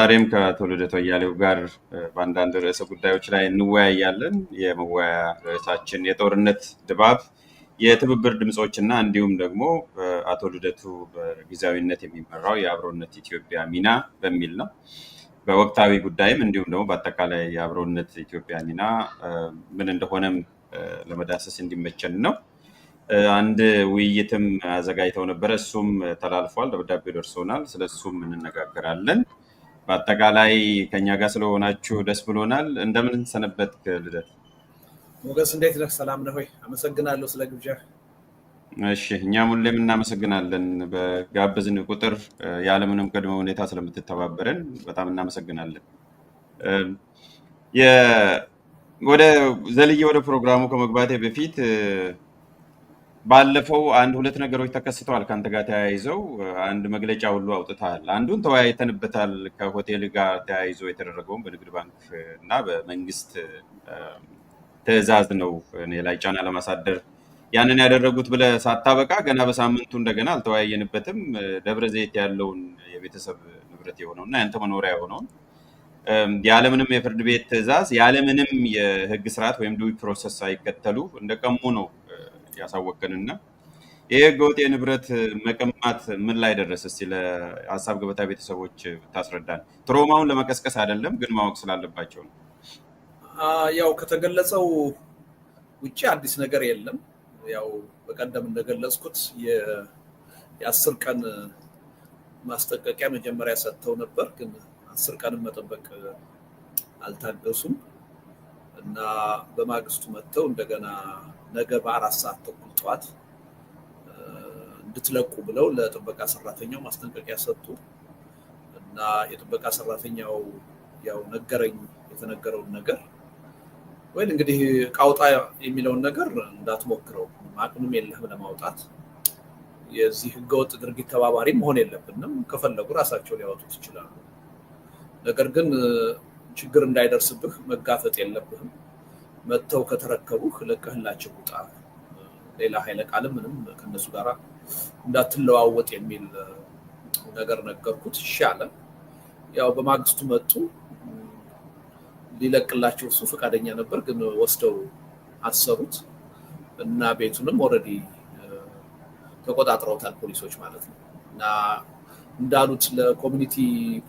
ዛሬም ከትውልደ ያሌው ጋር በአንዳንድ ርዕሰ ጉዳዮች ላይ እንወያያለን። የመወያያ ርዕሳችን የጦርነት ድባብ፣ የትብብር ድምጾችና እንዲሁም ደግሞ አቶ ልደቱ በጊዜያዊነት የሚመራው የአብሮነት ኢትዮጵያ ሚና በሚል ነው። በወቅታዊ ጉዳይም እንዲሁም ደግሞ በአጠቃላይ የአብሮነት ኢትዮጵያ ሚና ምን እንደሆነም ለመዳሰስ እንዲመቸን ነው። አንድ ውይይትም አዘጋጅተው ነበረ፣ እሱም ተላልፏል፣ ደብዳቤው ደርሶናል። ስለሱም እንነጋገራለን። በአጠቃላይ ከኛ ጋር ስለሆናችሁ ደስ ብሎናል። እንደምን ሰነበትክ ልደት? ሞገስ እንዴት ነህ? ሰላም ነህ ወይ? አመሰግናለሁ ስለ ግብዣ። እሺ፣ እኛም ሁሌም እናመሰግናለን። በጋበዝን ቁጥር ያለምንም ቅድመ ሁኔታ ስለምትተባበረን በጣም እናመሰግናለን። ወደ ፕሮግራሙ ከመግባቴ በፊት ባለፈው አንድ ሁለት ነገሮች ተከስተዋል። ከአንተ ጋር ተያይዘው አንድ መግለጫ ሁሉ አውጥተሃል። አንዱን ተወያይተንበታል። ከሆቴል ጋር ተያይዞ የተደረገውን በንግድ ባንክ እና በመንግስት ትዕዛዝ ነው እኔ ላይ ጫና ለማሳደር ያንን ያደረጉት ብለህ ሳታበቃ ገና በሳምንቱ እንደገና አልተወያየንበትም። ደብረ ዘይት ያለውን የቤተሰብ ንብረት የሆነውና ያንተ መኖሪያ የሆነውን ያለምንም የፍርድ ቤት ትዕዛዝ ያለምንም የህግ ስርዓት ወይም ዱይ ፕሮሰስ ሳይከተሉ እንደቀሙ ነው ያሳወቀንና ይሄ ህገወጥ የንብረት መቀማት ምን ላይ ደረሰ? እስኪ ለሀሳብ ገበታ ቤተሰቦች ታስረዳን። ትሮማውን ለመቀስቀስ አይደለም ግን ማወቅ ስላለባቸው ነው። ያው ከተገለጸው ውጪ አዲስ ነገር የለም። ያው በቀደም እንደገለጽኩት የ10 ቀን ማስጠንቀቂያ መጀመሪያ ሰጥተው ነበር፣ ግን 10 ቀንም መጠበቅ አልታገሱም እና በማግስቱ መጥተው እንደገና ነገ በ4 ሰዓት ተኩል ጠዋት እንድትለቁ ብለው ለጥበቃ ሰራተኛው ማስጠንቀቂያ ሰጡ እና የጥበቃ ሰራተኛው ያው ነገረኝ የተነገረውን ነገር ወይ እንግዲህ ቃውጣ የሚለውን ነገር እንዳትሞክረው አቅምም የለህም ለማውጣት፣ የዚህ ህገወጥ ድርጊት ተባባሪ መሆን የለብንም፣ ከፈለጉ ራሳቸው ሊያወጡት ይችላሉ፣ ነገር ግን ችግር እንዳይደርስብህ መጋፈጥ የለብህም፣ መጥተው ከተረከቡህ ለቀህላቸው ውጣ፣ ሌላ ኃይለ ቃልም ምንም ከነሱ ጋር እንዳትለዋወጥ የሚል ነገር ነገርኩት። ይሻለ ያው በማግስቱ መጡ። ሊለቅላቸው እሱ ፈቃደኛ ነበር፣ ግን ወስደው አሰሩት እና ቤቱንም ኦልሬዲ ተቆጣጥረውታል ፖሊሶች ማለት ነው። እና እንዳሉት ለኮሚኒቲ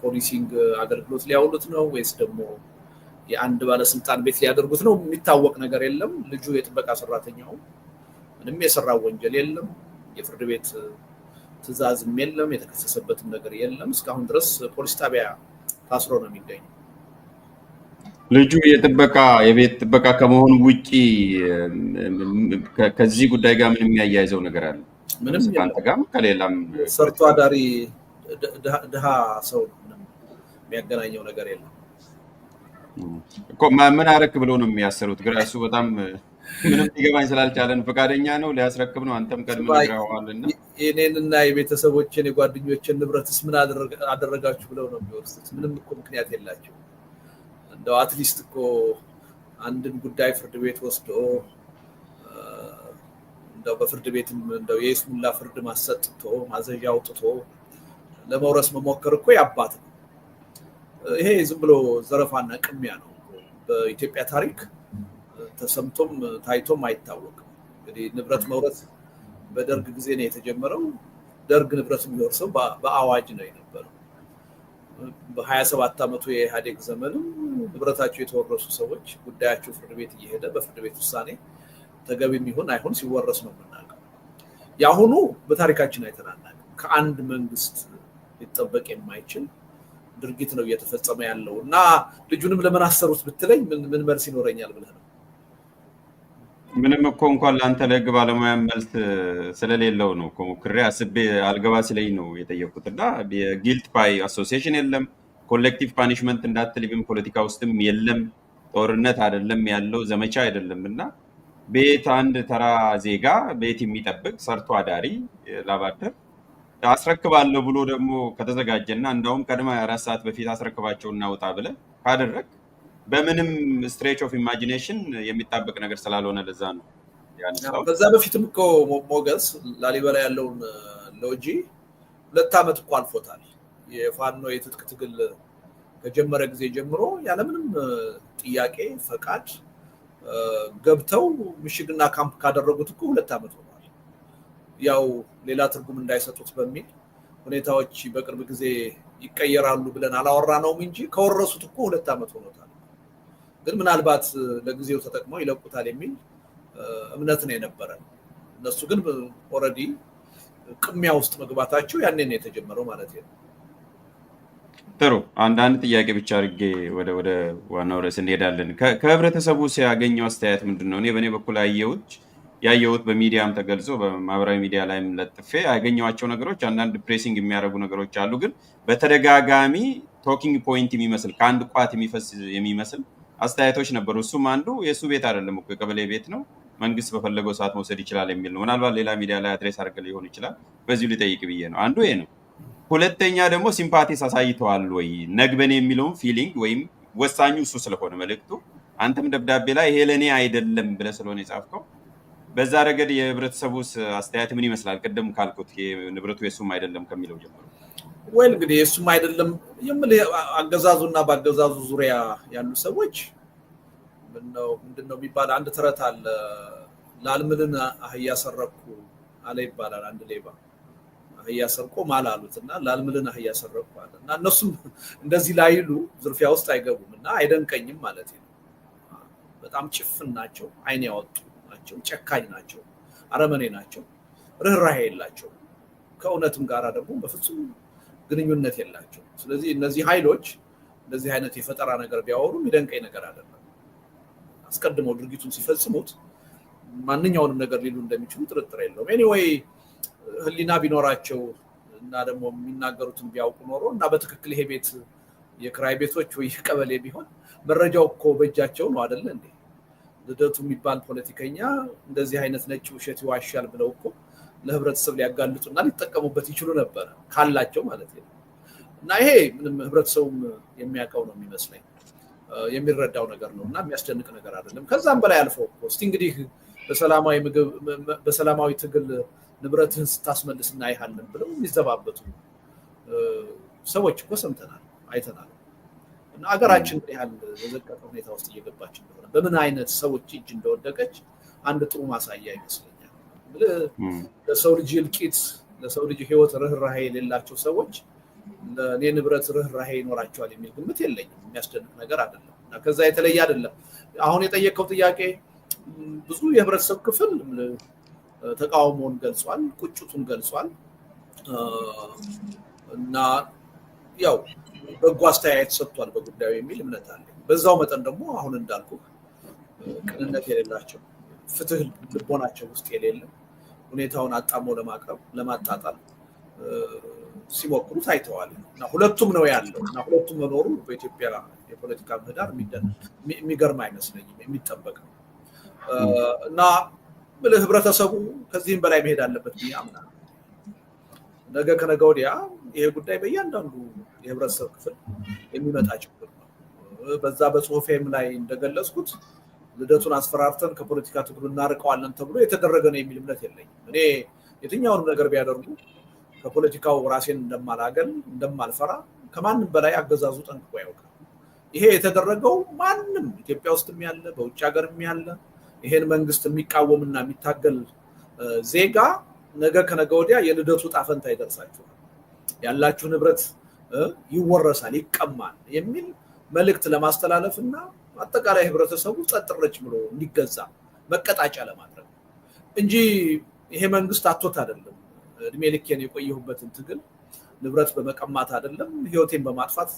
ፖሊሲንግ አገልግሎት ሊያውሉት ነው ወይስ ደግሞ የአንድ ባለስልጣን ቤት ሊያደርጉት ነው የሚታወቅ ነገር የለም። ልጁ የጥበቃ ሰራተኛው ምንም የሰራው ወንጀል የለም፣ የፍርድ ቤት ትዕዛዝም የለም፣ የተከሰሰበትም ነገር የለም። እስካሁን ድረስ ፖሊስ ጣቢያ ታስሮ ነው የሚገኘው። ልጁ የቤት ጥበቃ ከመሆኑ ውጪ ከዚህ ጉዳይ ጋር ምንም የሚያያይዘው ነገር አለ? ምንም ከአንተ ጋርም ከሌላም ሰርቶ አዳሪ ድሃ ሰው ምንም የሚያገናኘው ነገር የለም እኮ። ምን አረክ ብለው ነው የሚያሰሩት? ግራ እሱ በጣም ምንም ሊገባኝ ስላልቻለን ፈቃደኛ ነው ሊያስረክብ ነው። አንተም ቀድመ ነግረኸዋልና የኔንና የቤተሰቦችን የጓደኞችን ንብረትስ ምን አደረጋችሁ ብለው ነው የሚወስዱት? ምንም እኮ ምክንያት የላቸው። እንደው አትሊስት እኮ አንድን ጉዳይ ፍርድ ቤት ወስዶ እንደው በፍርድ ቤትም እንደው የይስሙላ ፍርድ ማሰጥቶ ማዘዣ አውጥቶ ለመውረስ መሞከር እኮ ያባት ነው። ይሄ ዝም ብሎ ዘረፋና ቅሚያ ነው። በኢትዮጵያ ታሪክ ተሰምቶም ታይቶም አይታወቅም። እንግዲህ ንብረት መውረስ በደርግ ጊዜ ነው የተጀመረው። ደርግ ንብረት የሚወርሰው በአዋጅ ነው የነበረው። በ27 ዓመቱ የኢህአዴግ ዘመንም ንብረታቸው የተወረሱ ሰዎች ጉዳያቸው ፍርድ ቤት እየሄደ በፍርድ ቤት ውሳኔ ተገቢም ይሁን አይሁን ሲወረስ ነው የምናውቀው። የአሁኑ በታሪካችን አይተናናቅም። ከአንድ መንግስት ሊጠበቅ የማይችል ድርጊት ነው እየተፈጸመ ያለው እና ልጁንም ለምን አሰሩት ብትለኝ ምን መልስ ይኖረኛል ብለህ ነው? ምንም እኮ እንኳን ለአንተ ለህግ ባለሙያ መልስ ስለሌለው ነው እኮ ሞክሬ አስቤ አልገባ ሲለኝ ነው የጠየቁት። እና የጊልት ባይ አሶሲዬሽን የለም፣ ኮሌክቲቭ ፓኒሽመንት እንዳትልም ፖለቲካ ውስጥም የለም፣ ጦርነት አይደለም ያለው፣ ዘመቻ አይደለም። እና ቤት አንድ ተራ ዜጋ ቤት የሚጠብቅ ሰርቶ አዳሪ ላባደር አስረክባለሁ ብሎ ደግሞ ከተዘጋጀና እንዳውም ቀድማ 4 ሰዓት በፊት አስረክባቸው እናውጣ ብለህ ካደረግ በምንም ስትሬች ኦፍ ኢማጂኔሽን የሚጣበቅ ነገር ስላልሆነ ለዛ ነው ያነሳው። ከዛ በፊትም እኮ ሞገስ ላሊበላ ያለውን ሎጂ 2 ዓመት እኮ አልፎታል። የፋኖ የትጥቅ ትግል ከጀመረ ጊዜ ጀምሮ ያለምንም ጥያቄ ፈቃድ ገብተው ምሽግና ካምፕ ካደረጉት እኮ 2 ዓመት ሆኗል። ያው ሌላ ትርጉም እንዳይሰጡት በሚል ሁኔታዎች በቅርብ ጊዜ ይቀየራሉ ብለን አላወራነውም እንጂ ከወረሱት እኮ 2 ዓመት ሆኖታል። ግን ምናልባት ለጊዜው ተጠቅመው ይለቁታል የሚል እምነት ነው የነበረን። እነሱ ግን ኦልሬዲ ቅሚያ ውስጥ መግባታቸው ያኔ ነው የተጀመረው ማለት ነው። ጥሩ አንዳንድ ጥያቄ ብቻ አድርጌ ወደ ዋናው ርዕስ እንሄዳለን። ከህብረተሰቡ ሲያገኘው አስተያየት ምንድነው? እኔ በእኔ በኩል ያየሁት በሚዲያም ተገልጾ በማህበራዊ ሚዲያ ላይም ለጥፌ ያገኘኋቸው ነገሮች አንዳንድ ፕሬሲንግ የሚያደርጉ ነገሮች አሉ። ግን በተደጋጋሚ ቶኪንግ ፖይንት የሚመስል ከአንድ ቋት የሚመስል አስተያየቶች ነበሩ። እሱም አንዱ የእሱ ቤት አይደለም እኮ የቀበሌ ቤት ነው፣ መንግስት በፈለገው ሰዓት መውሰድ ይችላል የሚል ነው። ምናልባት ሌላ ሚዲያ ላይ አድሬስ አድርገህ ሊሆን ይችላል። በዚሁ ሊጠይቅ ብዬ ነው። አንዱ ይሄ ነው። ሁለተኛ ደግሞ ሲምፓቲስ አሳይተዋል ወይ ነግበኔ የሚለውን ፊሊንግ ወይም ወሳኙ እሱ ስለሆነ መልእክቱ አንተም ደብዳቤ ላይ ይሄ ለእኔ አይደለም ብለህ ስለሆነ የጻፍከው በዛ ረገድ የህብረተሰቡስ አስተያየት ምን ይመስላል? ቅድም ካልኩት ንብረቱ የሱም አይደለም ከሚለው ጀምሮ ወይ እንግዲህ የሱም አይደለም የምልህ አገዛዙና በአገዛዙ ዙሪያ ያሉ ሰዎች ምንድነው የሚባል አንድ ተረት አለ። ላልምልን አህያ ሰረኩ አለ ይባላል። አንድ ሌባ አህያ ሰርቆ ማል አሉትና ላልምልን አህያ ሰረኩ አለ እና እነሱም እንደዚህ ላይሉ ዝርፊያ ውስጥ አይገቡም እና አይደንቀኝም ማለት ነው። በጣም ጭፍን ናቸው፣ አይን ያወጡ ናቸው፣ ጨካኝ ናቸው፣ አረመኔ ናቸው፣ ርህራሄ የላቸው፣ ከእውነትም ጋር ደግሞ በፍጹም ግንኙነት የላቸው። ስለዚህ እነዚህ ኃይሎች እንደዚህ አይነት የፈጠራ ነገር ቢያወሩ የሚደንቀኝ ነገር አይደለም። አስቀድመው ድርጊቱን ሲፈጽሙት ማንኛውንም ነገር ሊሉ እንደሚችሉ ጥርጥር የለውም። ኤኒዌይ ህሊና ቢኖራቸው እና ደግሞ የሚናገሩትን ቢያውቁ ኖሮ እና በትክክል ይሄ ቤት የክራይ ቤቶች ወይ ቀበሌ ቢሆን መረጃው እኮ በእጃቸው ነው አይደለ እንዴ? ልደቱ የሚባል ፖለቲከኛ እንደዚህ አይነት ነጭ ውሸት ይዋሻል ብለው እኮ ለህብረተሰብ ሊያጋልጡና ሊጠቀሙበት ይችሉ ነበር ካላቸው ማለት ነው። እና ይሄ ምንም ህብረተሰቡም የሚያውቀው ነው የሚመስለኝ፣ የሚረዳው ነገር ነው እና የሚያስደንቅ ነገር አይደለም። ከዛም በላይ አልፈው እስቲ እንግዲህ በሰላማዊ ትግል ንብረትህን ስታስመልስ እናይሃለን ብለው የሚዘባበቱ ሰዎች እኮ ሰምተናል፣ አይተናል። እና አገራችን ምን ያህል የዘቀጠ ሁኔታ ውስጥ እየገባች እንደሆነ በምን አይነት ሰዎች እጅ እንደወደቀች አንድ ጥሩ ማሳያ ይመስለኛል። ለሰው ልጅ እልቂት፣ ለሰው ልጅ ህይወት ርህራሄ የሌላቸው ሰዎች ለእኔ ንብረት ርህራሄ ይኖራቸዋል የሚል ግምት የለኝም። የሚያስደንቅ ነገር አይደለም እና ከዛ የተለየ አይደለም። አሁን የጠየቀው ጥያቄ ብዙ የህብረተሰብ ክፍል ተቃውሞውን ገልጿል፣ ቁጭቱን ገልጿል እና ያው በጎ አስተያየት ሰጥቷል በጉዳዩ የሚል እምነት አለ። በዛው መጠን ደግሞ አሁን እንዳልኩ ቅንነት የሌላቸው ፍትህ ልቦናቸው ውስጥ የሌለ ሁኔታውን አጣሞ ለማቅረብ ለማጣጣል ሲሞክሩ ታይተዋል እና ሁለቱም ነው ያለው እና ሁለቱም መኖሩ በኢትዮጵያ የፖለቲካ ምህዳር የሚገርም አይመስለኝም፣ የሚጠበቅ ነው እና ህብረተሰቡ ከዚህም በላይ መሄድ አለበት ብዬ አምናለሁ። ነገ ከነገ ወዲያ ይሄ ጉዳይ በእያንዳንዱ የህብረተሰብ ክፍል የሚመጣ ችግር ነው። በዛ በጽሁፌም ላይ እንደገለጽኩት ልደቱን አስፈራርተን ከፖለቲካ ትግሉ እናርቀዋለን ተብሎ የተደረገ ነው የሚል እምነት የለኝም። እኔ የትኛውንም ነገር ቢያደርጉ ከፖለቲካው ራሴን እንደማላገል እንደማልፈራ ከማንም በላይ አገዛዙ ጠንቅቆ ያውቃል። ይሄ የተደረገው ማንም ኢትዮጵያ ውስጥም ያለ በውጭ ሀገርም ያለ ይሄን መንግስት የሚቃወምና የሚታገል ዜጋ ነገ ከነገ ወዲያ የልደቱ ጣፈንታ ይደርሳችኋል፣ ያላችሁ ንብረት ይወረሳል፣ ይቀማል የሚል መልእክት ለማስተላለፍ እና አጠቃላይ ህብረተሰቡ ጸጥረች ብሎ እንዲገዛ መቀጣጫ ለማድረግ እንጂ ይሄ መንግስት አቶት አይደለም። እድሜ ልኬን የቆየሁበትን ትግል ንብረት በመቀማት አይደለም፣ ህይወቴን በማጥፋት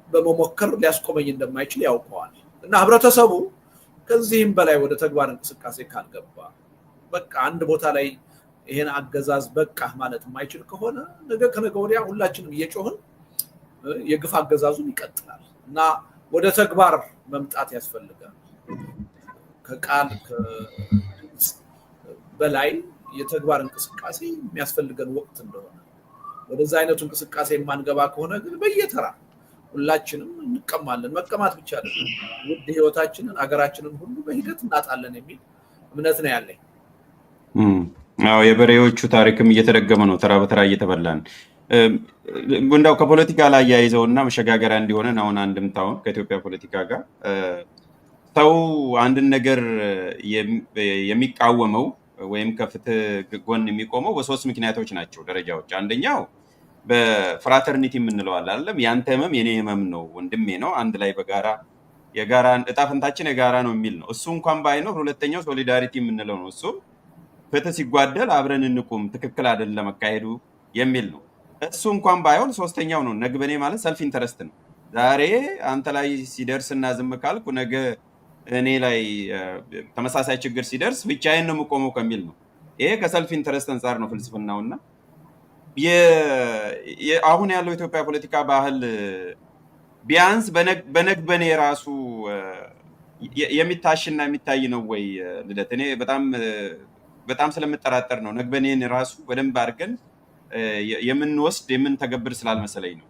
በመሞከር ሊያስቆመኝ እንደማይችል ያውቀዋል እና ህብረተሰቡ ከዚህም በላይ ወደ ተግባር እንቅስቃሴ ካልገባ በቃ አንድ ቦታ ላይ ይሄን አገዛዝ በቃ ማለት የማይችል ከሆነ ነገ ከነገ ወዲያ ሁላችንም እየጮህን የግፍ አገዛዙን ይቀጥላል እና ወደ ተግባር መምጣት ያስፈልጋል። ከቃል በላይ የተግባር እንቅስቃሴ የሚያስፈልገን ወቅት እንደሆነ ወደዛ አይነቱ እንቅስቃሴ የማንገባ ከሆነ ግን በየተራ ሁላችንም እንቀማለን። መቀማት ብቻ አይደለም፣ ውድ ህይወታችንን አገራችንን ሁሉ በሂደት እናጣለን የሚል እምነት ነው ያለኝ። አዎ የበሬዎቹ ታሪክም እየተደገመ ነው፣ ተራ በተራ እየተበላን። እንደው ከፖለቲካ ላይ ያይዘውና መሸጋገሪያ እንዲሆነን አሁን አንድምታውን ከኢትዮጵያ ፖለቲካ ጋር ሰው አንድን ነገር የሚቃወመው ወይም ከፍትህ ጎን የሚቆመው በሶስት ምክንያቶች ናቸው ደረጃዎች። አንደኛው በፍራተርኒቲ የምንለው አይደለም፣ ያንተ ህመም የኔ ህመም ነው፣ ወንድሜ ነው፣ አንድ ላይ በጋራ የጋራ እጣ ፈንታችን የጋራ ነው የሚል ነው። እሱ እንኳን ባይኖር ሁለተኛው ሶሊዳሪቲ የምንለው ነው። እሱ ፍትህ ሲጓደል አብረን እንቁም፣ ትክክል አይደለም መካሄዱ የሚል ነው። እሱ እንኳን ባይሆን ሶስተኛው ነው ነግበኔ ማለት ሰልፍ ኢንተረስት ነው። ዛሬ አንተ ላይ ሲደርስና ዝም ካልኩ ነገ እኔ ላይ ተመሳሳይ ችግር ሲደርስ ብቻዬን ነው የምቆመው ከሚል ነው። ይሄ ከሰልፍ ኢንተረስት አንጻር ነው ፍልስፍናውና አሁን ያለው ኢትዮጵያ ፖለቲካ ባህል ቢያንስ በነግበኔ ራሱ የሚታሽና የሚታይ ነው ወይ ልደት? እኔ በጣም ስለምጠራጠር ነው ነግበኔን ራሱ በደንብ አድርገን የምንወስድ የምንተገብር ስላልመሰለኝ ነው።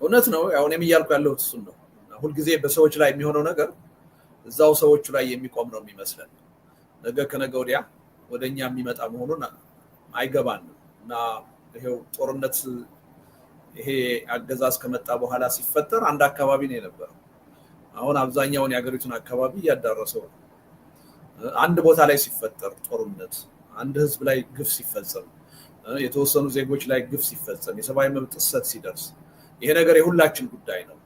እውነት ነው። አሁን እያልኩ ያለሁት እሱን ነው። ሁልጊዜ በሰዎች ላይ የሚሆነው ነገር እዛው ሰዎቹ ላይ የሚቆም ነው የሚመስለን። ነገ ከነገ ወዲያ ወደኛ የሚመጣ መሆኑን አይገባንም እና ይሄው ጦርነት ይሄ አገዛዝ ከመጣ በኋላ ሲፈጠር አንድ አካባቢ ነው የነበረው። አሁን አብዛኛውን የሀገሪቱን አካባቢ እያዳረሰው ነው። አንድ ቦታ ላይ ሲፈጠር ጦርነት፣ አንድ ህዝብ ላይ ግፍ ሲፈጸም፣ የተወሰኑ ዜጎች ላይ ግፍ ሲፈጸም፣ የሰብአዊ መብት ጥሰት ሲደርስ ይሄ ነገር የሁላችን ጉዳይ ነው፣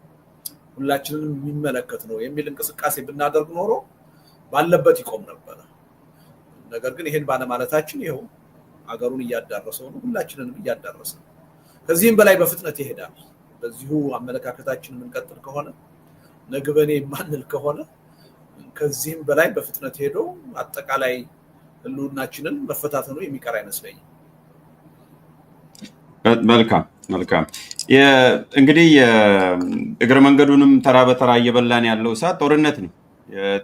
ሁላችንን የሚመለከት ነው የሚል እንቅስቃሴ ብናደርግ ኖሮ ባለበት ይቆም ነበረ። ነገር ግን ይሄን ባለማለታችን ይኸው አገሩን እያዳረሰው ነው፣ ሁላችንንም እያዳረሰ ነው። ከዚህም በላይ በፍጥነት ይሄዳል። በዚሁ አመለካከታችን የምንቀጥል ከሆነ ነግበኔ የማንል ከሆነ ከዚህም በላይ በፍጥነት ሄዶ አጠቃላይ ህልውናችንን መፈታተኑ የሚቀር አይመስለኝም። መልካም እንግዲህ እግረ መንገዱንም ተራ በተራ እየበላን ያለው ሰዓት ጦርነት ነው።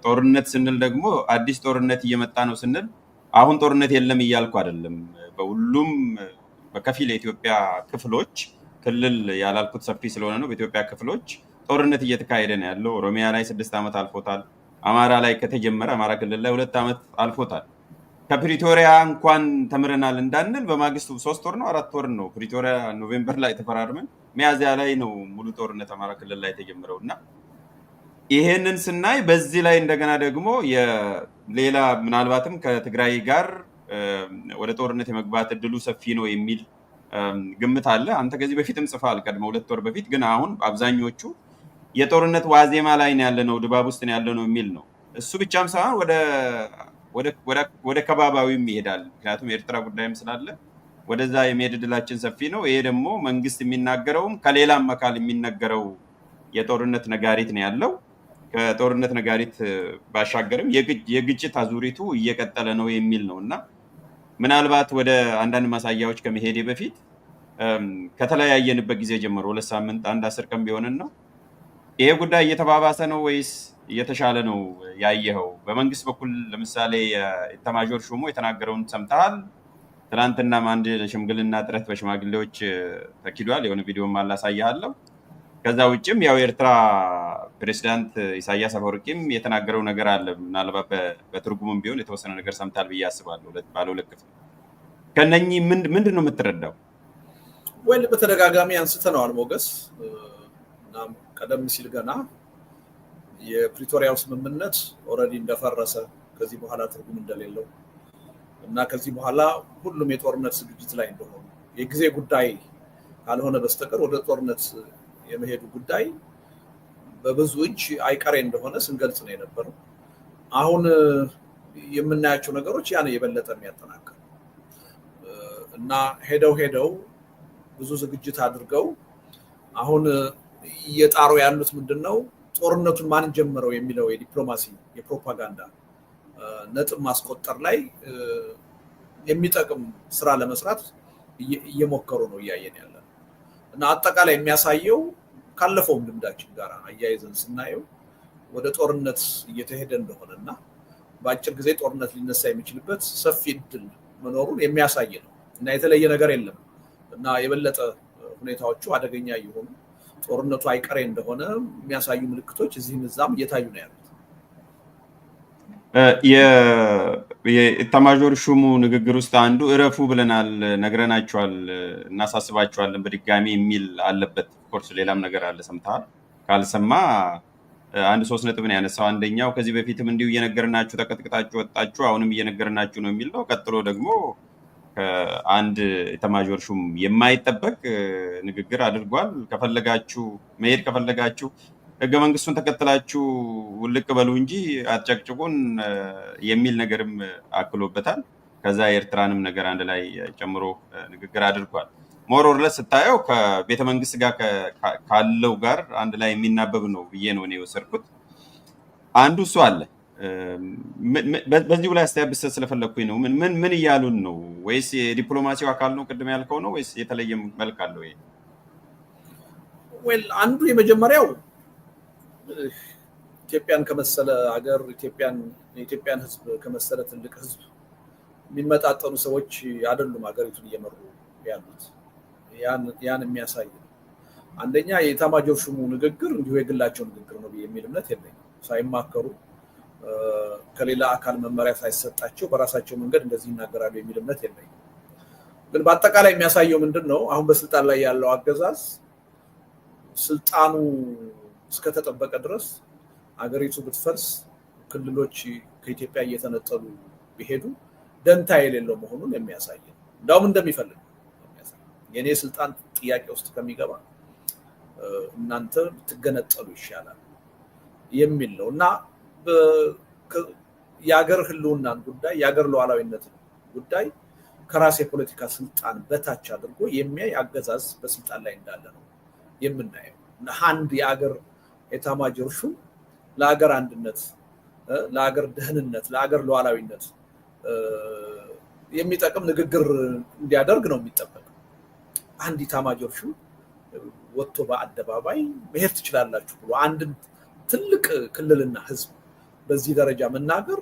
ጦርነት ስንል ደግሞ አዲስ ጦርነት እየመጣ ነው ስንል አሁን ጦርነት የለም እያልኩ አይደለም። በሁሉም በከፊል የኢትዮጵያ ክፍሎች ክልል ያላልኩት ሰፊ ስለሆነ ነው። በኢትዮጵያ ክፍሎች ጦርነት እየተካሄደ ነው ያለው። ኦሮሚያ ላይ 6 ዓመት አልፎታል። አማራ ላይ ከተጀመረ አማራ ክልል ላይ 2 ዓመት አልፎታል። ከፕሪቶሪያ እንኳን ተምረናል እንዳንል በማግስቱ 3 ወር ነው 4 ወር ነው ፕሪቶሪያ ኖቬምበር ላይ ተፈራርመን ሚያዝያ ላይ ነው ሙሉ ጦርነት አማራ ክልል ላይ የተጀመረው እና ይሄንን ስናይ በዚህ ላይ እንደገና ደግሞ ሌላ ምናልባትም ከትግራይ ጋር ወደ ጦርነት የመግባት እድሉ ሰፊ ነው የሚል ግምት አለ። አንተ ከዚህ በፊትም ጽፈሃል ቀድሞ 2 ወር በፊት። ግን አሁን አብዛኞቹ የጦርነት ዋዜማ ላይ ነው ያለነው፣ ድባብ ውስጥ ነው ያለነው የሚል ነው። እሱ ብቻም ሳይሆን ወደ ከባባዊም ይሄዳል። ምክንያቱም የኤርትራ ጉዳይም ስላለ ወደዛ የመሄድ እድላችን ሰፊ ነው። ይሄ ደግሞ መንግስት የሚናገረውም ከሌላም አካል የሚነገረው የጦርነት ነጋሪት ነው ያለው። ከጦርነት ነጋሪት ባሻገርም የግጭት አዙሪቱ እየቀጠለ ነው የሚል ነው እና ምናልባት ወደ አንዳንድ ማሳያዎች ከመሄዴ በፊት ከተለያየንበት ጊዜ ጀምሮ 2 ሳምንት 10 ቀን ቢሆንን ነው ይሄ ጉዳይ እየተባባሰ ነው ወይስ እየተሻለ ነው ያየኸው? በመንግስት በኩል ለምሳሌ ኤታማዦር ሹሙ የተናገረውን ሰምተሃል? ትናንትናም አንድ ሽምግልና ጥረት በሽማግሌዎች ተኪዷል። የሆነ ቪዲዮም አላሳያለሁ። ከዛ ውጭም ያው የኤርትራ ፕሬዚዳንት ኢሳያስ አፈወርቂም የተናገረው ነገር አለ። ምናልባት በትርጉምም ቢሆን የተወሰነ ነገር ሰምታል ብዬ አስባለሁ። ባለ 2 ክፍል ከነኚህ ምንድን ነው የምትረዳው? ወይ በተደጋጋሚ አንስተነዋል ሞገስ። እናም ቀደም ሲል ገና የፕሪቶሪያው ስምምነት ኦልሬዲ እንደፈረሰ ከዚህ በኋላ ትርጉም እንደሌለው እና ከዚህ በኋላ ሁሉም የጦርነት ዝግጅት ላይ እንደሆኑ የጊዜ ጉዳይ ካልሆነ በስተቀር ወደ ጦርነት የመሄዱ ጉዳይ በብዙ እጅ አይቀሬ እንደሆነ ስንገልጽ ነው የነበረው። አሁን የምናያቸው ነገሮች ያን የበለጠ የሚያጠናክር እና ሄደው ብዙ ዝግጅት አድርገው አሁን እየጣሩ ያሉት ምንድነው ጦርነቱን ማን ጀመረው የሚለው የዲፕሎማሲ የፕሮፓጋንዳ ነጥብ ማስቆጠር ላይ የሚጠቅም ስራ ለመስራት እየሞከሩ ነው እያየን ያለ እና አጠቃላይ የሚያሳየው ካለፈው ልምዳችን ጋር አያይዘን ስናየው ወደ ጦርነት እየተሄደ እንደሆነና በአጭር ጊዜ ጦርነት ሊነሳ የሚችልበት ሰፊ እድል መኖሩን የሚያሳይ ነው እና የተለየ ነገር የለም እና የበለጠ ሁኔታዎቹ አደገኛ እየሆኑ ጦርነቱ አይቀሬ እንደሆነ የሚያሳዩ ምልክቶች እዚህም እዛም እየታዩ ነው ያሉት። የኤታማዦር ሹሙ ንግግር ውስጥ አንዱ እረፉ ብለናል፣ ነግረናቸዋል፣ እናሳስባቸዋለን በድጋሚ የሚል አለበት። ኮርስ ሌላም ነገር አለ። ሰምተሃል? ካልሰማ አንድ 3 ነጥብ ነው ያነሳው። አንደኛው ከዚህ በፊትም እንዲሁ እየነገርናችሁ ተቀጥቅጣችሁ ወጣችሁ፣ አሁንም እየነገርናችሁ ነው የሚል ነው። ቀጥሎ ደግሞ አንድ ኤታማዦር ሹም የማይጠበቅ ንግግር አድርጓል። ከፈለጋችሁ መሄድ ከፈለጋችሁ ህገ መንግስቱን ተከትላችሁ ውልቅ በሉ እንጂ አትጨቅጭቁን የሚል ነገርም አክሎበታል። ከዛ የኤርትራንም ነገር አንድ ላይ ጨምሮ ንግግር አድርጓል። ሞር ኦር ለስ ስታየው ከቤተ መንግስት ጋር ካለው ጋር አንድ ላይ የሚናበብ ነው ብዬ ነው እኔ የወሰድኩት። አንዱ እሱ አለ። በዚሁ ላይ አስተያየት ብሰጥ ስለፈለግኩኝ ነው። ምን እያሉን ነው? ወይስ የዲፕሎማሲው አካል ነው ቅድም ያልከው ነው ወይስ የተለየ መልክ አለው? አንዱ የመጀመሪያው ኢትዮጵያን ከመሰለ ሀገር የኢትዮጵያን ህዝብ ከመሰለ ትልቅ ህዝብ የሚመጣጠኑ ሰዎች አይደሉም ሀገሪቱን እየመሩ ያሉት። ያን የሚያሳይ ነው። አንደኛ የኤታማዦር ሹሙ ንግግር እንዲሁ የግላቸው ንግግር ነው የሚል እምነት የለኝም። ሳይማከሩ ከሌላ አካል መመሪያ ሳይሰጣቸው በራሳቸው መንገድ እንደዚህ ይናገራሉ የሚል እምነት የለኝም። ግን በአጠቃላይ የሚያሳየው ምንድን ነው? አሁን በስልጣን ላይ ያለው አገዛዝ ስልጣኑ እስከተጠበቀ ድረስ አገሪቱ ብትፈርስ፣ ክልሎች ከኢትዮጵያ እየተነጠሉ ቢሄዱ ደንታ የሌለው መሆኑን የሚያሳይ ነው። እንዳውም እንደሚፈልግ የኔ ስልጣን ጥያቄ ውስጥ ከሚገባ እናንተ ትገነጠሉ ይሻላል የሚል ነው እና የሀገር ህልውናን ጉዳይ የሀገር ሉዓላዊነትን ጉዳይ ከራስ የፖለቲካ ስልጣን በታች አድርጎ የሚያይ አገዛዝ በስልጣን ላይ እንዳለ ነው የምናየው። አንድ የሀገር ኤታማዦር ሹም ለሀገር አንድነት፣ ለሀገር ደህንነት፣ ለሀገር ሉዓላዊነት የሚጠቅም ንግግር እንዲያደርግ ነው የሚጠበቀው። አንድ ኤታማዦር ሹም ወጥቶ በአደባባይ መሄድ ትችላላችሁ ብሎ አንድን ትልቅ ክልልና ህዝብ በዚህ ደረጃ መናገር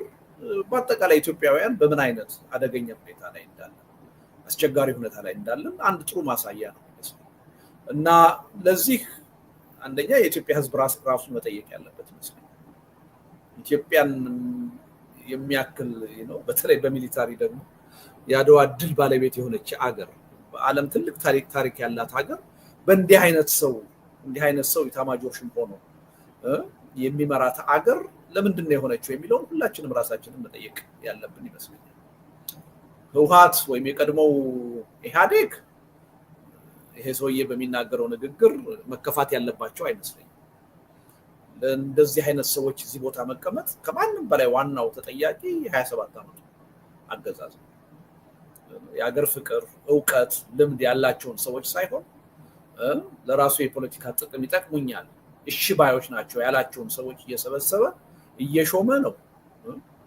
በአጠቃላይ ኢትዮጵያውያን በምን አይነት አደገኛ ሁኔታ ላይ እንዳለን፣ አስቸጋሪ ሁኔታ ላይ እንዳለን አንድ ጥሩ ማሳያ ነው እና ለዚህ አንደኛ የኢትዮጵያ ህዝብ ራሱን መጠየቅ ያለበት ይመስለኛል። ኢትዮጵያን የሚያክል ነው፣ በተለይ በሚሊታሪ ደግሞ የአድዋ ድል ባለቤት የሆነች አገር፣ በዓለም ትልቅ ታሪክ ያላት ሀገር በእንዲህ አይነት ሰው ኤታማዦር ሹም ሆኖ የሚመራት አገር ለምንድን ነው የሆነችው የሚለውን ሁላችንም ራሳችንን መጠየቅ ያለብን ይመስለኛል። ህወሓት ወይም የቀድሞው ኢህአዴግ ይሄ ሰውዬ በሚናገረው ንግግር መከፋት ያለባቸው አይመስለኝም። እንደዚህ አይነት ሰዎች እዚህ ቦታ መቀመጥ ከማንም በላይ ዋናው ተጠያቂ 27 ዓመቱ አገዛዝ ነው። የሀገር ፍቅር፣ እውቀት፣ ልምድ ያላቸውን ሰዎች ሳይሆን ለራሱ የፖለቲካ ጥቅም ይጠቅሙኛል እሺ ባዮች ናቸው ያላቸውን ሰዎች እየሰበሰበ እየሾመ ነው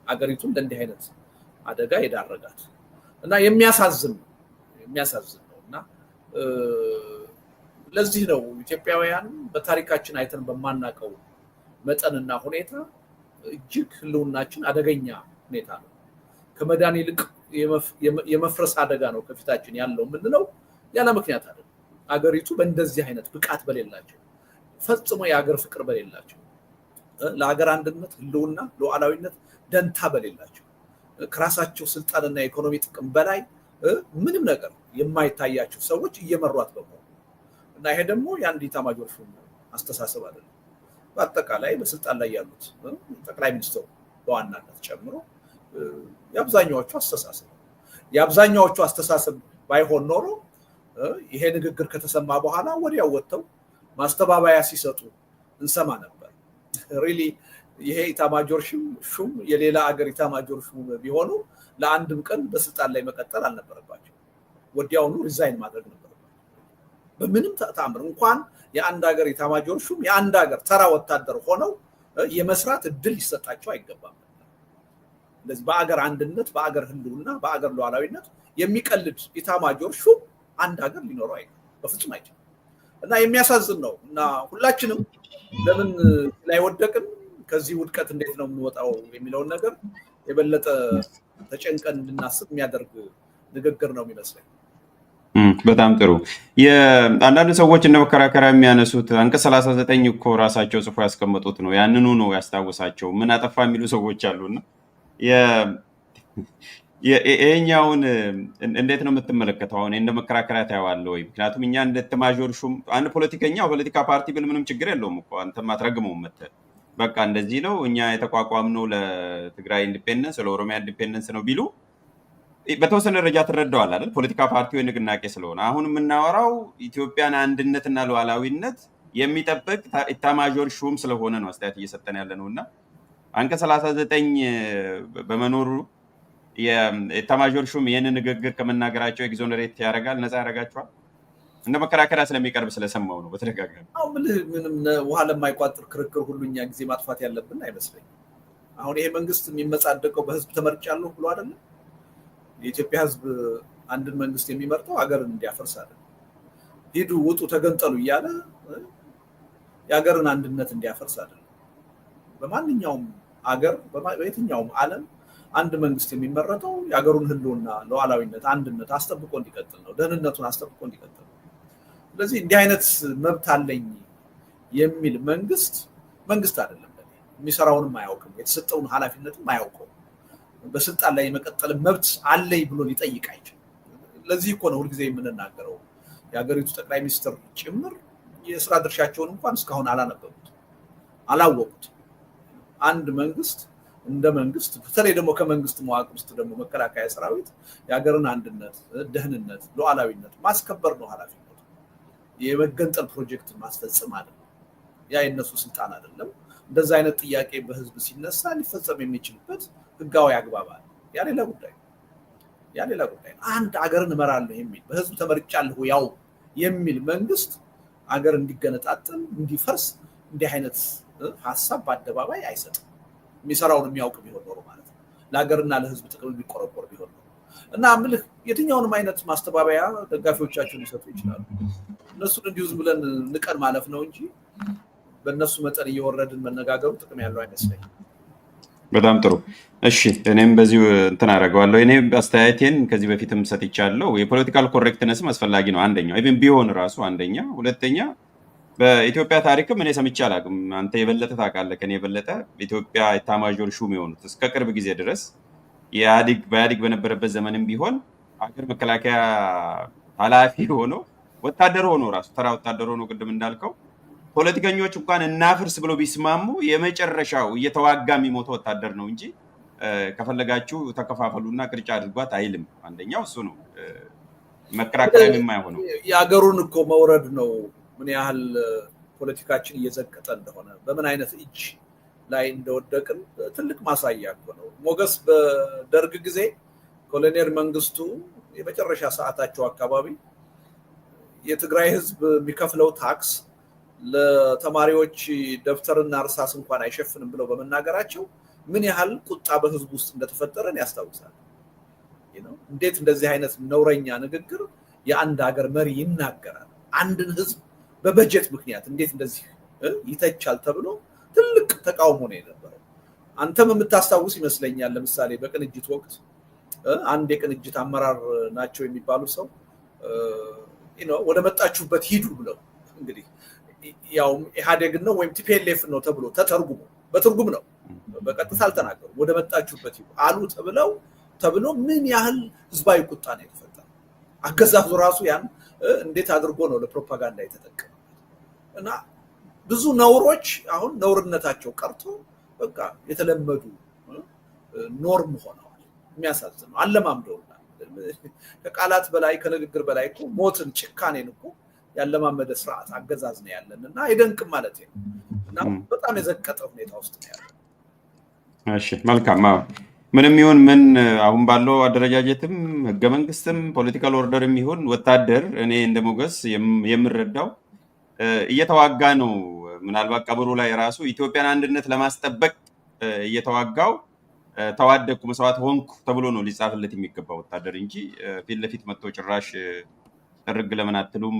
አገሪቱን ለእንዲህ አይነት አደጋ የዳረጋት እና የሚያሳዝን ነው እና ለዚህ ነው ኢትዮጵያውያን በታሪካችን አይተን በማናውቀው መጠንና ሁኔታ እጅግ ህልውናችን አደገኛ ሁኔታ ነው። ከመዳን ይልቅ የመፍረስ አደጋ ነው ከፊታችን ያለው የምንለው ያለ ምክንያት አይደለም። አገሪቱ በእንደዚህ አይነት ብቃት በሌላቸው፣ ፈጽሞ የሀገር ፍቅር በሌላቸው፣ ለሀገር አንድነት፣ ህልውና፣ ሉዓላዊነት ደንታ በሌላቸው፣ ከራሳቸው ስልጣንና የኢኮኖሚ ጥቅም በላይ ምንም ነገር የማይታያቸው ሰዎች እየመሯት በመሆኑ እና ይሄ ደግሞ የአንድ ኤታማዦር ሹም አስተሳሰብ አይደለም። በአጠቃላይ በስልጣን ላይ ያሉት ጠቅላይ ሚኒስትሩ በዋናነት ጨምሮ የአብዛኛዎቹ አስተሳሰብ ባይሆን ኖሮ ይሄ ንግግር ከተሰማ በኋላ ወዲያው ወጥተው ማስተባበያ ሲሰጡ እንሰማ ነበር። ሪሊ ይሄ ኤታማዦር ሹም የሌላ ሀገር ኤታማዦር ሹም ቢሆኑ ለአንድም ቀን በስልጣን ላይ መቀጠል አልነበረባቸው፣ ወዲያውኑ ሪዛይን ማድረግ ነበረባቸው። በምንም ተአምር እንኳን የአንድ ሀገር ኤታማዦር ሹም የአንድ ሀገር ተራ ወታደር ሆነው የመስራት እድል ሊሰጣቸው አይገባም። ስለዚህ በአገር አንድነት፣ በአገር ህልውና፣ በአገር ሉዓላዊነት የሚቀልድ ኤታማዦር ሹም አንድ ሀገር ሊኖረው አይገባም፣ በፍጹም አይችልም። እና የሚያሳዝን ነው እና ሁላችንም ለምን ላይ ወደቅን፣ ከዚህ ውድቀት እንዴት ነው የምንወጣው የሚለውን ነገር የበለጠ ተጨንቀን እንድናስብ የሚያደርግ ንግግር ነው የሚመስለኝ። በጣም ጥሩ። አንዳንድ ሰዎች እንደ መከራከሪያ የሚያነሱት አንቀጽ 39 እኮ ራሳቸው ጽፎ ያስቀመጡት ነው፣ ያንኑ ነው ያስታወሳቸው። ምን አጠፋ የሚሉ ሰዎች አሉና ይሄኛውን እንዴት ነው የምትመለከተው? አሁን እንደ መከራከሪያ ታየዋለህ ወይ? ምክንያቱም እኛ እንደ ኤታማዦር ሹም አንድ ፖለቲካ ፓርቲ ብል ምንም ችግር የለውም እኮ አንተም አትረግመውም መተህ በቃ እንደዚህ ነው እኛ የተቋቋምነው ለትግራይ ኢንዲፔንደንስ ለኦሮሚያ ኢንዲፔንደንስ ነው ቢሉ በተወሰነ ደረጃ ትረዳዋል አይደል? ፖለቲካ ፓርቲ ወይ ንቅናቄ ስለሆነ። አሁን የምናወራው ኢትዮጵያን አንድነትና ሉዓላዊነት የሚጠብቅ ኤታማዦር ሹም ስለሆነ ነው አስተያየት እየሰጠን ያለ ነው እና አንቀጽ 39 በመኖሩ የኤታማዦር ሹም ይህንን ንግግር ከመናገራቸው ኤግዞነሬት ያደርጋል፣ ነፃ ያደርጋቸዋል። እንደ መከራከሪያ ስለሚቀርብ ስለሰማው ነው በተደጋጋሚ። ምንም ውሃ ለማይቋጥር ክርክር ሁሉ እኛ ጊዜ ማጥፋት ያለብን አይመስለኝም። አሁን ይሄ መንግስት የሚመጻደቀው በህዝብ ተመርጫለሁ ብሎ አይደለም። የኢትዮጵያ ህዝብ አንድን መንግስት የሚመርጠው ሀገርን እንዲያፈርስ አይደለም። ሂዱ ውጡ ተገንጠሉ እያለ የሀገርን አንድነት እንዲያፈርስ አይደለም። በማንኛውም ሀገር በየትኛውም ዓለም አንድ መንግስት የሚመረጠው የሀገሩን ህልውና፣ ሉዓላዊነት፣ አንድነት አስጠብቆ እንዲቀጥል ነው። ደህንነቱን አስጠብቆ እንዲቀጥል ነው። ስለዚህ እንዲህ አይነት መብት አለኝ የሚል መንግስት አይደለም። የሚሰራውንም አያውቅም፣ የተሰጠውን ኃላፊነትም አያውቀውም። በስልጣን ላይ የመቀጠል መብት አለኝ ብሎ ሊጠይቅ አይችልም። ለዚህ እኮ ነው ሁልጊዜ የምንናገረው የሀገሪቱ ጠቅላይ ሚኒስትር ጭምር የስራ ድርሻቸውን እንኳን እስካሁን አላነበቡት፣ አላወቁት። አንድ መንግስት እንደ መንግስት በተለይ ደግሞ ከመንግስት መዋቅር ውስጥ ደግሞ መከላከያ ሰራዊት የሀገርን አንድነት፣ ደህንነት፣ ሉዓላዊነት ማስከበር ነው ኃላፊነቱ። የመገንጠል ፕሮጀክት ማስፈጸም አይደለም። ያ የነሱ ስልጣን አይደለም። እንደዛ አይነት ጥያቄ በህዝብ ሲነሳ ሊፈጸም የሚችልበት ህጋዊ አግባብ አለ። ያ ሌላ ጉዳይ ነው። አንድ አገርን እመራለሁ የሚል በህዝብ ተመርጫለሁ ያው የሚል መንግስት አገር እንዲገነጣጠል እንዲፈርስ እንዲህ አይነት ሀሳብ በአደባባይ አይሰጥም። የሚሰራውን የሚያውቅ ቢሆን ኖሮ ማለት ነው። ለሀገርና ለህዝብ ጥቅም የሚቆረቆር ቢሆን ኖሮ እና ምልህ የትኛውንም አይነት ማስተባበያ ደጋፊዎቻቸው ሊሰጡ ይችላሉ። እነሱን እንዲሁ ዝም ብለን ንቀን ማለፍ ነው እንጂ በእነሱ መጠን እየወረድን መነጋገሩ ጥቅም ያለው አይመስለኝም። በጣም ጥሩ። እሺ እኔም በዚሁ እንትን አደርገዋለሁ። እኔ አስተያየቴን ከዚህ በፊትም ሰጥቻለሁ። የፖለቲካል ኮሬክትነስም አስፈላጊ ነው። አንደኛው ኢቭን ቢሆን ራሱ አንደኛ። ሁለተኛ በኢትዮጵያ ታሪክም እኔ ሰምቼ አላውቅም። አንተ የበለጠ ታውቃለህ ከኔ የበለጠ ኢትዮጵያ ኤታማዦር ሹም የሆኑት እስከ ቅርብ ጊዜ ድረስ በኢህአዴግ በነበረበት ዘመንም ቢሆን ሀገር መከላከያ ኃላፊ ሆኖ ወታደር ሆኖ ራሱ ተራ ወታደር ሆኖ ቅድም እንዳልከው ፖለቲከኞች እንኳን እናፍርስ ብሎ ቢስማሙ የመጨረሻው እየተዋጋ የሚሞተው ወታደር ነው እንጂ ከፈለጋችሁ ተከፋፈሉና ቅርጫ አድርጓት አይልም። አንደኛው እሱ ነው። መከራከሪያ የማይሆነው የሀገሩን እኮ መውረድ ነው። ምን ያህል ፖለቲካችን እየዘቀጠ እንደሆነ በምን አይነት እጅ ላይ እንደወደቅን ትልቅ ማሳያ እኮ ነው። ሞገስ በደርግ ጊዜ ኮሎኔል መንግስቱ የመጨረሻ ሰዓታቸው አካባቢ የትግራይ ህዝብ የሚከፍለው ታክስ ለተማሪዎች ደብተርና እርሳስ እንኳን አይሸፍንም ብለው በመናገራቸው ምን ያህል ቁጣ በህዝብ ውስጥ እንደተፈጠረን ያስታውሳል። እንዴት እንደዚህ አይነት ነውረኛ ንግግር የአንድ ሀገር መሪ ይናገራል? አንድን ህዝብ በበጀት ምክንያት እንዴት እንደዚህ ይተቻል ተብሎ ትልቅ ተቃውሞ ነው የነበረው። አንተም የምታስታውስ ይመስለኛል። ለምሳሌ በቅንጅት ወቅት አንድ የቅንጅት አመራር ናቸው የሚባሉ ሰው ወደ መጣችሁበት ሂዱ ብለው እንግዲህ ያው ኢህአዴግን ነው ወይም ቲፒኤልኤፍ ነው ተብሎ ተተርጉሞ በትርጉም ነው በቀጥታ አልተናገሩ ወደ መጣችሁበት ሂዱ አሉ ተብሎ ምን ያህል ህዝባዊ ቁጣ ነው የተፈጠረው። አገዛዙ ራሱ ያን እንዴት አድርጎ ነው ለፕሮፓጋንዳ የተጠቀመው። እና ብዙ ነውሮች አሁን ነውርነታቸው ቀርቶ በቃ የተለመዱ ኖርም ሆነዋል። የሚያሳዝን ነው። አለማምደውናል። ከቃላት በላይ ከንግግር በላይ እኮ ሞትን፣ ጭካኔን እኮ ያለማመደ ስርዓት አገዛዝ ነው ያለን እና አይደንቅም ማለት ነው። እና በጣም የዘቀጠ ሁኔታ ውስጥ ነው ያለን። እሺ መልካም። ምንም ይሁን ምን አሁን ባለው አደረጃጀትም ህገ መንግስትም ፖለቲካል ኦርደርም ይሁን ወታደር እኔ እንደ ሞገስ የምረዳው እየተዋጋ ነው። ምናልባት ቀብሩ ላይ ራሱ ኢትዮጵያን አንድነት ለማስጠበቅ እየተዋጋው ተዋደኩ መስዋዕት ሆንኩ ተብሎ ነው ሊጻፍለት የሚገባው ወታደር እንጂ ፊት ለፊት መጥቶ ጭራሽ ጥርግ ለምን አትሉም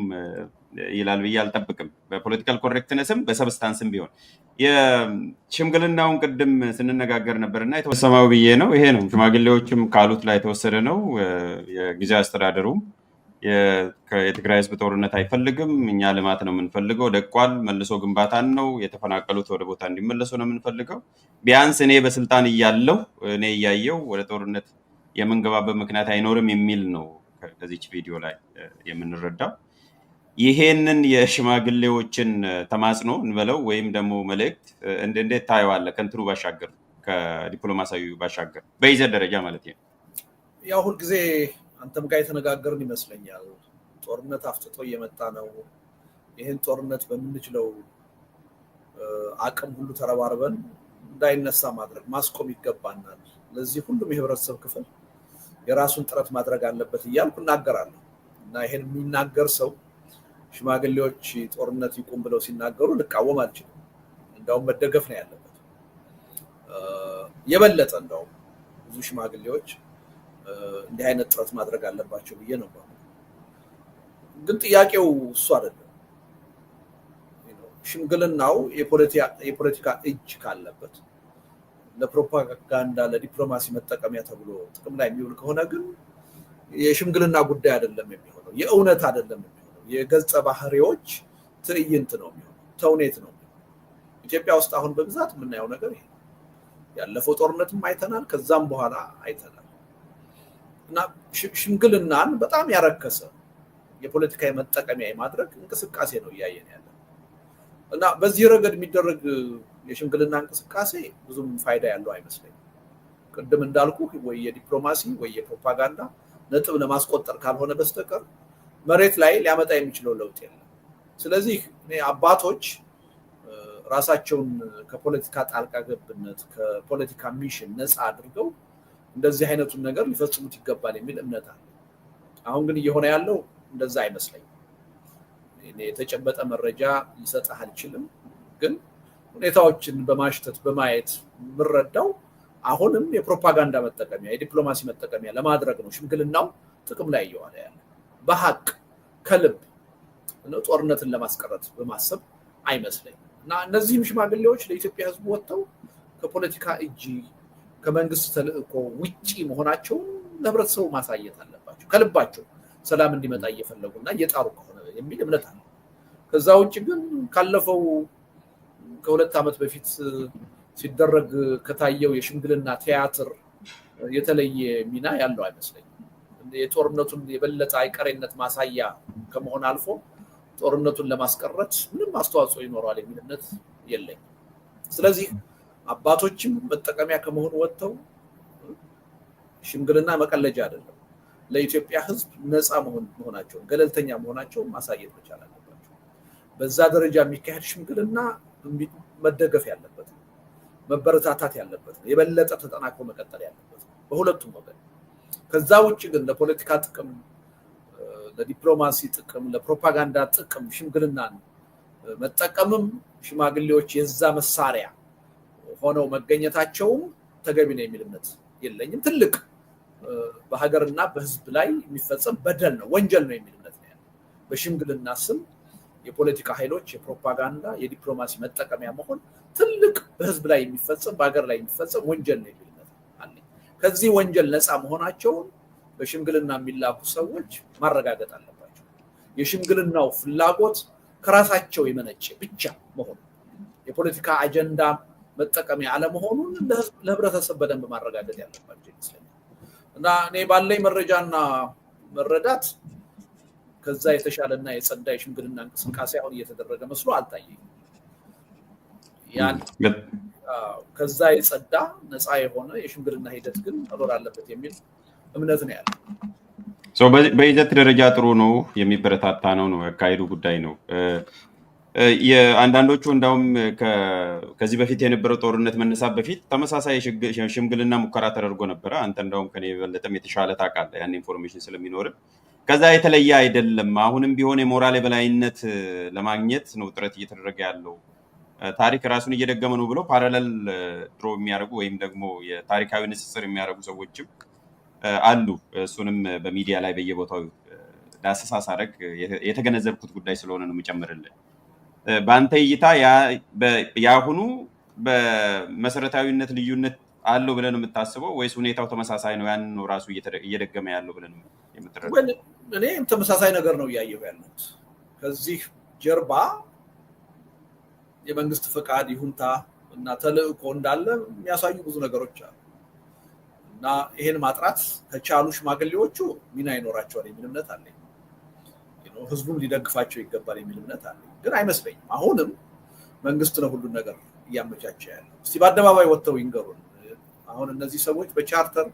ይላል ብዬ አልጠብቅም። በፖለቲካል ኮሬክትነስም በሰብስታንስም ቢሆን የሽምግልናውን ቅድም ስንነጋገር ነበርና የተወሰማው ብዬ ነው። ይሄ ነው ሽማግሌዎችም ካሉት ላይ የተወሰደ ነው። የጊዜያዊ አስተዳደሩም የትግራይ ህዝብ ጦርነት አይፈልግም፣ እኛ ልማት ነው የምንፈልገው፣ ደቋል፣ መልሶ ግንባታን ነው፣ የተፈናቀሉት ወደ ቦታ እንዲመለሱ ነው የምንፈልገው፣ ቢያንስ እኔ በስልጣን እያለሁ እኔ እያየው ወደ ጦርነት የምንገባበት ምክንያት አይኖርም የሚል ነው ከዚች ቪዲዮ ላይ የምንረዳው። ይሄንን የሽማግሌዎችን ተማጽኖ እንበለው ወይም ደግሞ መልእክት እንዴት ታየዋለህ? ከእንትኑ ባሻገር ከዲፕሎማሲያዊ ባሻገር በይዘት ደረጃ ማለት ነው። ያው ሁልጊዜ አንተም ጋር የተነጋገርን ይመስለኛል። ጦርነት አፍጥጦ እየመጣ ነው። ይህን ጦርነት በምንችለው አቅም ሁሉ ተረባርበን እንዳይነሳ ማድረግ ማስቆም ይገባናል። ለዚህ ሁሉም የህብረተሰብ ክፍል የራሱን ጥረት ማድረግ አለበት እያልኩ እናገራለሁ እና ይሄን የሚናገር ሰው ሽማግሌዎች ጦርነት ይቁም ብለው ሲናገሩ ልቃወም አልችልም። እንዳውም መደገፍ ነው ያለበት። የበለጠ እንዳውም ብዙ ሽማግሌዎች እንዲህ አይነት ጥረት ማድረግ አለባቸው ብዬ ነው። ግን ጥያቄው እሱ አይደለም። ሽምግልናው የፖለቲካ እጅ ካለበት ለፕሮፓጋንዳ ለዲፕሎማሲ መጠቀሚያ ተብሎ ጥቅም ላይ የሚውል ከሆነ ግን የሽምግልና ጉዳይ አይደለም የሚሆነው፣ የእውነት አይደለም የሚሆነው፣ የገጸ ባህሪዎች ትዕይንት ነው የሚሆነው፣ ተውኔት ነው። ኢትዮጵያ ውስጥ አሁን በብዛት የምናየው ነገር ይሄ ያለፈው ጦርነትም አይተናል፣ ከዛም በኋላ አይተናል። እና ሽምግልናን በጣም ያረከሰ የፖለቲካ መጠቀሚያ የማድረግ እንቅስቃሴ ነው እያየን ያለ እና በዚህ ረገድ የሚደረግ የሽምግልና እንቅስቃሴ ብዙም ፋይዳ ያለው አይመስለኝም። ቅድም እንዳልኩ ወይ የዲፕሎማሲ ወይ የፕሮፓጋንዳ ነጥብ ለማስቆጠር ካልሆነ በስተቀር መሬት ላይ ሊያመጣ የሚችለው ለውጥ የለም። ስለዚህ አባቶች ራሳቸውን ከፖለቲካ ጣልቃ ገብነት ከፖለቲካ ሚሽን ነፃ አድርገው እንደዚህ አይነቱን ነገር ሊፈጽሙት ይገባል የሚል እምነት አለ። አሁን ግን እየሆነ ያለው እንደዛ አይመስለኝም። የተጨበጠ መረጃ ሊሰጥህ አልችልም፣ ግን ሁኔታዎችን በማሽተት በማየት የምረዳው አሁንም የፕሮፓጋንዳ መጠቀሚያ የዲፕሎማሲ መጠቀሚያ ለማድረግ ነው ሽምግልናው ጥቅም ላይ እየዋለ ያለ። በሀቅ ከልብ ጦርነትን ለማስቀረት በማሰብ አይመስለኝም። እና እነዚህም ሽማግሌዎች ለኢትዮጵያ ሕዝብ ወጥተው ከፖለቲካ እጅ ከመንግስት ተልእኮ ውጪ መሆናቸውን ለህብረተሰቡ ማሳየት አለባቸው። ከልባቸው ሰላም እንዲመጣ እየፈለጉና እየጣሩ ከሆነ የሚል እምነት አለ። ከዛ ውጭ ግን ካለፈው ከ2 ዓመት በፊት ሲደረግ ከታየው የሽምግልና ቲያትር የተለየ ሚና ያለው አይመስለኝም። የጦርነቱን የበለጠ አይቀሬነት ማሳያ ከመሆን አልፎ ጦርነቱን ለማስቀረት ምንም አስተዋጽኦ ይኖረዋል የሚል እምነት የለኝም። ስለዚህ አባቶችም መጠቀሚያ ከመሆኑ ወጥተው ሽምግልና መቀለጃ አይደለም፣ ለኢትዮጵያ ህዝብ ነፃ መሆናቸውን ገለልተኛ መሆናቸውን ማሳየት መቻል አለባቸው። በዛ ደረጃ የሚካሄድ ሽምግልና መደገፍ ያለበት ነው፣ መበረታታት ያለበት ነው፣ የበለጠ ተጠናክሮ መቀጠል ያለበት ነው በሁለቱም ወገን። ከዛ ውጭ ግን ለፖለቲካ ጥቅም፣ ለዲፕሎማሲ ጥቅም፣ ለፕሮፓጋንዳ ጥቅም ሽምግልናን መጠቀምም ሽማግሌዎች የዛ መሳሪያ ሆነው መገኘታቸውም ተገቢ ነው የሚል እምነት የለኝም። ትልቅ በሀገርና በህዝብ ላይ የሚፈጸም በደል ነው፣ ወንጀል ነው የሚል እምነት ነው ያለው። በሽምግልና ስም የፖለቲካ ኃይሎች የፕሮፓጋንዳ የዲፕሎማሲ መጠቀሚያ መሆን ትልቅ በህዝብ ላይ የሚፈጸም በሀገር ላይ የሚፈጸም ወንጀል ነው የሚል እምነት አለኝ። ከዚህ ወንጀል ነፃ መሆናቸውን በሽምግልና የሚላኩ ሰዎች ማረጋገጥ አለባቸው። የሽምግልናው ፍላጎት ከራሳቸው የመነጨ ብቻ መሆኑ የፖለቲካ አጀንዳ መጠቀሚያ አለመሆኑን ለህብረተሰብ በደንብ ማረጋገጥ ያለባቸው ይመስለኛል። እና እኔ ባለኝ መረጃና መረዳት ከዛ የተሻለና የጸዳ የሽምግልና እንቅስቃሴ አሁን እየተደረገ መስሎ አልታየኝም። ያን ከዛ የጸዳ ነፃ የሆነ የሽምግልና ሂደት ግን መኖር አለበት የሚል እምነት ነው ያለው። በይዘት ደረጃ ጥሩ ነው፣ የሚበረታታ ነው ያካሄዱ ጉዳይ ነው። የአንዳንዶቹ እንዳውም ከዚህ በፊት የነበረው ጦርነት መነሳት በፊት ተመሳሳይ ሽምግልና ሙከራ ተደርጎ ነበረ። አንተ እንዳውም ከኔ የበለጠም የተሻለ ታውቃለህ ያን ኢንፎርሜሽን ስለሚኖር። ከዛ የተለየ አይደለም። አሁንም ቢሆን የሞራል የበላይነት ለማግኘት ነው ጥረት እየተደረገ ያለው። ታሪክ ራሱን እየደገመ ነው ብለው ፓራሌል ድሮ የሚያደርጉ ወይም ደግሞ የታሪካዊ ንጽጽር የሚያደርጉ ሰዎችም አሉ። እሱንም በሚዲያ ላይ በየቦታው ዳሰሳ ሳደርግ የተገነዘብኩት ጉዳይ ስለሆነ ነው የምጨምርልህ። በአንተ እይታ የአሁኑ በመሰረታዊነት ልዩነት አለው ብለን የምታስበው ወይስ ሁኔታው ተመሳሳይ ነው? ያን ነው ራሱ እየደገመ ያለው ብለን የምትረዳው? እኔ ተመሳሳይ ነገር ነው ያየው ያሉት ከዚህ ጀርባ የመንግስት ፈቃድ ይሁንታ እና ተልእኮ እንዳለ የሚያሳዩ ብዙ ነገሮች አሉ እና ይሄን ማጥራት ከቻሉ ሽማግሌዎቹ ሚና ይኖራቸዋል የሚል እምነት አለኝ ህዝቡን ሊደግፋቸው ይገባል የሚል እምነት አለኝ ግን አይመስለኝም አሁንም መንግስት ነው ሁሉ ነገር ያመቻቸ ያለው እስቲ በአደባባይ ወጥተው ይንገሩን አሁን እነዚህ ሰዎች በቻርተር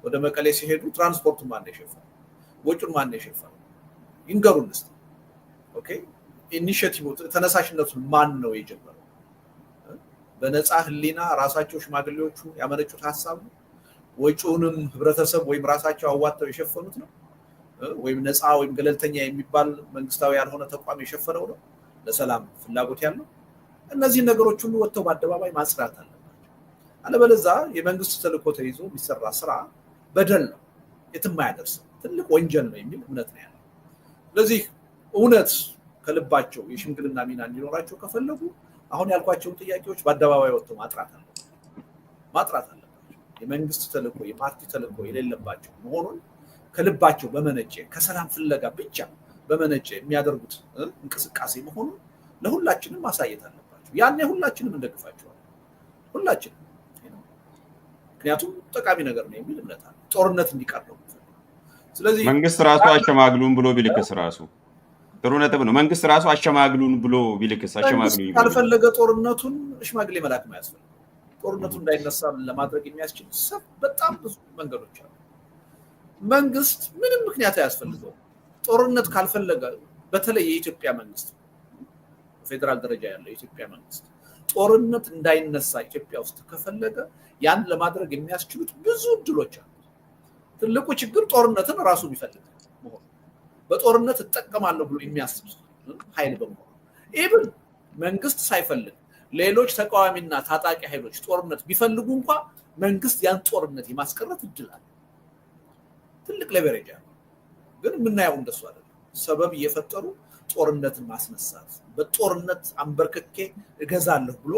ወደ መቀሌ ሲሄዱ ትራንስፖርቱን ማን ይሸፍናል ወጪውን ማን ይሸፍናል ይንገሩን እስቲ ኦኬ ኢኒሺዬቲቭ ተነሳሽነቱን ማን ነው የጀመረው በነፃ ህሊና ራሳቸው ሽማግሌዎቹ ያመነጩት ሐሳብ ነው ወጪውንም ህብረተሰብ ወይም ራሳቸው አዋጣው የሸፈኑት ነው ወይም ነፃ ወይም ገለልተኛ የሚባል መንግስታዊ ያልሆነ ተቋም የሸፈነው ነው ለሰላም ፍላጎት ያለው እነዚህ ነገሮች ሁሉ ወጥተው በአደባባይ ማጽዳት አለባቸው አለበለዚያ የመንግስት ተልእኮ ተይዞ የሚሰራ ስራ በደል ነው የትም አያደርስም ትልቅ ወንጀል ነው የሚል እምነት ነው ያለው ስለዚህ እውነት ከልባቸው የሽምግልና ሚና እንዲኖራቸው ከፈለጉ አሁን ያልኳቸው ጥያቄዎች በአደባባይ ወጥተው ማጥራት አለባቸው የመንግስት ተልእኮ የፓርቲ ተልእኮ የሌለባቸው መሆኑን ከልባቸው በመነጨ ከሰላም ፍለጋ ብቻ በመነጨ የሚያደርጉት እንቅስቃሴ መሆኑን ለሁላችንም ማሳየት አለባቸው ያኔ ሁላችንም እንደግፋቸዋለን ሁላችንም ምክንያቱም ጠቃሚ ነገር ነው የሚል እምነት አለ ጦርነት እንዲቀር ነው ስለዚህ መንግስት ራሱ አሸማግሉን ብሎ ቢልክስ ራሱ ጥሩ ነጥብ ነው መንግስት ራሱ አሸማግሉን ብሎ ቢልክስ አሸማግሉ ይባላል ካልፈለገ ጦርነቱን ሽማግሌ መላክ ማያስፈልግ ጦርነቱ እንዳይነሳ ለማድረግ የሚያስችል በጣም ብዙ መንገዶች አሉ መንግስት ምንም ምክንያት አያስፈልገው ጦርነት ካልፈለገ በተለይ የኢትዮጵያ መንግስት ፌደራል ደረጃ ያለው የኢትዮጵያ መንግስት ጦርነት እንዳይነሳ ኢትዮጵያ ውስጥ ከፈለገ ያን ለማድረግ የሚያስችሉት ብዙ እድሎች አሉ ትልቁ ችግር ጦርነትን ራሱ ይፈልጋል መሆኑ በጦርነት ተጠቀማለሁ ብሎ የሚያስብ ኃይል በመሆኑ ኢቭን መንግስት ሳይፈልግ ሌሎች ተቃዋሚና ታጣቂ ኃይሎች ጦርነት ቢፈልጉ እንኳን መንግስት ያን ጦርነት የማስቀረት እድል አለ ትልቅ ሌቨሬጅ አለ ግን ምናየው እንደሱ አይደለም ሰበብ እየፈጠሩ ጦርነትን ማስነሳት በጦርነት አንበርክኬ እገዛለሁ ብሎ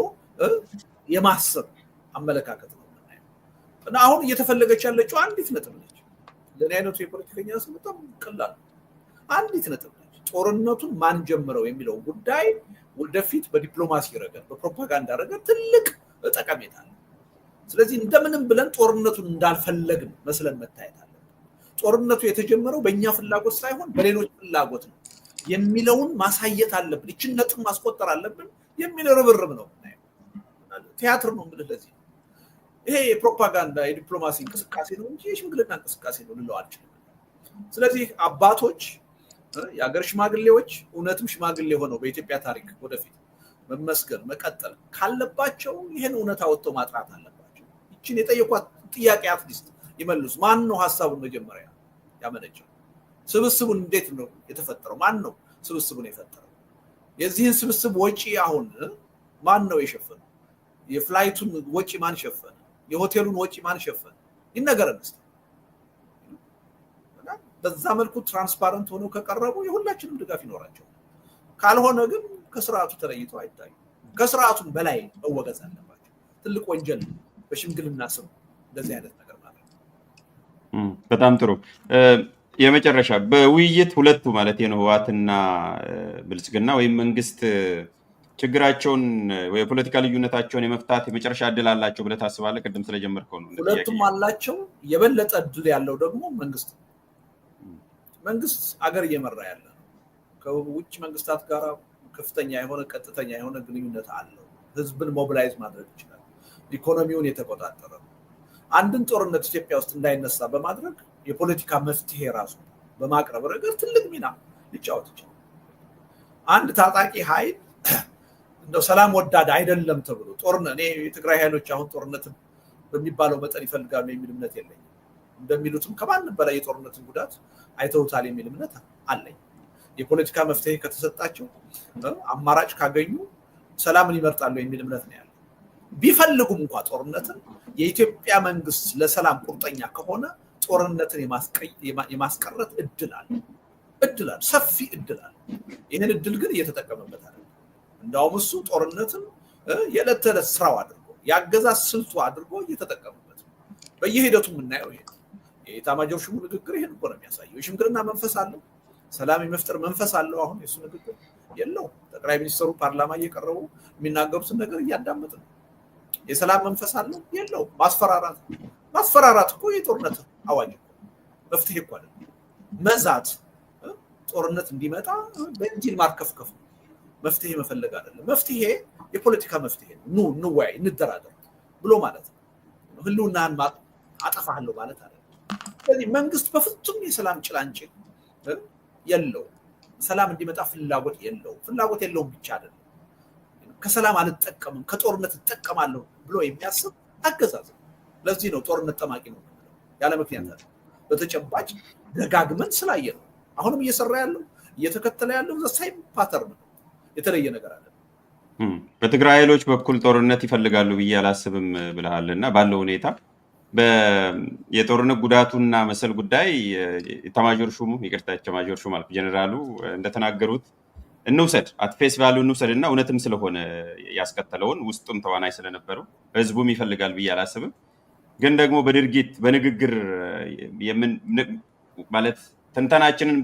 የማሰብ አመለካከት ነው ምናየው እና አሁን እየተፈለገች ያለችው አንዲት ነጥብ ነች ለኔ አይነቱ የፖለቲከኛ ሰው በጣም ቀላል አንዲት ነጥብ ነች ጦርነቱን ማን ጀመረው የሚለው ጉዳይ ወደፊት በዲፕሎማሲ ረገድ በፕሮፓጋንዳ ረገድ ትልቅ ጠቀሜታ አለው ስለዚህ እንደምንም ብለን ጦርነቱን እንዳልፈለግን መስለን መታየት አለ ጦርነቱ የተጀመረው በእኛ ፍላጎት ሳይሆን በሌሎች ፍላጎት ነው የሚለውን ማሳየት አለብን እቺን ነጥብ ማስቆጠር አለብን የሚል ርብርብ ነው ቲያትር ነው ማለት ለዚህ ይሄ የፕሮፓጋንዳ የዲፕሎማሲ እንቅስቃሴ ነው እንጂ የሽምግልና እንቅስቃሴ ነው ልለው አልችልም ስለዚህ አባቶች የአገር ሽማግሌዎች እውነትም ሽማግሌ ሆነው በኢትዮጵያ ታሪክ ወደፊት መመስገን መቀጠል ካለባቸው ይሄን እውነት አወጥተው ማጥራት አለባቸው እቺን የጠየቋት ጥያቄ አትሊስት ይመልሱ ማን ነው ሐሳቡን መጀመሪያ ያመነጨው ስብስቡን እንዴት ነው የተፈጠረው ማን ነው ስብስቡን የፈጠረው የዚህን ስብስብ ወጪ አሁን ማን ነው የሸፈነው የፍላይቱን ወጪ ማን ሸፈነ የሆቴሉን ወጪ ማን ሸፈነ ይነገረን እስቲ በዛ መልኩ ትራንስፓረንት ሆኖ ከቀረቡ የሁላችንም ድጋፍ ይኖራቸው ካልሆነ ግን ከስርዓቱ ተለይተው አይታዩ ከስርዓቱም በላይ መወገዝ አለባቸው ትልቅ ወንጀል በሽምግልና ስም እንደዚህ አይነት ነገር ማለት በጣም ጥሩ የመጨረሻ በውይይት ሁለቱ ማለት ነው ህወሓትና ብልጽግና ወይም መንግስት ችግራቸውን ወይ የፖለቲካ ልዩነታቸውን የመፍታት የመጨረሻ እድል አላቸው ብለህ ታስባለህ ቅድም ስለጀመርከው ነው ሁለቱም አላቸው የበለጠ እድል ያለው ደግሞ መንግስት አገር እየመራ ያለ ነው ከውጭ መንግስታት ጋር ከፍተኛ የሆነ ቀጥተኛ የሆነ ግንኙነት አለው ህዝብን ሞቢላይዝ ማድረግ ይችላል ኢኮኖሚውን የተቆጣጠረ አንድን ጦርነት ኢትዮጵያ ውስጥ እንዳይነሳ በማድረግ የፖለቲካ መፍትሄ ራሱ በማቅረብ ረገድ ትልቅ ሚና ሊጫወት ይችላል አንድ ታጣቂ ኃይል እንደው ሰላም ወዳድ አይደለም ተብሎ ጦርነት እኔ የትግራይ ኃይሎች አሁን ጦርነትን በሚባለው መጠን ይፈልጋሉ የሚል እምነት የለኝም እንደሚሉትም ከማን በላይ የጦርነትን ጉዳት አይተውታል የሚል እምነት አለኝ የፖለቲካ መፍትሄ ከተሰጣቸው አማራጭ ካገኙ ሰላምን ይመርጣሉ የሚል እምነት ነው ያለው ቢፈልጉም እንኳን ጦርነትን የኢትዮጵያ መንግስት ለሰላም ቁርጠኛ ከሆነ ጦርነትን የማስቀረት እድል አለ ሰፊ እድል አለ ይሄን እድል ግን እየተጠቀመበት አይደለም እንዳውም እሱ ጦርነትን የዕለት ተዕለት ስራው አድርጎ ያገዛዝ ስልቱ አድርጎ እየተጠቀመበት በየሂደቱ የምናየው ይሄ የኤታማዦር ሹሙ ንግግር ይሄን እኮ ነው የሚያሳየው። የሽምግልና መንፈስ አለው፣ ሰላም የመፍጠር መንፈስ አለው። አሁን የሱ ንግግር የለው። ጠቅላይ ሚኒስትሩ ፓርላማ እየቀረቡ የሚናገሩትን ነገር እያዳመጥን ነው። የሰላም መንፈስ አለው የለው። ማስፈራራት እኮ የጦርነት አዋጅ መፍትሄ እኮ አይደለም። መዛት ጦርነት እንዲመጣ በእንጂል ማርከፍከፍ መፍትሄ መፈለግ አይደለም። መፍትሄ የፖለቲካ መፍትሄ ነው። ኑ እንወያይ፣ እንደራደር ብሎ ማለት ነው። ህልውናን አጠፋለሁ ማለት አይደለም። ስለዚህ መንግስት በፍጹም የሰላም ጭላንጭል የለው። ሰላም እንዲመጣ ፍላጎት የለውም ብቻ አይደለም። ከሰላም አልጠቀምም ከጦርነት እጠቀማለሁ ብሎ የሚያስብ አገዛዝ። ለዚህ ነው ጦርነት ጠማቂ ነው ያለ ምክንያት አይደለም። በተጨባጭ ደጋግመን ስላየ ነው አሁንም እየሰራ ያለው እየተከተለ ያለው ዘሳይም ፓተርን ነው። የተለየ ነገር አለ። በትግራይ ኃይሎች በኩል ጦርነት ይፈልጋሉ ብዬ አላስብም ብለሃልና ባለው ሁኔታ የጦርነት ጉዳቱና መሰል ጉዳይ ኤታማዦር ሹሙ ኤታማዦር ሹም አልኩ ጀነራሉ እንደተናገሩት እንውሰድ አትፌስ ቫሉ እንውሰድ እና እውነትም ስለሆነ ያስከተለውን ውስጡም ተዋናይ ስለነበረው ህዝቡም ይፈልጋል ብዬ አላስብም። ግን ደግሞ በድርጊት በንግግር ማለት ትንተናችንን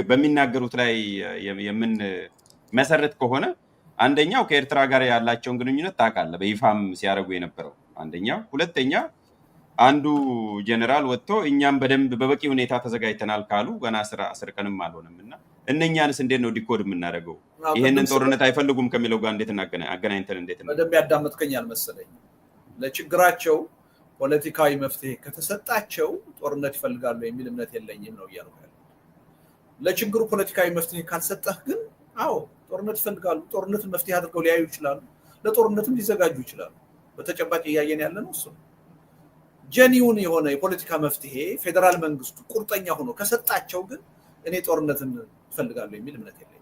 በሚናገሩት ላይ የምን መሰረት ከሆነ አንደኛው ከኤርትራ ጋር ያላቸውን ግንኙነት ታውቃለህ፣ በይፋም ሲያደርጉ የነበረው አንደኛው። ሁለተኛ አንዱ ጀነራል ወጥቶ እኛም በደንብ በበቂ ሁኔታ ተዘጋጅተናል ካሉ ገና 10 ቀንም አልሆነም እና እነኛንስ እንዴት ነው ዲኮድ የምናደርገው? ይሄንን ጦርነት አይፈልጉም ከሚለው ጋር እንዴት አገናኝተን እንዴት ነው? በደንብ ያዳመጥከኝ አልመሰለኝ። ለችግራቸው ፖለቲካዊ መፍትሄ ከተሰጣቸው ጦርነት ይፈልጋሉ የሚል እምነት የለኝም ነው እያልኩ ያለው። ለችግሩ ፖለቲካዊ መፍትሄ ካልሰጠህ ግን አዎ ጦርነት ይፈልጋሉ። ጦርነትን መፍትሄ አድርገው ሊያዩ ይችላሉ። ለጦርነትም ሊዘጋጁ ይችላሉ። በተጨባጭ እያየን ያለ ነው እሱ። ጀኒውን የሆነ የፖለቲካ መፍትሄ ፌደራል መንግስቱ ቁርጠኛ ሆኖ ከሰጣቸው ግን እኔ ጦርነትን ይፈልጋሉ የሚል እምነት የለኝም።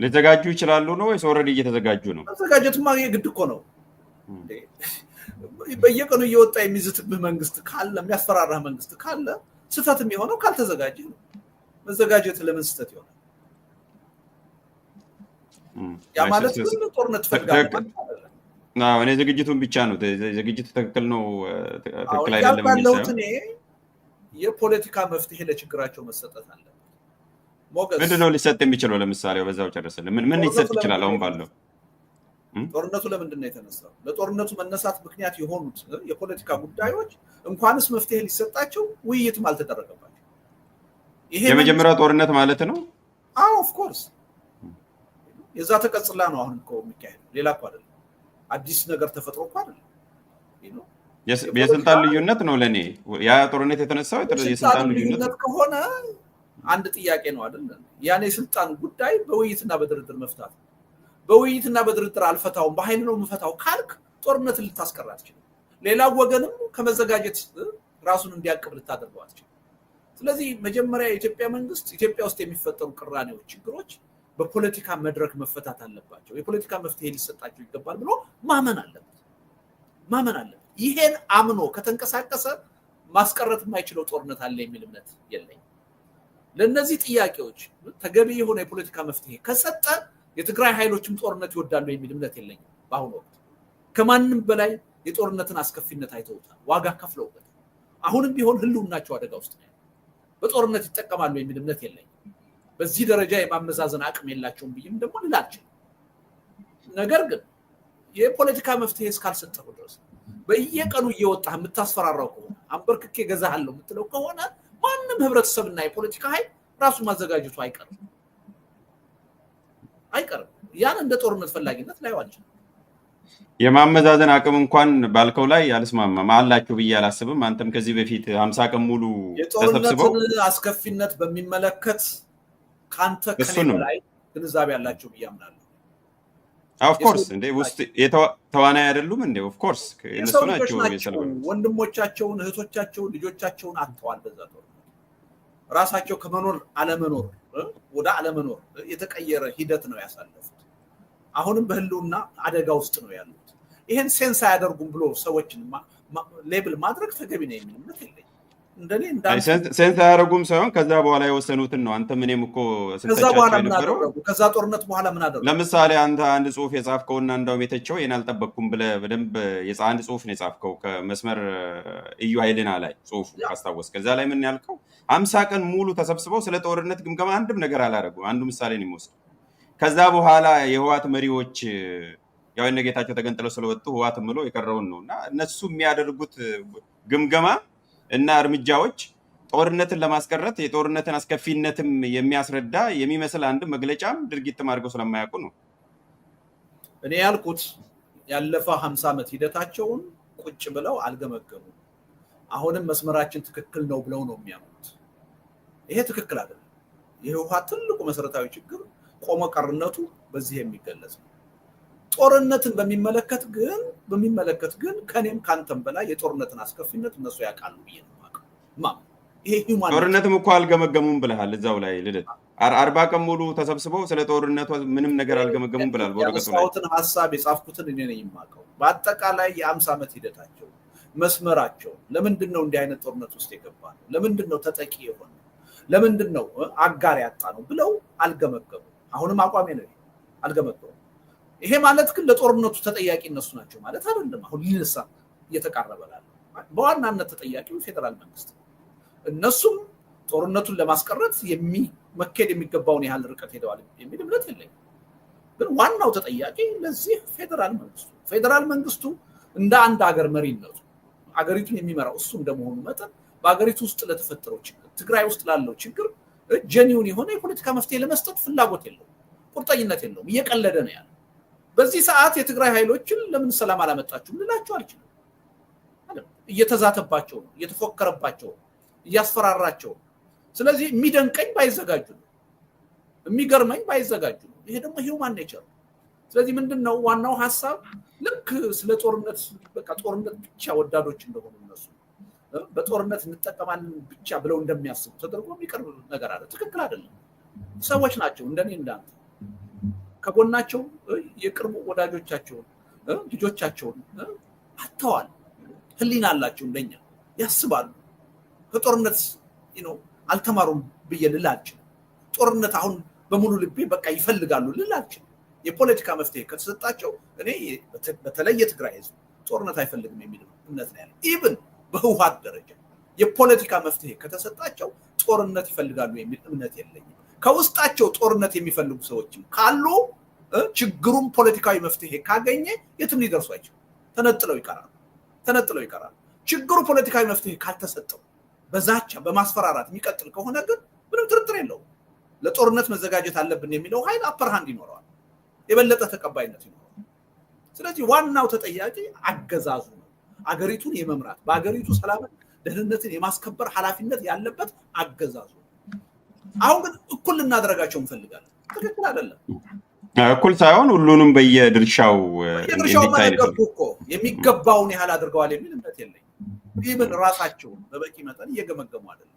ሊዘጋጁ ይችላሉ ነው ወይስ ኦልሬዲ እየተዘጋጁ ነው? መዘጋጀትማ የግድ እኮ ነው። በየቀኑ እየወጣ የሚዝትብህ መንግስት ካለ፣ የሚያስፈራራህ መንግስት ካለ ስህተትም የሆነው ካልተዘጋጀ ነው። መዘጋጀት ለምን ስህተት ይሆናል? ያ ማለት ግን ጦርነት ትፈልጋለህ። እኔ ዝግጅቱን ብቻ ነው ዝግጅቱ ትክክል ነው ትክክል አይደለም ያልኩት። እኔ የፖለቲካ መፍትሄ ለችግራቸው መሰጠት አለ። ምንድነው ሊሰጥ የሚችለው? ለምሳሌ በዛው ጨረሰልን ምን ሊሰጥ ይችላል? አሁን ባለው ጦርነቱ ለምንድን ነው የተነሳው? ለጦርነቱ መነሳት ምክንያት የሆኑት የፖለቲካ ጉዳዮች እንኳንስ መፍትሄ ሊሰጣቸው ውይይትም አልተደረገባቸው። ይሄ የመጀመሪያው ጦርነት ማለት ነው። አዎ ኦፍ ኮርስ የዛ ተቀጽላ ነው አሁን እኮ የሚካሄደው። ሌላ እኮ አይደለም። አዲስ ነገር ተፈጥሮ እኮ አይደለም። የስልጣን ልዩነት ነው ለኔ ያ ጦርነት የተነሳው የስልጣን ልዩነት ከሆነ አንድ ጥያቄ ነው አይደል? ያኔ የስልጣን ጉዳይ በውይይትና በድርድር መፍታት። በውይይትና በድርድር አልፈታውም በኃይል ነው የምፈታው ካልክ ጦርነትን ልታስቀር አትችልም። ሌላው ወገንም ከመዘጋጀት ራሱን እንዲያቅብ ልታደርገው አትችልም። ስለዚህ መጀመሪያ የኢትዮጵያ መንግስት ኢትዮጵያ ውስጥ የሚፈጠሩ ቅራኔዎች፣ ችግሮች በፖለቲካ መድረክ መፈታት አለባቸው፣ የፖለቲካ መፍትሄ ሊሰጣቸው ይገባል ብሎ ማመን አለበት። ይሄን አምኖ ከተንቀሳቀሰ ማስቀረት የማይችለው ጦርነት አለ የሚል እምነት የለኝም። ለነዚህ ጥያቄዎች ተገቢ የሆነ የፖለቲካ መፍትሄ ከሰጠ የትግራይ ኃይሎችም ጦርነት ይወዳሉ የሚል እምነት የለኝም። በአሁኑ ወቅት ከማንም በላይ የጦርነትን አስከፊነት አይተውታል፣ ዋጋ ከፍለውበታል። አሁንም ቢሆን ህልውናቸው አደጋ ውስጥ ነው። በጦርነት ይጠቀማሉ የሚል እምነት የለኝም። በዚህ ደረጃ የማመዛዘን አቅም የላቸውም ብዬም ደግሞ ልል አልችልም። ነገር ግን የፖለቲካ መፍትሄ እስካልሰጠው ድረስ በየቀኑ እየወጣህ የምታስፈራራው ከሆነ አንበርክኬ ገዛሃለሁ የምትለው ከሆነ ማንም ህብረተሰብና የፖለቲካ ኃይል ራሱ ማዘጋጀቱ አይቀርም። ያን እንደ ጦርነት ፈላጊነት ላይ ዋልጅ የማመዛዘን አቅም እንኳን ባልከው ላይ አልስማማም አላችሁ ብዬ አላስብም። አንተም ከዚህ በፊት 50 ቀን ሙሉ ተሰብስበው የጦርነትን አስከፊነት በሚመለከት ካንተ ከኔ ላይ ግንዛቤ ያላችሁ ብዬ አምናለሁ። ኦፍ ኮርስ እንዴ ውስጥ ተዋናይ አይደሉም እንዴ? ኦፍ ኮርስ እነሱ ናቸው የሰለሞን ወንድሞቻቸውን፣ እህቶቻቸውን፣ ልጆቻቸውን አጥተዋል። በዛ ጦርነት ራሳቸው ከመኖር አለመኖር ወደ አለመኖር የተቀየረ ሂደት ነው ያሳለፉት። አሁንም በህልውና አደጋ ውስጥ ነው ያሉት። ይሄን ሴንስ አያደርጉም ብሎ ሰዎችን ሌብል ማድረግ ተገቢ ነው የሚል እምነት የለኝም። እንደኔ እንዳንተ ሴንስ አያደርጉም ሳይሆን ከዛ በኋላ የወሰኑትን ነው። አንተ ምንም እኮ ከዛ በኋላ ስትተቻቸው ምን የነበረው አደረጉ? ከዛ ጦርነት በኋላ ምን አደረጉ? ለምሳሌ አንተ አንድ ጽሁፍ የጻፍከውና እንዳው ቤተቸው ይሄን አልጠበቅኩም ብለህ በደንብ አንድ ጽሁፍ ነው የጻፍከው ከመስመር እዩ ኃይልና ላይ ጽሁፉ ካስታወስክ፣ ከዛ ላይ ምን ያልከው 50 ቀን ሙሉ ተሰብስበው ስለ ጦርነት ግምገማ አንድም ነገር አላደረጉም። አንዱ ምሳሌ ነው የሚወስደው። ከዛ በኋላ የህወሓት መሪዎች ያው እነ ጌታቸው ተገንጥለው ስለወጡ ህወሓት ምሎ የቀረውን ነውና እነሱ የሚያደርጉት ግምገማ እና እርምጃዎች ጦርነትን ለማስቀረት የጦርነትን አስከፊነትም የሚያስረዳ የሚመስል አንድ መግለጫም ድርጊትም አድርገው ስለማያውቁ ነው። እኔ ያልኩት ያለፈ 50 ዓመት ሂደታቸውን ቁጭ ብለው አልገመገሙም። አሁንም መስመራችን ትክክል ነው ብለው ነው የሚያምኑት። ይሄ ትክክል አይደለም። የህወሓት ትልቁ መሰረታዊ ችግር ቆመ ቀርነቱ በዚህ የሚገለጽ ነው። ጦርነትን በሚመለከት ግን ከኔም ካንተም በላይ የጦርነትን አስከፊነት እነሱ ያውቃሉ ብዬ ነው የማውቀው። ይሄ ሂውማን ጦርነትም እኮ አልገመገሙም ብለሃል። እዛው ላይ ልደት 40 ቀን ሙሉ ተሰብስበው ስለ ጦርነቱ ምንም ነገር አልገመገሙም ብለሃል። በወረቀቱ ላይ ያነሳሁትን ሀሳብ የጻፍኩትን እኔ ነኝ የማውቀው። በአጠቃላይ የ50 ዓመት ሂደታቸው መስመራቸው ለምንድን ነው እንዲህ አይነት ጦርነት ውስጥ የገባ ነው? ለምንድን ነው ተጠቂ የሆነ? ለምንድን ነው አጋር ያጣ ነው ብለው አልገመገሙም። አሁንም አቋሜ ነው አልገመገሙም። ይሄ ማለት ግን ለጦርነቱ ተጠያቂ እነሱ ናቸው ማለት አይደለም። አሁን ሊነሳ እየተቃረበ ላለው በዋናነት ተጠያቂው ፌደራል መንግስት ነው። እነሱም ጦርነቱን ለማስቀረት መከድ የሚገባውን ያህል ርቀት ሄደዋል የሚል እምነት የለኝም። ግን ዋናው ተጠያቂ ለዚህ ፌደራል መንግስቱ እንደ አንድ ሀገር መሪነቱ ሀገሪቱን የሚመራው እሱ እንደመሆኑ መጠን በሀገሪቱ ውስጥ ለተፈጠረው ችግር፣ ትግራይ ውስጥ ላለው ችግር ጀኒውን የሆነ የፖለቲካ መፍትሄ ለመስጠት ፍላጎት የለውም፣ ቁርጠኝነት የለውም፣ እየቀለደ ነው ያለው። በዚህ ሰዓት የትግራይ ኃይሎችን ለምን ሰላም አላመጣችሁም ልላቸው አልችልም። እየተዛተባቸው ነው፣ እየተፎከረባቸው ነው፣ እያስፈራራቸው ነው። ስለዚህ የሚደንቀኝ ባይዘጋጁ ነው፣ የሚገርመኝ ባይዘጋጁ ነው። ይሄ ደግሞ ሂውማን ኔቸር። ስለዚህ ምንድነው ዋናው ሐሳብ ልክ ስለ ጦርነት በቃ ጦርነት ብቻ ወዳዶች እንደሆኑ እነሱ በጦርነት እንጠቀማለን ብቻ ብለው እንደሚያስቡ ተደርጎ የሚቀርብ ነገር አለ። ትክክል አይደለም። ሰዎች ናቸው እንደኔ እንዳንተ ከጎናቸው የቅርቡ ወዳጆቻቸውን ልጆቻቸውን አጥተዋል። ህሊና አላቸው፣ እንደኛ ያስባሉ። ከጦርነት አልተማሩም ብዬ ልላቸው፣ ጦርነት አሁን በሙሉ ልቤ በቃ ይፈልጋሉ ልላቸው። የፖለቲካ መፍትሄ ከተሰጣቸው እኔ በተለይ የትግራይ ህዝብ ጦርነት አይፈልግም የሚል እምነት ነው ያለው። ኢቭን በህወሓት ደረጃ የፖለቲካ መፍትሄ ከተሰጣቸው ጦርነት ይፈልጋሉ የሚል እምነት የለኝም። ከውስጣቸው ጦርነት የሚፈልጉ ሰዎችም ካሉ ችግሩም ፖለቲካዊ መፍትሄ ካገኘ የትም ሊደርሱ አይችሉም፣ ተነጥለው ይቀራሉ። ችግሩ ፖለቲካዊ መፍትሄ ካልተሰጠው በዛቻ በማስፈራራት የሚቀጥል ከሆነ ግን ምንም ጥርጥር የለውም ለጦርነት መዘጋጀት አለብን የሚለው ኃይል አፐር ሃንድ ይኖረዋል፣ የበለጠ ተቀባይነት ይኖረዋል። ስለዚህ ዋናው ተጠያቂ አገዛዙ ነው። አገሪቱን የመምራት በአገሪቱ ሰላምን ደህንነትን የማስከበር ኃላፊነት ያለበት አገዛዙ ነው። አሁን ግን እኩል ልናደርጋቸው እንፈልጋለን። ትክክል አይደለም። እኩል ሳይሆን ሁሉንም በየድርሻው እኮ የሚገባውን ያህል አድርገዋል የሚል እምነት የለኝም። ይህን ራሳቸውን በበቂ መጠን እየገመገሙ አይደለም፣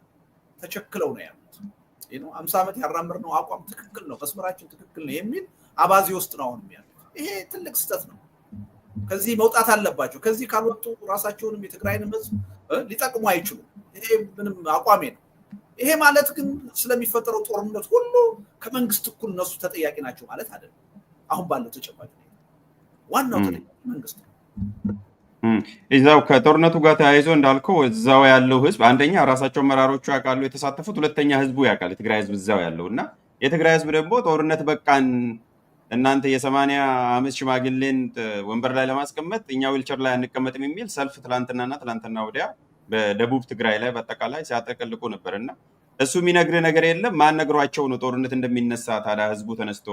ተቸክለው ነው ያሉት። 50 ዓመት ያራምርነው አቋም ትክክል ነው፣ መስመራችን ትክክል ነው የሚል አባዜ ውስጥ ነው አሁን ያሉት። ይሄ ትልቅ ስህተት ነው። ከዚህ መውጣት አለባቸው። ከዚህ ካልወጡ ራሳቸውንም የትግራይንም ህዝብ ሊጠቅሙ አይችሉም። ይሄ ምንም አቋሜ ነው። ይሄ ማለት ግን ስለሚፈጠረው ጦርነት ሁሉ ከመንግስት እኩል እነሱ ተጠያቂ ናቸው ማለት አይደለም። አሁን ባለው ተጨባጭ ዋናው ተጠያቂ መንግስት ነው። እዛው ከጦርነቱ ጋር ተያይዞ እንዳልከው እዛው ያለው ህዝብ አንደኛ ራሳቸው መራሮቹ ያውቃሉ የተሳተፉት፣ ሁለተኛ ህዝቡ ያውቃል፣ የትግራይ ህዝብ እዛው ያለው እና የትግራይ ህዝብ ደግሞ ጦርነት በቃን እናንተ የ80 ዓመት ሽማግሌን ወንበር ላይ ለማስቀመጥ እኛ ዊልቸር ላይ አንቀመጥም የሚል ሰልፍ ትላንትና ወዲያ በደቡብ ትግራይ ላይ በአጠቃላይ ሲያጠቀልቁ ነበርና እሱ የሚነግርህ ነገር የለም። ማን ነግሯቸው ነው ጦርነት እንደሚነሳ? ታዲያ ህዝቡ ተነስቶ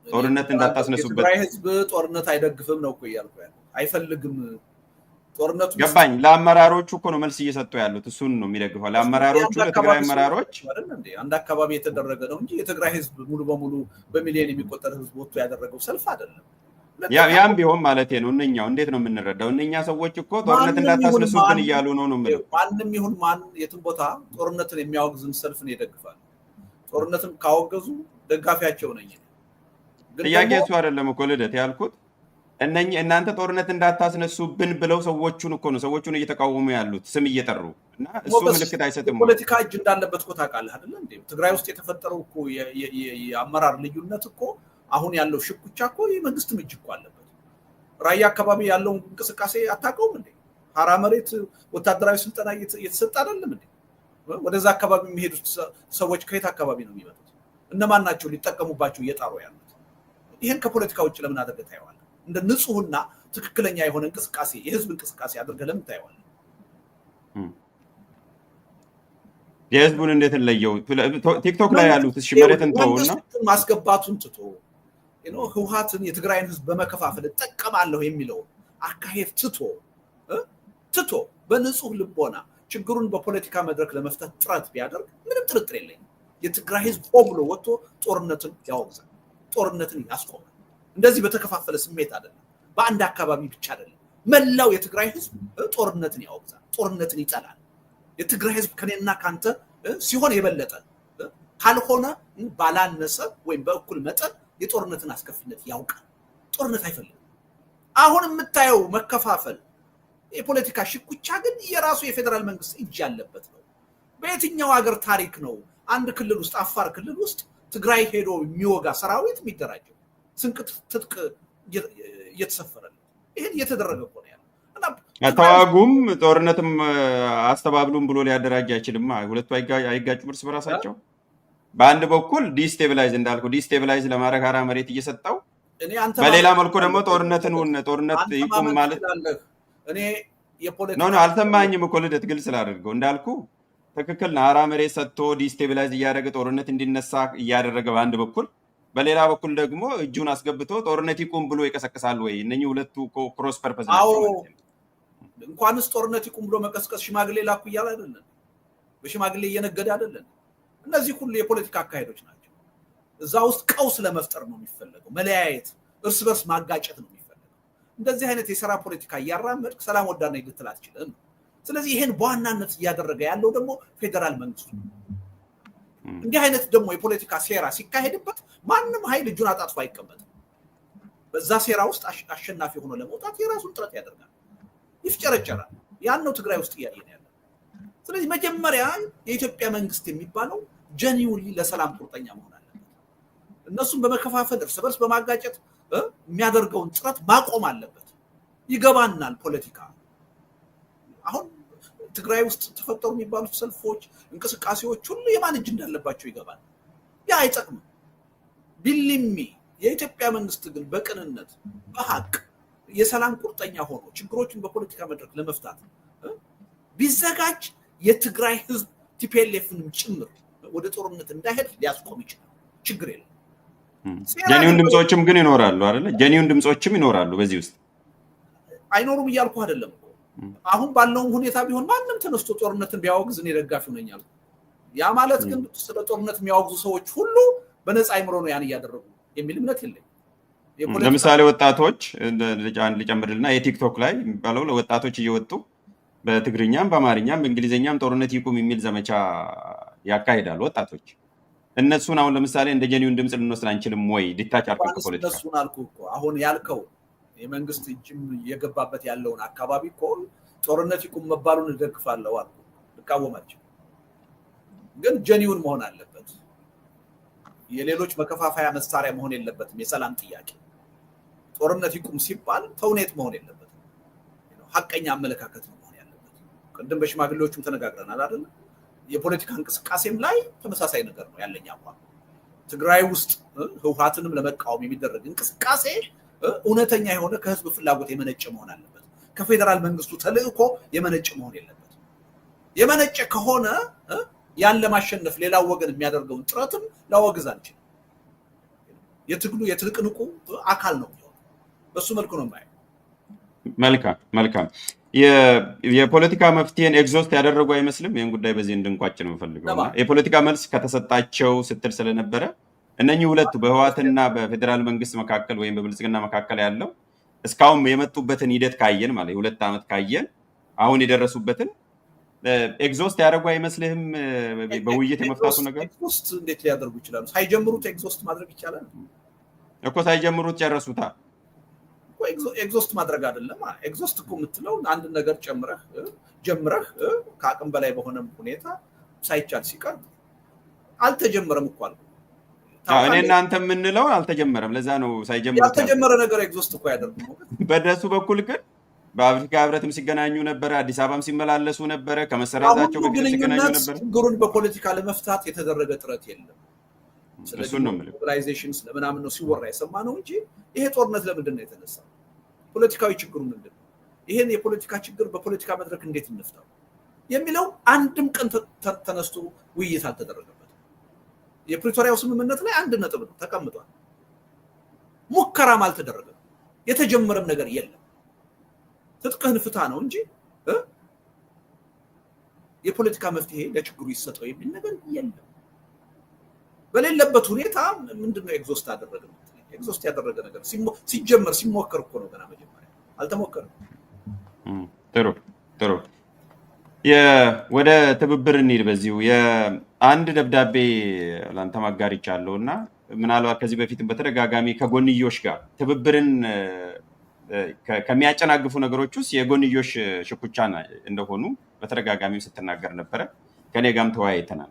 ጦርነት እንዳታስነሱበት። የትግራይ ህዝብ ጦርነት አይደግፍም ነው እኮ እያልኩ ያለው፣ አይፈልግም ጦርነቱ። ገባኝ። ለአመራሮቹ እኮ ነው መልስ እየሰጡ ያሉት፣ እሱን ነው የሚደግፈው። ለአመራሮቹ ለትግራይ አመራሮች አንድ አካባቢ የተደረገ ነው እንጂ የትግራይ ህዝብ ሙሉ በሙሉ በሚሊዮን የሚቆጠር ህዝብ ወጥቶ ያደረገው ሰልፍ አይደለም። ያም ቢሆን ማለት ነው እነኛው እንዴት ነው የምንረዳው? እነኛ ሰዎች እኮ ጦርነት እንዳታስነሱብን እያሉ ነው የምለው። ማንም ይሁን ማን የትም ቦታ ጦርነትን የሚያወግዝን ሰልፍን ይደግፋል። ጦርነትን ካወገዙ ደጋፊያቸው ነኝ። ጥያቄ እሱ አይደለም እኮ ልደት ያልኩት። እናንተ ጦርነት እንዳታስነሱብን ብለው ሰዎቹን እየተቃወሙ ያሉት ስም እየጠሩ እና እሱ ምልክት አይሰጥም? የፖለቲካ እጅ እንዳለበት እኮ ታውቃለህ አይደለ እንዴ? ትግራይ ውስጥ የተፈጠረው እኮ የአመራር ልዩነት እኮ አሁን ያለው ሽኩቻ እኮ የመንግስትም እጅ እኮ አለበት። ራያ አካባቢ ያለው እንቅስቃሴ አታውቀውም እንዴ? ሀራ መሬት ወታደራዊ ስልጠና እየተሰጠ አይደለም እንዴ? ወደዛ አካባቢ የሚሄዱት ሰዎች ከየት አካባቢ ነው የሚመጡት? እነማን ናቸው ሊጠቀሙባቸው እየጣሩ ያሉት? ይህን ከፖለቲካ ውጭ ለምን አድርገህ ታየዋለህ? እንደ ንጹህና ትክክለኛ የሆነ እንቅስቃሴ የህዝብ እንቅስቃሴ አድርገህ ለምን ታየዋለህ? የህዝቡን እንዴት እንለየው? ቲክቶክ ላይ ያሉት እሺ መሬትን ተውና ማስገባቱን ትቶ ህወሓትን የትግራይን ህዝብ በመከፋፈል እጠቀማለሁ የሚለው አካሄድ ትቶ በንጹህ ልቦና ችግሩን በፖለቲካ መድረክ ለመፍታት ጥረት ቢያደርግ ምንም ጥርጥር የለኝም የትግራይ ህዝብ ሆ ብሎ ወጥቶ ጦርነትን ያወግዛል፣ ጦርነትን ያስቆማል። እንደዚህ በተከፋፈለ ስሜት አይደለም፣ በአንድ አካባቢ ብቻ አይደለም። መላው የትግራይ ህዝብ ጦርነትን ያወግዛል፣ ጦርነትን ይጠላል። የትግራይ ህዝብ ከኔና ካንተ ሲሆን የበለጠ ካልሆነ ባላነሰ ወይም በእኩል መጠን የጦርነትን አስከፊነት ያውቃል። ጦርነት አይፈልግም። አሁን የምታየው መከፋፈል የፖለቲካ ሽኩቻ ግን የራሱ የፌደራል መንግስት እጅ ያለበት ነው። በየትኛው ሀገር ታሪክ ነው አንድ ክልል ውስጥ አፋር ክልል ውስጥ ትግራይ ሄዶ የሚወጋ ሰራዊት የሚደራጀው? ስንቅ ትጥቅ እየተሰፈረለት ይሄን እየተደረገ እኮ ነው ያለው። ተዋጉም ጦርነትም አስተባብሉም ብሎ ሊያደራጅ አይችልም። ሁለቱ አይጋጩም እርስ በራሳቸው። በአንድ በኩል ዲስቴብላይዝ እንዳልኩ ዲስቴብላይዝ ለማድረግ ሀራ መሬት እየሰጠው፣ በሌላ መልኩ ደግሞ ጦርነት ይቁም ማለት አልሰማኝም እኮ ልደት ግልጽ ስላደርገው እንዳልኩ ትክክል ነው። ሀራ መሬት ሰጥቶ ዲስቴብላይዝ እያደረገ ጦርነት እንዲነሳ እያደረገ በአንድ በኩል፣ በሌላ በኩል ደግሞ እጁን አስገብቶ ጦርነት ይቁም ብሎ ይቀሰቅሳል ወይ? እነኚህ ሁለቱ ክሮስ ፐርፐዝ ናቸው። እንኳንስ ጦርነት ይቁም ብሎ መቀስቀስ ሽማግሌ ላኩ እያለ አይደለም፣ በሽማግሌ እየነገደ አይደለም። እነዚህ ሁሉ የፖለቲካ አካሄዶች ናቸው። እዛ ውስጥ ቀውስ ለመፍጠር ነው የሚፈለገው፣ መለያየት፣ እርስ በርስ ማጋጨት ነው የሚፈለገው። እንደዚህ አይነት የሰራ ፖለቲካ እያራመድክ ሰላም ወዳድ ነኝ ልትል አትችልም። ስለዚህ ይሄን በዋናነት እያደረገ ያለው ደግሞ ፌደራል መንግስቱ። እንዲህ አይነት ደግሞ የፖለቲካ ሴራ ሲካሄድበት ማንም ኃይል እጁን አጣጥፎ አይቀመጥም። በዛ ሴራ ውስጥ አሸናፊ ሆኖ ለመውጣት የራሱን ጥረት ያደርጋል፣ ይፍጨረጨራል። ያን ነው ትግራይ ውስጥ እያየን ያለው። ስለዚህ መጀመሪያ የኢትዮጵያ መንግስት የሚባለው ጀኒውንሊ ለሰላም ቁርጠኛ መሆን አለበት። እነሱም በመከፋፈል እርስ በርስ በማጋጨት የሚያደርገውን ጥረት ማቆም አለበት። ይገባናል ፖለቲካ አሁን ትግራይ ውስጥ ተፈጠሩ የሚባሉት ሰልፎች፣ እንቅስቃሴዎች ሁሉ የማን እጅ እንዳለባቸው ይገባል። ያ አይጠቅምም። ቢልሚ የኢትዮጵያ መንግስት ግን በቅንነት በሀቅ የሰላም ቁርጠኛ ሆኖ ችግሮችን በፖለቲካ መድረክ ለመፍታት ቢዘጋጅ የትግራይ ህዝብ ቲፒኤልኤፍንም ጭምር ወደ ጦርነት እንዳይሄድ ሊያስቆም ይችላል። ችግር የለም። ጀኒውን ድምጾችም ግን ይኖራሉ አይደለ? ጀኒውን ድምጾችም ይኖራሉ በዚህ ውስጥ አይኖሩም እያልኩ አይደለም። አሁን ባለውም ሁኔታ ቢሆን ማንም ተነስቶ ጦርነትን ቢያወግዝ እኔ ደጋፊው ነኝ አልኩ። ያ ማለት ግን ስለ ጦርነት የሚያወግዙ ሰዎች ሁሉ በነፃ አይምሮ ነው ያን እያደረጉ የሚል እምነት የለኝም። ለምሳሌ ወጣቶች ሊጨምርልና የቲክቶክ ላይ የሚባለው ለወጣቶች እየወጡ በትግርኛም በአማርኛም በእንግሊዝኛም ጦርነት ይቁም የሚል ዘመቻ ያካሂዳሉ ወጣቶች። እነሱን አሁን ለምሳሌ እንደ ጀኒውን ድምፅ ልንወስድ አንችልም ወይ? ዲታች አድርገው ከፖለቲካ እነሱን አልኩ እኮ አሁን ያልከው የመንግስት እጅም የገባበት ያለውን አካባቢ እኮ ጦርነት ይቁም መባሉን እደግፋለሁ አልኩ፣ ልቃወማቸው። ግን ጀኒውን መሆን አለበት። የሌሎች መከፋፈያ መሳሪያ መሆን የለበትም። የሰላም ጥያቄ ጦርነት ይቁም ሲባል ተውኔት መሆን የለበትም። ሀቀኛ አመለካከት ነው መሆን ያለበት። ቅድም በሽማግሌዎቹም ተነጋግረናል አይደል? የፖለቲካ እንቅስቃሴም ላይ ተመሳሳይ ነገር ነው ያለኝ አቋም። ትግራይ ውስጥ ህወሓትንም ለመቃወም የሚደረግ እንቅስቃሴ እውነተኛ የሆነ ከህዝብ ፍላጎት የመነጨ መሆን አለበት። ከፌደራል መንግስቱ ተልእኮ የመነጨ መሆን የለበት። የመነጨ ከሆነ ያን ለማሸነፍ ሌላው ወገን የሚያደርገውን ጥረትም ላወግዝ አንችልም። የትግሉ የትንቅንቁ አካል ነው የሚሆነው። በሱ መልኩ ነው የማየው። መልካም። የፖለቲካ መፍትሄን ኤግዞስት ያደረጉ አይመስልም። ይህን ጉዳይ በዚህ እንድንቋጭ ነው የምፈልገው። የፖለቲካ መልስ ከተሰጣቸው ስትል ስለነበረ እነኚህ ሁለቱ በህወሓትና በፌዴራል መንግስት መካከል ወይም በብልጽግና መካከል ያለው እስካሁን የመጡበትን ሂደት ካየን ማለት የ2 ዓመት ካየን አሁን የደረሱበትን ኤግዞስት ያደረጉ አይመስልህም? በውይይት የመፍታቱ ነገር ኤግዞስት እንዴት ሊያደርጉ ይችላሉ? ሳይጀምሩት ኤግዞስት ማድረግ ይቻላል እኮ። ሳይጀምሩት ጨረሱታ። ኤግዞስት ማድረግ አይደለም። ኤግዞስት እኮ የምትለው አንድ ነገር ጀምረህ ከአቅም በላይ በሆነ ሁኔታ ሳይቻል ሲቀር አልተጀመረም እኮ አልኩ። እኔ እናንተ የምንለው አልተጀመረም። ለዛ ነው ሳይጀምሩ ያልተጀመረ ነገር ኤግዞስት እኮ ያደርጉ። በእነሱ በኩል ግን በአፍሪካ ህብረትም ሲገናኙ ነበረ፣ አዲስ አበባም ሲመላለሱ ነበረ፣ ከመሰራታቸው በፊት ሲገናኙ ነበረ። ችግሩን በፖለቲካ ለመፍታት የተደረገ ጥረት የለም። እሱን ነው የምልህ። ሞቢላይዜሽን ስለምናምን ነው ሲወራ የሰማ ነው እንጂ ይሄ ጦርነት ለምንድን ነው የተነሳው? ፖለቲካዊ ችግሩ ምንድን ነው? ይሄን የፖለቲካ ችግር በፖለቲካ መድረክ እንዴት እንፍታው የሚለው አንድም ቀን ተነስቶ ውይይት አልተደረገበትም። የፕሪቶሪያው ስምምነት ላይ አንድ ነጥብ ነው ተቀምጧል። ሙከራም አልተደረገም። የተጀመረም ነገር የለም። ትጥቅህን ፍታ ነው እንጂ የፖለቲካ መፍትሄ ለችግሩ ይሰጠው የሚል ነገር የለም። በሌለበት ሁኔታ ምንድነው ኤግዞስት አደረገ? ኤግዞስት ያደረገ ነገር ሲጀመር ሲሞከር እኮ ነው። ገና መጀመሪያ አልተሞከረም። ጥሩ ወደ ትብብር እንሂድ። በዚሁ የአንድ ደብዳቤ ላንተ ማጋርቻለሁ እና ምናልባት ከዚህ በፊትም በተደጋጋሚ ከጎንዮሽ ጋር ትብብርን ከሚያጨናግፉ ነገሮች ውስጥ የጎንዮሽ ሽኩቻ እንደሆኑ በተደጋጋሚ ስትናገር ነበረ። ከኔ ጋርም ተወያይተናል።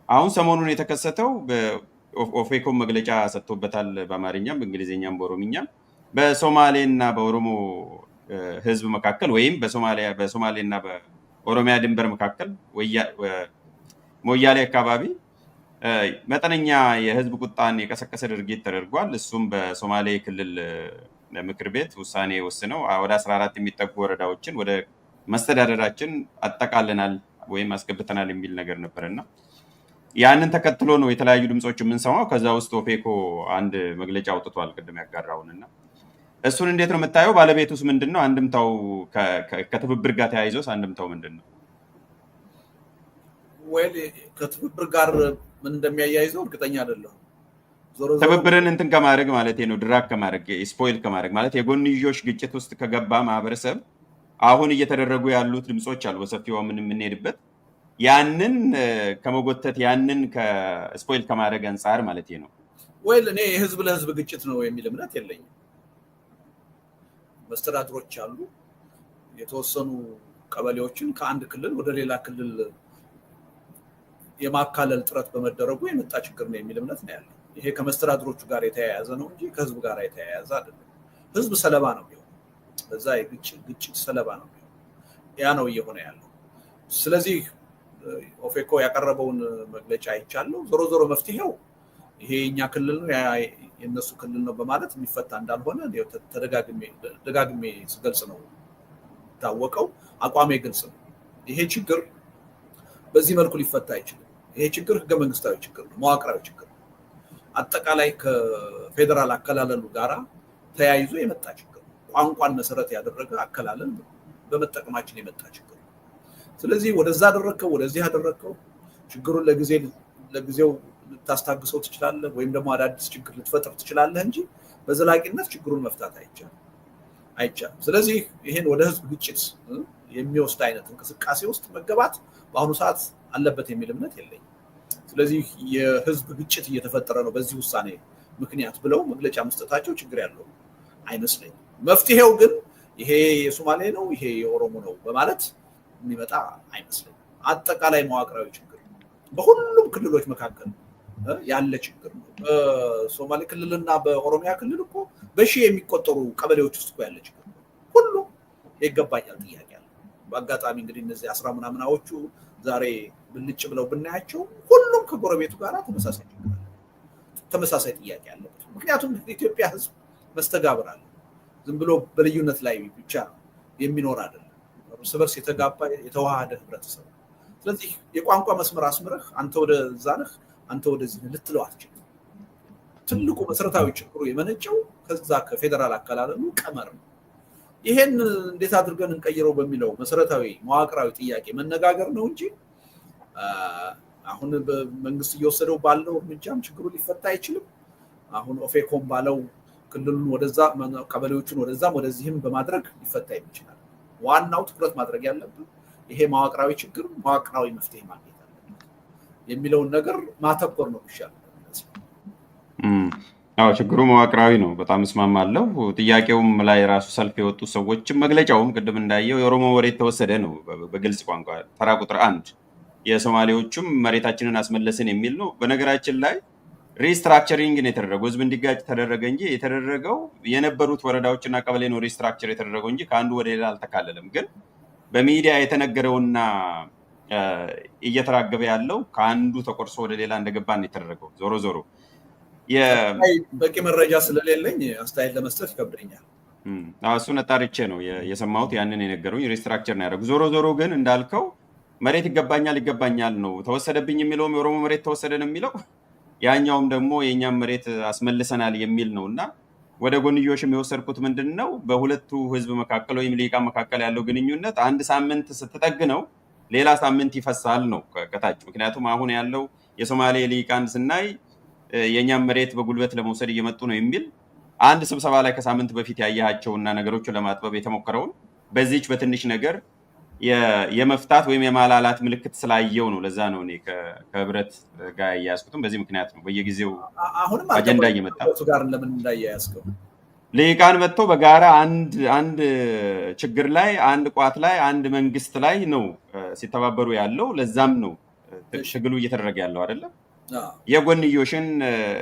አሁን ሰሞኑን የተከሰተው ኦፌኮም መግለጫ ሰጥቶበታል፣ በአማርኛም በእንግሊዝኛም በኦሮምኛም በሶማሌና በኦሮሞ ህዝብ መካከል ወይም በሶማሌና በኦሮሚያ ድንበር መካከል ሞያሌ አካባቢ መጠነኛ የህዝብ ቁጣን የቀሰቀሰ ድርጊት ተደርጓል። እሱም በሶማሌ ክልል ምክር ቤት ውሳኔ ወስነው ወደ 14 የሚጠጉ ወረዳዎችን ወደ መስተዳደራችን አጠቃለናል ወይም አስገብተናል የሚል ነገር ነበርና ያንን ተከትሎ ነው የተለያዩ ድምጾች የምንሰማው። ከዛ ውስጥ ኦፌኮ አንድ መግለጫ አውጥቷል ቅድም ያጋራውንና እሱን እንዴት ነው የምታየው? ባለቤቱስ ምንድን ነው? አንድምታው ከትብብር ጋር ተያይዞስ አንድምታው ምንድን ነው? ወይ ከትብብር ጋር ምን እንደሚያያይዘው እርግጠኛ አይደለሁም። ትብብርን እንትን ከማድረግ ማለት ነው፣ ድራግ ከማድረግ ስፖይል ከማድረግ ማለት የጎንዮሽ ግጭት ውስጥ ከገባ ማህበረሰብ አሁን እየተደረጉ ያሉት ድምጾች አሉ በሰፊው የምንሄድበት ያንን ከመጎተት ያንን ከስፖይል ከማድረግ አንጻር ማለት ነው። ወይ እኔ የህዝብ ለህዝብ ግጭት ነው የሚል እምነት የለኝም። መስተዳድሮች አሉ። የተወሰኑ ቀበሌዎችን ከአንድ ክልል ወደ ሌላ ክልል የማካለል ጥረት በመደረጉ የመጣ ችግር ነው የሚል እምነት ነው ያለው። ይሄ ከመስተዳድሮቹ ጋር የተያያዘ ነው እንጂ ከህዝብ ጋር የተያያዘ አይደለም። ህዝብ ሰለባ ነው የሚሆነው፣ በዛ ግጭት ሰለባ ነው የሚሆነው። ያ ነው እየሆነ ያለው። ስለዚህ ኦፌኮ ያቀረበውን መግለጫ አይቻለሁ። ዞሮ ዞሮ መፍትሄው ይሄ የኛ ክልል ነው የነሱ ክልል ነው በማለት የሚፈታ እንዳልሆነ ደጋግሜ ስገልጽ ነው ታወቀው። አቋሜ ግልጽ ነው። ይሄ ችግር በዚህ መልኩ ሊፈታ አይችልም። ይሄ ችግር ህገ መንግስታዊ ችግር ነው፣ መዋቅራዊ ችግር ነው። አጠቃላይ ከፌዴራል አከላለሉ ጋራ ተያይዞ የመጣ ችግር ነው። ቋንቋን መሰረት ያደረገ አከላለል በመጠቀማችን የመጣ ችግር ነው። ስለዚህ ወደዛ አደረከው ወደዚህ አደረከው ችግሩን ለጊዜው ልታስታግሰው ትችላለህ፣ ወይም ደግሞ አዳዲስ ችግር ልትፈጥር ትችላለህ እንጂ በዘላቂነት ችግሩን መፍታት አይቻልም። ስለዚህ ይሄን ወደ ህዝብ ግጭት የሚወስድ አይነት እንቅስቃሴ ውስጥ መገባት በአሁኑ ሰዓት አለበት የሚል እምነት የለኝም። ስለዚህ የህዝብ ግጭት እየተፈጠረ ነው በዚህ ውሳኔ ምክንያት ብለው መግለጫ መስጠታቸው ችግር ያለው አይመስለኝም። መፍትሄው ግን ይሄ የሶማሌ ነው ይሄ የኦሮሞ ነው በማለት የሚመጣ አይመስለኝም። አጠቃላይ መዋቅራዊ ችግር በሁሉም ክልሎች መካከል ያለ ችግር ነው። በሶማሌ ክልልና በኦሮሚያ ክልል እኮ በሺህ የሚቆጠሩ ቀበሌዎች ውስጥ እኮ ያለ ችግር ነው። ሁሉም ይገባኛል ጥያቄ አለ። በአጋጣሚ እንግዲህ እነዚህ 10 ምናምናዎቹ ዛሬ ብልጭ ብለው ብናያቸው ሁሉም ከጎረቤቱ ጋር ተመሳሳይ ጥያቄ አለበት። ምክንያቱም የኢትዮጵያ ህዝብ መስተጋብር አለ። ዝም ብሎ በልዩነት ላይ ብቻ የሚኖር አይደለም። እርስ በርስ የተጋባ የተዋሃደ ህብረተሰብ። ስለዚህ የቋንቋ መስመር አስምረህ አንተ ወደዛ ነህ አንተ ወደዚህ ልትለው አትችልም። ትልቁ መሰረታዊ ችግሩ የመነጨው ከዛ ከፌዴራል አከላለሉ ቀመር ነው። ይሄን እንዴት አድርገን እንቀይረው በሚለው መሰረታዊ መዋቅራዊ ጥያቄ መነጋገር ነው እንጂ አሁን በመንግስት እየወሰደው ባለው እርምጃም ችግሩ ሊፈታ አይችልም። አሁን ኦፌኮም ባለው ክልሉን ወደዛ ቀበሌዎችን ወደዛም ወደዚህም በማድረግ ሊፈታ ይችላል። ዋናው ትኩረት ማድረግ ያለብን ይሄ መዋቅራዊ ችግር መዋቅራዊ መፍትሄ ማግኘት አለበት የሚለውን ነገር ማተኮር ነው ይሻላል። አዎ ችግሩ መዋቅራዊ ነው። በጣም እስማማለሁ። ጥያቄውም ላይ ራሱ ሰልፍ የወጡ ሰዎችም መግለጫውም ቅድም እንዳየው የኦሮሞ መሬት ተወሰደ ነው በግልጽ ቋንቋ ተራ ቁጥር 1 የሶማሌዎቹም መሬታችንን አስመለስን የሚል ነው። በነገራችን ላይ ሪስትራክቸሪንግ ነው የተደረገው። ህዝብ እንዲጋጭ ተደረገ እንጂ የተደረገው የነበሩት ወረዳዎችና ቀበሌ ነው ሪስትራክቸር የተደረገው እንጂ ከአንዱ ወደ ሌላ አልተካለለም። ግን በሚዲያ የተነገረውና እየተራገበ ያለው ከአንዱ ተቆርሶ ወደ ሌላ እንደገባ ነው የተደረገው። ዞሮ ዞሮ በቂ መረጃ ስለሌለኝ አስተያየት ለመስጠት ይከብደኛል። እሱን አጣርቼ ነው የሰማሁት። ያንን የነገሩኝ ሪስትራክቸር ነው ያደረጉ። ዞሮ ዞሮ ግን እንዳልከው መሬት ይገባኛል ነው ተወሰደብኝ የሚለውም የኦሮሞ መሬት ተወሰደ ነው የሚለው፣ ያኛውም ደግሞ የእኛም መሬት አስመልሰናል የሚል ነው። እና ወደ ጎንዮሽም የወሰድኩት ምንድን ነው በሁለቱ ህዝብ መካከል ወይም ልሂቃን መካከል ያለው ግንኙነት አንድ ሳምንት ስትጠግ ነው ሌላ ሳምንት ይፈሳል ነው ከታች። ምክንያቱም አሁን ያለው የሶማሌ ልሂቃን ስናይ የእኛም መሬት በጉልበት ለመውሰድ እየመጡ ነው የሚል አንድ ስብሰባ ላይ ከሳምንት በፊት ያያቸውና ነገሮችን ለማጥበብ የተሞከረውን በዚች በትንሽ ነገር የመፍታት ወይም የማላላት ምልክት ስላየው ነው። ለዛ ነው እኔ ከህብረት ጋር ያያዝኩትም በዚህ ምክንያት ነው። በየጊዜው አጀንዳ እየመጣ ጋር ለምን እንዳያያዝከው ልሂቃን መጥተው በጋራ አንድ ችግር ላይ አንድ ቋት ላይ አንድ መንግስት ላይ ነው ሲተባበሩ ያለው። ለዛም ነው ትግሉ እየተደረገ ያለው አይደለም። የጎንዮሽን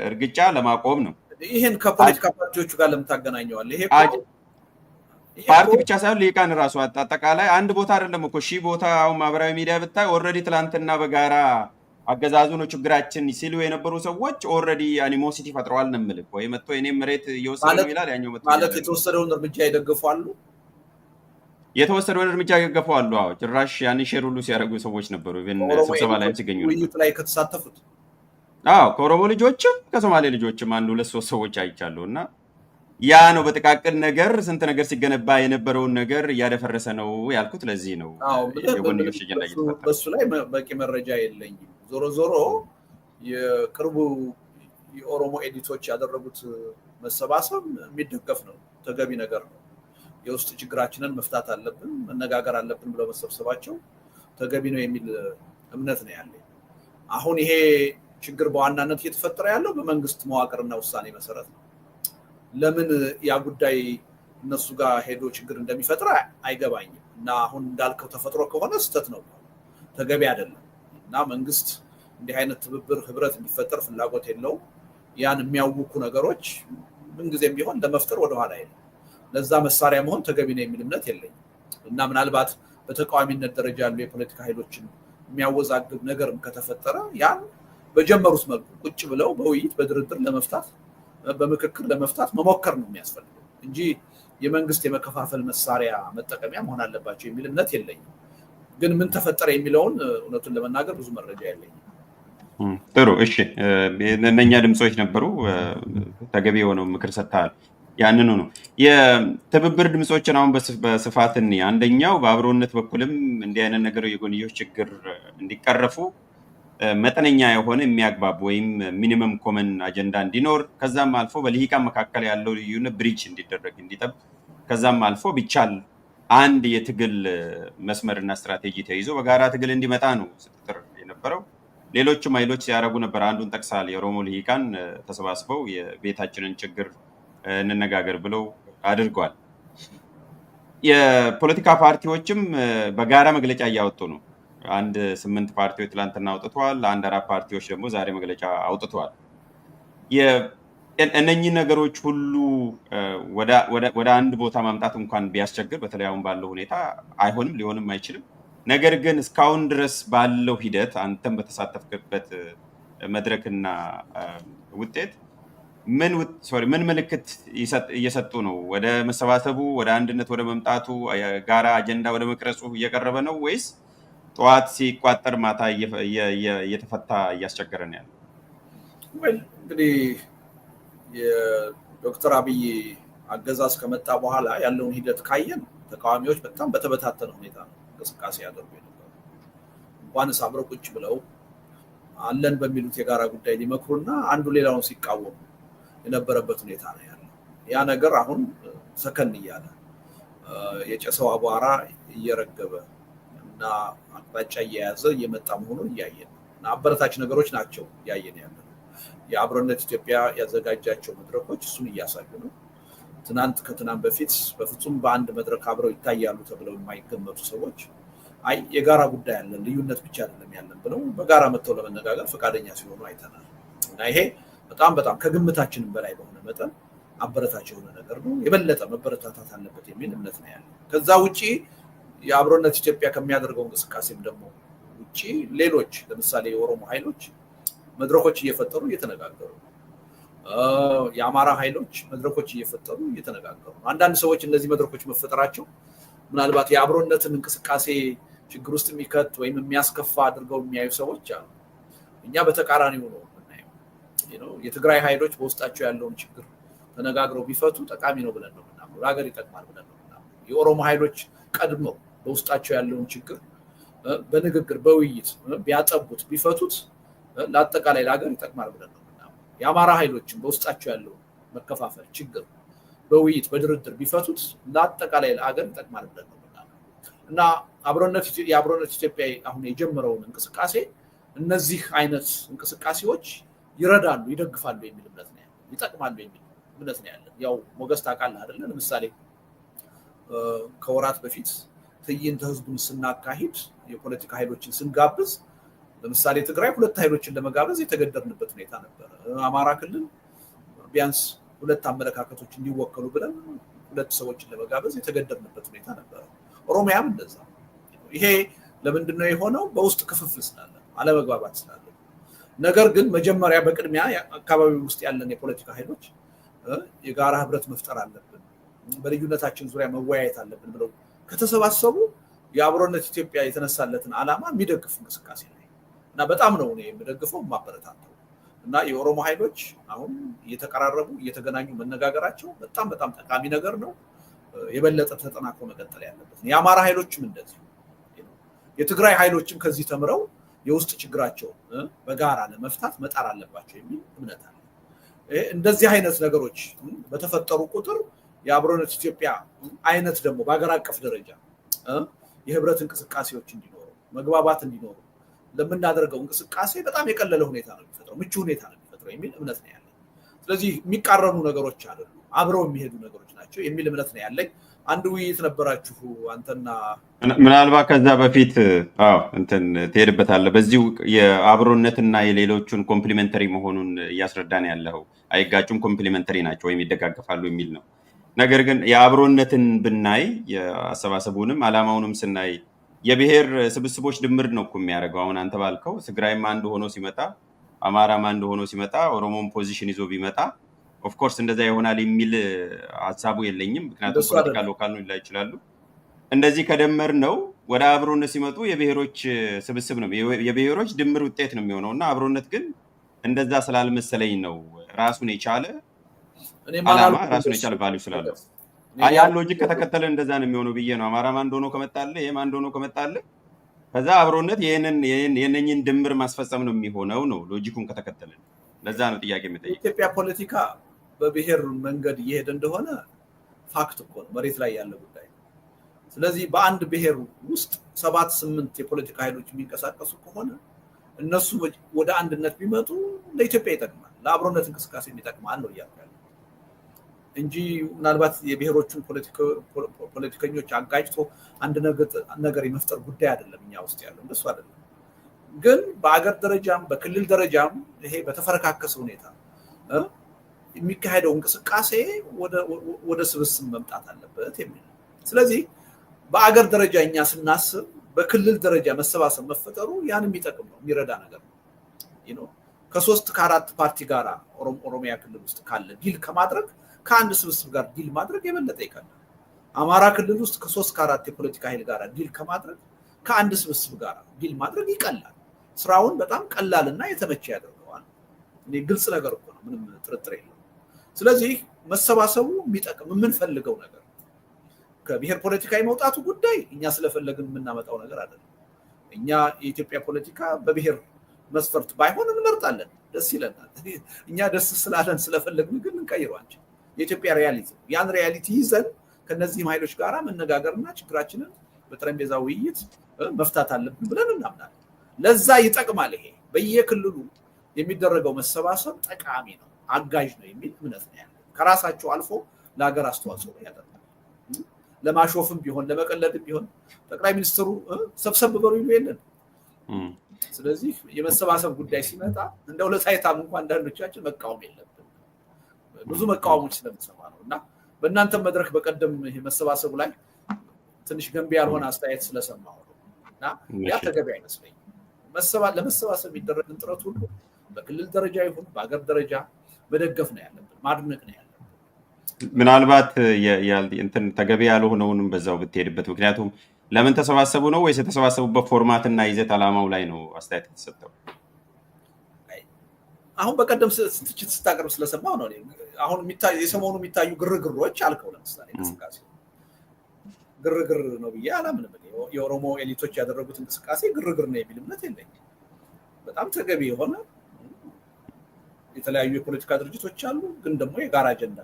እርግጫ ለማቆም ነው። ይህን ከፖለቲካ ፓርቲዎቹ ጋር ለምታገናኘዋል? ይሄ ፓርቲ ብቻ ሳይሆን ልሂቃን ራሱ አጠቃላይ አንድ ቦታ አይደለም እኮ ሺህ ቦታ። አሁን ማህበራዊ ሚዲያ ብታይ ኦልሬዲ ትላንትና በጋራ አገዛዙ ነው ችግራችን ሲሉ የነበሩ ሰዎች ኦልሬዲ አኒሞሲቲ ፈጥረዋል ነው የምልህ። ወይ መጥቶ የኔም መሬት እየወሰደ ነው ይላል፣ ያኛው መጥቶ ማለት የተወሰደውን እርምጃ ይደግፋሉ። የተወሰደውን እርምጃ ይደግፋሉ። አዎ ጭራሽ ያን ሼር ሁሉ ሲያደርጉ ሰዎች ነበሩ። ስብሰባ ላይም ሲገኙ ውይይት ላይ ከተሳተፉት ከኦሮሞ ልጆችም ከሶማሌ ልጆችም አንድ ሁለት ሶስት ሰዎች አይቻለሁ። እና ያ ነው በጥቃቅን ነገር ስንት ነገር ሲገነባ የነበረውን ነገር እያደፈረሰ ነው ያልኩት ለዚህ ነው። የጎንዮሽ አጀንዳ እየተፈጠረ በሱ ላይ በቂ መረጃ የለኝም። ዞሮ ዞሮ የቅርቡ የኦሮሞ ኤዲቶች ያደረጉት መሰባሰብ የሚደገፍ ነው፣ ተገቢ ነገር ነው። የውስጥ ችግራችንን መፍታት አለብን፣ መነጋገር አለብን ብለው መሰብሰባቸው ተገቢ ነው የሚል እምነት ነው ያለኝ። አሁን ይሄ ችግር በዋናነት እየተፈጠረ ያለው በመንግስት መዋቅርና ውሳኔ መሰረት ነው። ለምን ያ ጉዳይ እነሱ ጋር ሄዶ ችግር እንደሚፈጥር አይገባኝም። እና አሁን እንዳልከው ተፈጥሮ ከሆነ ስህተት ነው፣ ተገቢ አይደለም። እና መንግስት እንዲህ አይነት ትብብር ህብረት እንዲፈጠር ፍላጎት የለውም። ያን የሚያውኩ ነገሮች ምንጊዜም ቢሆን ለመፍጠር ወደኋላ የለም። ለዛ መሳሪያ መሆን ተገቢ ነው የሚል እምነት የለኝም። እና ምናልባት በተቃዋሚነት ደረጃ ያሉ የፖለቲካ ኃይሎችን የሚያወዛግብ ነገርም ከተፈጠረ ያን በጀመሩት መልኩ ቁጭ ብለው በውይይት በድርድር ለመፍታት በምክክር ለመፍታት መሞከር ነው የሚያስፈልገው እንጂ የመንግስት የመከፋፈል መሳሪያ መጠቀሚያ መሆን አለባቸው የሚል እምነት የለኝም። ግን ምን ተፈጠረ የሚለውን እውነቱን ለመናገር ብዙ መረጃ የለኝም። ጥሩ እሺ፣ እነኛ ድምፆች ነበሩ። ተገቢ የሆነው ምክር ሰጥተሃል። ያንኑ ነው የትብብር ድምፆችን አሁን በስፋት አንደኛው በአብሮነት በኩልም እንዲህ አይነት ነገር የጎንዮሽ ችግር እንዲቀረፉ መጠነኛ የሆነ የሚያግባብ ወይም ሚኒመም ኮመን አጀንዳ እንዲኖር ከዛም አልፎ በልሂቃን መካከል ያለው ልዩነት ብሪጅ እንዲደረግ እንዲጠብ ከዛም አልፎ ቢቻል አንድ የትግል መስመርና ስትራቴጂ ተይዞ በጋራ ትግል እንዲመጣ ነው ስትጥር የነበረው። ሌሎችም ኃይሎች ሲያደርጉ ነበር። አንዱን ጠቅሳል። የኦሮሞ ልሂቃን ተሰባስበው የቤታችንን ችግር እንነጋገር ብለው አድርገዋል። የፖለቲካ ፓርቲዎችም በጋራ መግለጫ እያወጡ ነው። አንድ 8 ፓርቲዎች ትላንትና አውጥተዋል። አንድ 4 ፓርቲዎች ደግሞ ዛሬ መግለጫ አውጥተዋል። እነኚህ ነገሮች ሁሉ ወደ አንድ ቦታ ማምጣት እንኳን ቢያስቸግር በተለይ አሁን ባለው ሁኔታ አይሆንም፣ ሊሆንም አይችልም። ነገር ግን እስካሁን ድረስ ባለው ሂደት አንተም በተሳተፍክበት መድረክና ውጤት ምን ምልክት እየሰጡ ነው? ወደ መሰባሰቡ፣ ወደ አንድነት ወደ መምጣቱ፣ ጋራ አጀንዳ ወደ መቅረጹ እየቀረበ ነው ወይስ ጠዋት ሲቋጠር ማታ እየተፈታ እያስቸገረ ነው ያለው? እንግዲህ የዶክተር አብይ አገዛዝ ከመጣ በኋላ ያለውን ሂደት ካየን ተቃዋሚዎች በጣም በተበታተነ ሁኔታ ነው እንቅስቃሴ ያደርጉ የነበረው። እንኳንስ አብረው ቁጭ ብለው አለን በሚሉት የጋራ ጉዳይ ሊመክሩና አንዱ ሌላውን ሲቃወሙ የነበረበት ሁኔታ ነው ያለው። ያ ነገር አሁን ሰከን እያለ የጨሰው አቧራ እየረገበ እና አቅጣጫ እየያዘ እየመጣ መሆኑን እያየን እና አበረታች ነገሮች ናቸው እያየን ያለ። የአብሮነት ኢትዮጵያ ያዘጋጃቸው መድረኮች እሱን እያሳዩ ነው። ትናንት ከትናንት በፊት በፍጹም በአንድ መድረክ አብረው ይታያሉ ተብለው የማይገመቱ ሰዎች አይ የጋራ ጉዳይ አለን ልዩነት ብቻ አይደለም ያለን ብለው በጋራ መጥተው ለመነጋገር ፈቃደኛ ሲሆኑ አይተናል። እና ይሄ በጣም በጣም ከግምታችንም በላይ በሆነ መጠን አበረታች የሆነ ነገር ነው። የበለጠ መበረታታት አለበት የሚል እምነት ነው ያለው። ከዛ ውጪ የአብሮነት ኢትዮጵያ ከሚያደርገው እንቅስቃሴም ደግሞ ውጪ ሌሎች ለምሳሌ የኦሮሞ ኃይሎች መድረኮች እየፈጠሩ እየተነጋገሩ ነው። የአማራ ኃይሎች መድረኮች እየፈጠሩ እየተነጋገሩ ነው። አንዳንድ ሰዎች እነዚህ መድረኮች መፈጠራቸው ምናልባት የአብሮነትን እንቅስቃሴ ችግር ውስጥ የሚከት ወይም የሚያስከፋ አድርገው የሚያዩ ሰዎች አሉ። እኛ በተቃራኒው ነው የምናየው። የትግራይ ኃይሎች በውስጣቸው ያለውን ችግር ተነጋግረው ቢፈቱ ጠቃሚ ነው ብለን ነው የምናምነው። ለሀገር ይጠቅማል ብለን ነው የምናምነው። የኦሮሞ ኃይሎች ቀድመው በውስጣቸው ያለውን ችግር በንግግር በውይይት ቢያጠቡት ቢፈቱት ለአጠቃላይ ለሀገር ይጠቅማል ብለን ነው የምናምነው። የአማራ ኃይሎችን በውስጣቸው ያለውን መከፋፈል ችግር በውይይት በድርድር ቢፈቱት ለአጠቃላይ ለሀገር ይጠቅማል ብለን ነው የምናምነው። እና የአብሮነት ኢትዮጵያ አሁን የጀመረውን እንቅስቃሴ እነዚህ አይነት እንቅስቃሴዎች ይረዳሉ፣ ይደግፋሉ የሚል እምነት ነው ያለን። ይጠቅማሉ የሚል እምነት ነው ያለን። ያው ሞገስ ታውቃለህ አይደለ? ለምሳሌ ከወራት በፊት ትዕይንተ ህዝቡን ስናካሂድ የፖለቲካ ኃይሎችን ስንጋብዝ ለምሳሌ ትግራይ 2 ኃይሎችን ለመጋበዝ የተገደድንበት ሁኔታ ነበር። አማራ ክልል ቢያንስ 2 አመለካከቶች እንዲወከሉ ብለን 2 ሰዎችን ለመጋበዝ የተገደድንበት ሁኔታ ነበር። ኦሮሚያም እንደዛ። ይሄ ለምንድነው የሆነው? በውስጥ ክፍፍል ስላለ አለመግባባት ስላለ። ነገር ግን መጀመሪያ በቅድሚያ አካባቢ ውስጥ ያለን የፖለቲካ ኃይሎች የጋራ ህብረት መፍጠር አለብን፣ በልዩነታችን ዙሪያ መወያየት አለብን ብለው ከተሰባሰቡ የአብሮነት ኢትዮጵያ የተነሳለትን ዓላማ የሚደግፍ እንቅስቃሴ ነው እና በጣም ነው እኔ የምደግፈው የማበረታተው። እና የኦሮሞ ኃይሎች አሁን እየተቀራረቡ እየተገናኙ መነጋገራቸው በጣም በጣም ጠቃሚ ነገር ነው። የበለጠ ተጠናክሮ መቀጠል ያለበት። የአማራ ኃይሎችም እንደዚህ፣ የትግራይ ኃይሎችም ከዚህ ተምረው የውስጥ ችግራቸው በጋራ ለመፍታት መጣር አለባቸው የሚል እምነት አለ። እንደዚህ አይነት ነገሮች በተፈጠሩ ቁጥር የአብሮነት ኢትዮጵያ አይነት ደግሞ በአገር አቀፍ ደረጃ የህብረት እንቅስቃሴዎች እንዲኖሩ መግባባት እንዲኖሩ ለምናደርገው እንቅስቃሴ በጣም የቀለለ ሁኔታ ነው የሚፈጥረው፣ ምቹ ሁኔታ ነው የሚፈጥረው የሚል እምነት ነው ያለኝ። ስለዚህ የሚቃረኑ ነገሮች አይደሉም፣ አብረው የሚሄዱ ነገሮች ናቸው የሚል እምነት ነው ያለኝ። አንድ ውይይት ነበራችሁ አንተና ምናልባት ከዛ በፊት እንትን ትሄድበታለህ። በዚሁ የአብሮነትና የሌሎቹን ኮምፕሊመንተሪ መሆኑን እያስረዳን ያለው አይጋጩም፣ ኮምፕሊመንተሪ ናቸው ወይም ይደጋገፋሉ የሚል ነው። ነገር ግን የአብሮነትን ብናይ የአሰባሰቡንም አላማውንም ስናይ የብሔር ስብስቦች ድምር ነው እኮ የሚያደርገው። አሁን አንተ ባልከው ትግራይም አንድ ሆኖ ሲመጣ፣ አማራም አንድ ሆኖ ሲመጣ፣ ኦሮሞም ፖዚሽን ይዞ ቢመጣ ኦፍኮርስ እንደዛ ይሆናል የሚል ሀሳቡ የለኝም። ምክንያቱም ፖለቲካ ሎካል ነው ላይ ይችላሉ። እንደዚህ ከደመር ነው ወደ አብሮነት ሲመጡ የብሔሮች ስብስብ ነው፣ የብሔሮች ድምር ውጤት ነው የሚሆነው እና አብሮነት ግን እንደዛ ስላልመሰለኝ ነው ራሱን የቻለ አላማ ራሱን የቻለ ቫልዩ ስላለው ያን ሎጂክ ከተከተለ እንደዛ ነው የሚሆነው ብዬ ነው። አማራም አንድ ሆኖ ከመጣለ ይሄም አንድ ሆኖ ከመጣለ ከዛ አብሮነት የነኝን ድምር ማስፈጸም ነው የሚሆነው ነው ሎጂኩን ከተከተለ። ለዛ ነው ጥያቄ የምጠይቀው። ኢትዮጵያ ፖለቲካ በብሔር መንገድ እየሄደ እንደሆነ ፋክት እኮ ነው፣ መሬት ላይ ያለ ጉዳይ። ስለዚህ በአንድ ብሔር ውስጥ 7-8 የፖለቲካ ኃይሎች የሚንቀሳቀሱ ከሆነ እነሱ ወደ አንድነት ቢመጡ ለኢትዮጵያ ይጠቅማል፣ ለአብሮነት እንቅስቃሴ ይጠቅማል ነው እያልኩ ያለው እንጂ ምናልባት የብሔሮቹን ፖለቲከኞች አጋጭቶ አንድ ነገር የመፍጠር ጉዳይ አይደለም እኛ ውስጥ ያለው፣ እንደሱ አይደለም። ግን በአገር ደረጃም በክልል ደረጃም ይሄ በተፈረካከሰ ሁኔታ የሚካሄደው እንቅስቃሴ ወደ ስብስብ መምጣት አለበት የሚል። ስለዚህ በአገር ደረጃ እኛ ስናስብ በክልል ደረጃ መሰባሰብ መፈጠሩ ያን የሚጠቅም ነው፣ የሚረዳ ነገር ነው። ከ3-4 ፓርቲ ጋር ኦሮሚያ ክልል ውስጥ ካለ ዲል ከማድረግ ከአንድ ስብስብ ጋር ዲል ማድረግ የበለጠ ይቀላል። አማራ ክልል ውስጥ ከ3-4 የፖለቲካ ኃይል ጋር ዲል ከማድረግ ከአንድ ስብስብ ጋር ዲል ማድረግ ይቀላል። ስራውን በጣም ቀላልና የተመቸ ያደርገዋል። እኔ ግልጽ ነገር እኮ ነው፣ ምንም ጥርጥር የለውም። ስለዚህ መሰባሰቡ የሚጠቅም የምንፈልገው ነገር ከብሔር ፖለቲካ የመውጣቱ ጉዳይ እኛ ስለፈለግን የምናመጣው ነገር አይደለም። እኛ የኢትዮጵያ ፖለቲካ በብሔር መስፈርት ባይሆን እንመርጣለን፣ ደስ ይለናል። እኛ ደስ ስላለን ስለፈለግን ግን እንቀይረው አንችልም። የኢትዮጵያ ሪያሊቲ ያን ሪያሊቲ ይዘን ከነዚህም ኃይሎች ጋር መነጋገርና ችግራችንን በጠረጴዛ ውይይት መፍታት አለብን ብለን እናምናለን። ለዛ ይጠቅማል። ይሄ በየክልሉ የሚደረገው መሰባሰብ ጠቃሚ ነው፣ አጋዥ ነው የሚል እምነት ነው ያለው። ከራሳቸው አልፎ ለሀገር አስተዋጽኦ ያደርጋል። ለማሾፍም ቢሆን ለመቀለድም ቢሆን ጠቅላይ ሚኒስትሩ ሰብሰብ በሉ ይሉ የለን። ስለዚህ የመሰባሰብ ጉዳይ ሲመጣ እንደው ለታይታም እንኳን አንዳንዶቻችን መቃወም የለብን፣ ብዙ መቃወሞች ስለምንሰማ ነው። እና በእናንተም መድረክ በቀደም ይሄ መሰባሰቡ ላይ ትንሽ ገንቢ ያልሆነ አስተያየት ስለሰማሁ ነው እና ያ ተገቢ አይመስለኝም። ለመሰባሰብ የሚደረግን ጥረት ሁሉ በክልል ደረጃ ይሁን በሀገር ደረጃ መደገፍ ነው ያለብን፣ ማድነቅ ነው ያለብን። ምናልባት እንትን ተገቢ ያልሆነውንም በዛው ብትሄድበት፣ ምክንያቱም ለምን ተሰባሰቡ ነው ወይስ የተሰባሰቡበት ፎርማትና ይዘት ዓላማው ላይ ነው አስተያየት የተሰጠው? አሁን በቀደም ትችት ስታቀርብ ስለሰማሁ ነው። አሁን የሰሞኑ የሚታዩ ግርግሮች አልከው፣ ለምሳሌ እንቅስቃሴ ግርግር ነው ብዬ አላምንም። የኦሮሞ ኤሊቶች ያደረጉት እንቅስቃሴ ግርግር ነው የሚል እምነት የለኝም። በጣም ተገቢ የሆነ የተለያዩ የፖለቲካ ድርጅቶች አሉ፣ ግን ደግሞ የጋራ አጀንዳ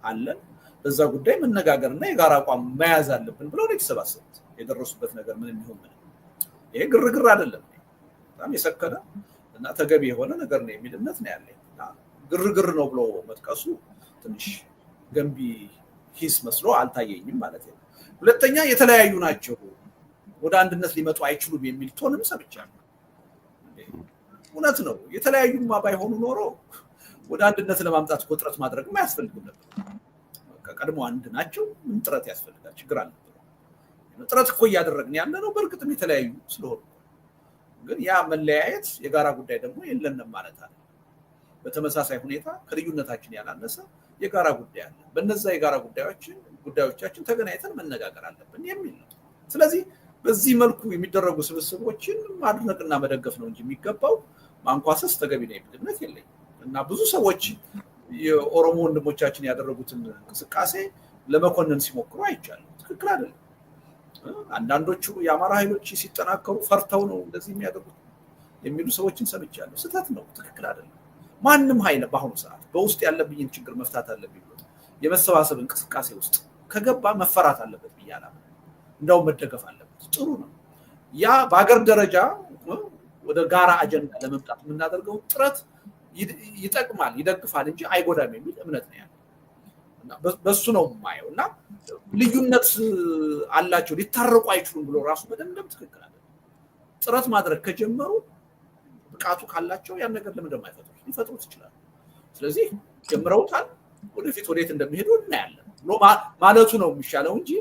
አለን፣ በዛ ጉዳይ መነጋገርና የጋራ አቋም መያዝ አለብን ብለው ነው የተሰባሰቡት። የደረሱበት ነገር ምን የሚሆን ምን ይሄ ግርግር አይደለም፣ በጣም የሰከነ እና ተገቢ የሆነ ነገር ነው የሚል እምነት ነው ያለኝ። ግርግር ነው ብሎ መጥቀሱ ትንሽ ገንቢ ሂስ መስሎ አልታየኝም ማለት ነው። ሁለተኛ የተለያዩ ናቸው፣ ወደ አንድነት ሊመጡ አይችሉም የሚል ቶንም ሰምቻለሁ። እውነት ነው፣ የተለያዩማ ባይሆኑ ኖሮ ወደ አንድነት ለማምጣት ጥረት ማድረግ አያስፈልግም ነበር። ቀድሞ አንድ ናቸው፣ ምን ጥረት ያስፈልጋል? ችግር አልነበረም። ጥረት እኮ እያደረግን ያለ ነው፣ በእርግጥም የተለያዩ ስለሆኑ። ግን ያ መለያየት የጋራ ጉዳይ ደግሞ የለንም ማለት አለ። በተመሳሳይ ሁኔታ ከልዩነታችን ያላነሰ የጋራ ጉዳይ አለ። በነዛ የጋራ ጉዳዮቻችን ተገናኝተን መነጋገር አለብን የሚል ነው። ስለዚህ በዚህ መልኩ የሚደረጉ ስብስቦችን ማድነቅና መደገፍ ነው እንጂ የሚገባው ማንኳሰስ ተገቢ ነው የሚል እምነት የለኝም። እና ብዙ ሰዎች የኦሮሞ ወንድሞቻችን ያደረጉትን እንቅስቃሴ ለመኮነን ሲሞክሩ አይቻልም። ትክክል አይደለም። አንዳንዶቹ የአማራ ኃይሎች ሲጠናከሩ ፈርተው ነው እንደዚህ የሚያደርጉት የሚሉ ሰዎችን ሰምቻለሁ። ስህተት ነው፣ ትክክል አይደለም። ማንም ኃይል በአሁኑ ሰዓት በውስጥ ያለብኝን ችግር መፍታት አለብኝ ብሎ የመሰባሰብ እንቅስቃሴ ውስጥ ከገባ መፈራት አለበት ብዬ አላምንም። እንደውም መደገፍ አለበት። ጥሩ ነው። ያ በሀገር ደረጃ ወደ ጋራ አጀንዳ ለመምጣት የምናደርገው ጥረት ይጠቅማል፣ ይደግፋል እንጂ አይጎዳም የሚል እምነት ነው ያለው። በሱ ነው የማየው። እና ልዩነት አላቸው ሊታረቁ አይችሉም ብሎ ራሱ መደምደም ትክክል አለ። ጥረት ማድረግ ከጀመሩ ብቃቱ ካላቸው ያን ነገር ለምን እንደማይፈጥሩ ሊፈጥሩት ይችላሉ። ስለዚህ ጀምረውታል፣ ወደፊት ወዴት እንደሚሄዱ እናያለን ማለቱ ነው የሚሻለው እንጂ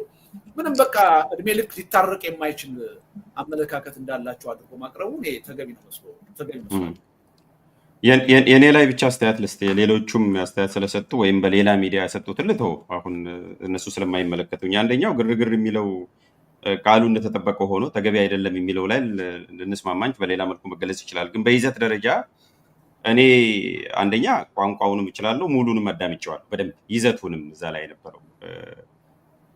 ምንም በቃ እድሜ ልክ ሊታረቅ የማይችል አመለካከት እንዳላቸው አድርጎ ማቅረቡ ተገቢ ነው መስሎ የኔ ላይ ብቻ አስተያየት ልስጥ። ሌሎቹም አስተያየት ስለሰጡ ወይም በሌላ ሚዲያ የሰጡትን ልተው፣ አሁን እነሱ ስለማይመለከቱኝ። አንደኛው ግርግር የሚለው ቃሉ እንደተጠበቀ ሆኖ ተገቢ አይደለም የሚለው ላይ ልንስማማኝ በሌላ መልኩ መገለጽ ይችላል። ግን በይዘት ደረጃ እኔ አንደኛ ቋንቋውንም እችላለሁ፣ ሙሉንም አዳምጬዋለሁ በደንብ ይዘቱንም እዛ ላይ የነበረው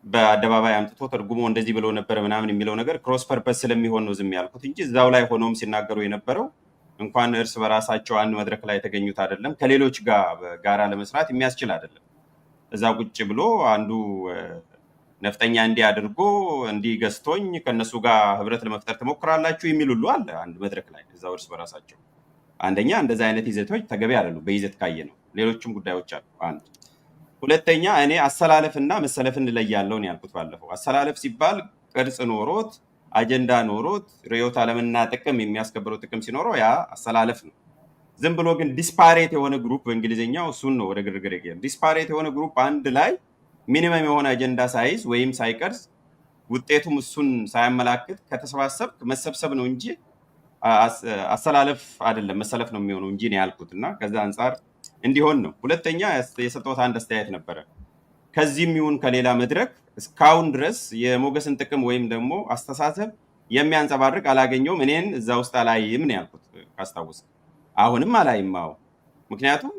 በአደባባይ አምጥቶ ተርጉሞ እንደዚህ ብሎ ነበረ ምናምን የሚለው ነገር ክሮስ ፐርፐስ ስለሚሆን ነው ዝም ያልኩት እንጂ እዛው ላይ ሆኖም ሲናገሩ የነበረው እንኳን እርስ በራሳቸው አንድ መድረክ ላይ የተገኙት አይደለም ከሌሎች ጋር በጋራ ለመስራት የሚያስችል አይደለም። እዛ ቁጭ ብሎ አንዱ ነፍጠኛ እንዲህ አድርጎ እንዲህ ገዝቶኝ ከነሱ ጋር ህብረት ለመፍጠር ትሞክራላችሁ የሚል ሁሉ አለ አንድ መድረክ ላይ እዛው እርስ በራሳቸው። አንደኛ እንደዛ አይነት ይዘቶች ተገቢ አይደሉም በይዘት ካየ ነው። ሌሎችም ጉዳዮች አሉ። አንድ ሁለተኛ እኔ አሰላለፍና መሰለፍን እንለያለሁ ነው ያልኩት ባለፈው። አሰላለፍ ሲባል ቅርጽ ኖሮት አጀንዳ ኖሮት ርዕዮተ ዓለምና ጥቅም የሚያስከብረው ጥቅም ሲኖረው ያ አሰላለፍ ነው። ዝም ብሎ ግን ዲስፓሬት የሆነ ግሩፕ በእንግሊዝኛው እሱን ነው ወደ ግርግር ይገኛል። ዲስፓሬት የሆነ ግሩፕ አንድ ላይ ሚኒመም የሆነ አጀንዳ ሳይዝ ወይም ሳይቀርጽ ውጤቱም እሱን ሳያመላክት ከተሰባሰብ መሰብሰብ ነው እንጂ አሰላለፍ አይደለም መሰለፍ ነው የሚሆነው እንጂ ነው ያልኩት እና ከዛ አንፃር እንዲሆን ነው። ሁለተኛ የሰጠሁት አንድ አስተያየት ነበረ። ከዚህም ይሁን ከሌላ መድረክ እስካሁን ድረስ የሞገስን ጥቅም ወይም ደግሞ አስተሳሰብ የሚያንጸባርቅ አላገኘውም። እኔን እዛ ውስጥ አላይም ነው ያልኩት ካስታውስ። አሁንም አላይም። አዎ ምክንያቱም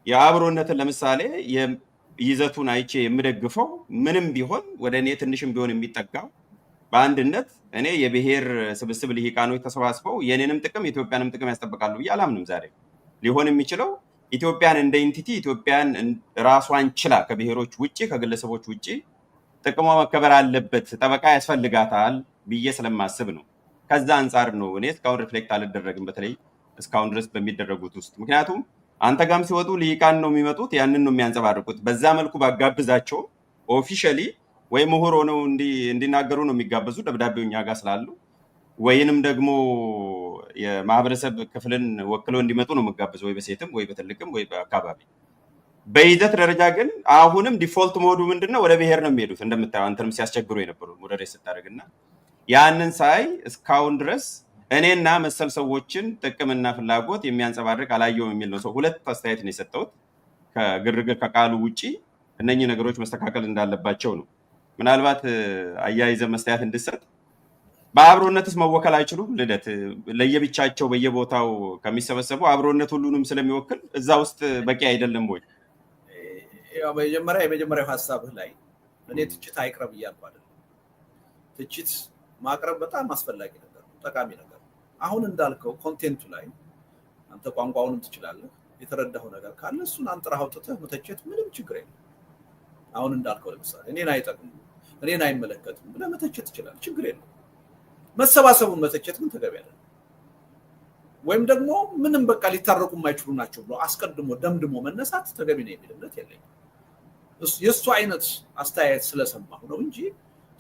የአብሮነትን ለምሳሌ ይዘቱን አይቼ የምደግፈው ምንም ቢሆን ወደ እኔ ትንሽም ቢሆን የሚጠጋው በአንድነት እኔ የብሔር ስብስብ ልሂቃኖች ተሰባስበው የኔንም ጥቅም የኢትዮጵያንም ጥቅም ያስጠብቃሉ ብዬ አላምንም። ዛሬ ሊሆን የሚችለው ኢትዮጵያን እንደ ኢንቲቲ ኢትዮጵያን ራሷን ችላ ከብሔሮች ውጪ ከግለሰቦች ውጪ ጥቅሟ መከበር አለበት፣ ጠበቃ ያስፈልጋታል ብዬ ስለማስብ ነው። ከዛ አንጻር ነው እኔ እስካሁን ሪፍሌክት አልደረግም። በተለይ እስካሁን ድረስ በሚደረጉት ውስጥ። ምክንያቱም አንተ ጋም ሲወጡ ልሂቃን ነው የሚመጡት፣ ያንን ነው የሚያንጸባርቁት። በዛ መልኩ ባጋብዛቸው ኦፊሻሊ ወይ ምሁር ሆነው እንዲናገሩ ነው የሚጋበዙ ደብዳቤው እኛ ጋር ስላሉ፣ ወይንም ደግሞ የማህበረሰብ ክፍልን ወክለው እንዲመጡ ነው የሚጋበዘው፣ ወይ በሴትም ወይ በትልቅም ወይ በአካባቢ። በይዘት ደረጃ ግን አሁንም ዲፎልት ሞዱ ምንድነው? ወደ ብሔር ነው የሚሄዱት። እንደምታየው አንተንም ሲያስቸግሩ የነበሩ ሞዴሬት ስታደርግና ያንን ሳይ እስካሁን ድረስ እኔና መሰል ሰዎችን ጥቅምና ፍላጎት የሚያንጸባርቅ አላየውም የሚል ነው። ሰው ሁለት አስተያየት ነው የሰጠሁት ከግርግር ከቃሉ ውጪ እነኚህ ነገሮች መስተካከል እንዳለባቸው ነው። ምናልባት አያይዘ መስተያየት እንድሰጥ በአብሮነትስ መወከል አይችሉም? ልደት ለየብቻቸው በየቦታው ከሚሰበሰቡ አብሮነት ሁሉንም ስለሚወክል እዛ ውስጥ በቂ አይደለም ወይ? የመጀመሪያው ሀሳብህ ላይ እኔ ትችት አይቅረብ እያልኩ አይደለም። ትችት ማቅረብ በጣም አስፈላጊ ነገር ነው፣ ጠቃሚ ነገር ነው። አሁን እንዳልከው ኮንቴንቱ ላይ አንተ ቋንቋውንም ትችላለህ፣ የተረዳኸው ነገር ካለ እሱን አንጥረህ አውጥተህ መተቸት ምንም ችግር የለም። አሁን እንዳልከው ለምሳሌ እኔን አይጠቅምም እኔን አይመለከትም ብለህ መተቸት ትችላለህ፣ ችግር የለም። መሰባሰቡን መተቸት ግን ተገቢ አይደለም። ወይም ደግሞ ምንም በቃ ሊታረቁ የማይችሉ ናቸው ብሎ አስቀድሞ ደምድሞ መነሳት ተገቢ ነው የሚል እምነት የለኝም። የእሱ አይነት አስተያየት ስለሰማሁ ነው እንጂ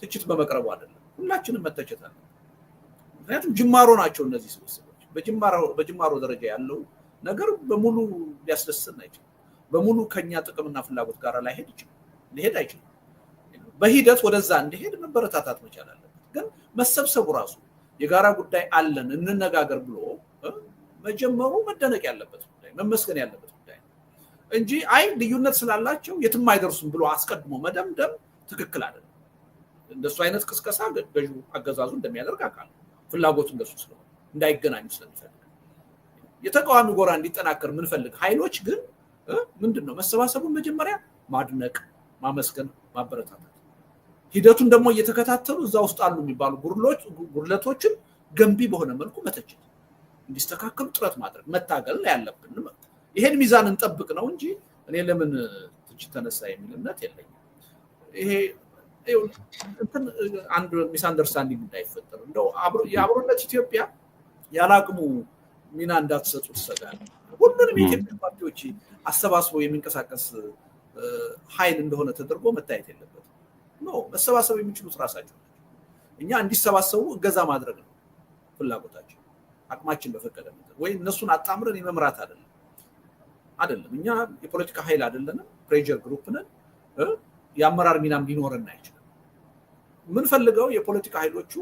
ትችት በመቅረቡ አይደለም። ሁላችንም መተቸት አለ። ምክንያቱም ጅማሮ ናቸው እነዚህ ስብስቦች። በጅማሮ ደረጃ ያለው ነገር በሙሉ ሊያስደስን አይችልም። በሙሉ ከኛ ጥቅምና ፍላጎት ጋር ሊሄድ አይችልም። በሂደት ወደዛ እንዲሄድ መበረታታት መቻል አለበት። ግን መሰብሰቡ ራሱ የጋራ ጉዳይ አለን እንነጋገር ብሎ መጀመሩ መደነቅ ያለበት ጉዳይ፣ መመስገን ያለበት ጉዳይ እንጂ አይ ልዩነት ስላላቸው የትም አይደርሱም ብሎ አስቀድሞ መደምደም ትክክል አይደለም። እንደሱ አይነት ቅስቀሳ ገዢው አገዛዙ እንደሚያደርግ አውቃለሁ። ፍላጎቱ እንደሱ ስለሆነ እንዳይገናኙ ስለሚፈልግ የተቃዋሚ ጎራ እንዲጠናከር ምንፈልግ ኃይሎች ግን ምንድነው መሰባሰቡን መጀመሪያ ማድነቅ፣ ማመስገን፣ ማበረታታት፣ ሂደቱን ደግሞ እየተከታተሉ እዛ ውስጥ አሉ የሚባሉ ጉድለቶችን ገንቢ በሆነ መልኩ መተቸት፣ እንዲስተካከሉ ጥረት ማድረግ፣ መታገል ያለብን። ይሄን ሚዛን እንጠብቅ ነው እንጂ እኔ ለምን ትችት ተነሳ የሚል እምነት የለኝም። ይሄ አንድ ሚስ አንደርስታንዲንግ እንዳይፈጠር እንደው የአብሮነት ኢትዮጵያ ያላቅሙ ሚና እንዳትሰጡ ትሰጋለህ። ሁሉንም የኢትዮጵያ ፓርቲዎች አሰባስቦ የሚንቀሳቀስ ኃይል እንደሆነ ተደርጎ መታየት የለበትም። መሰባሰብ የሚችሉት ራሳቸው ናቸው። እኛ እንዲሰባሰቡ እገዛ ማድረግ ነው ፍላጎታቸው፣ አቅማችን በፈቀደ መጠን። ወይ እነሱን አጣምረን የመምራት አይደለም። እኛ የፖለቲካ ኃይል አይደለንም፣ ፕሬዠር ግሩፕ ነን። የአመራር ሚናም ሊኖረን አይችልም። የምንፈልገው የፖለቲካ ኃይሎቹ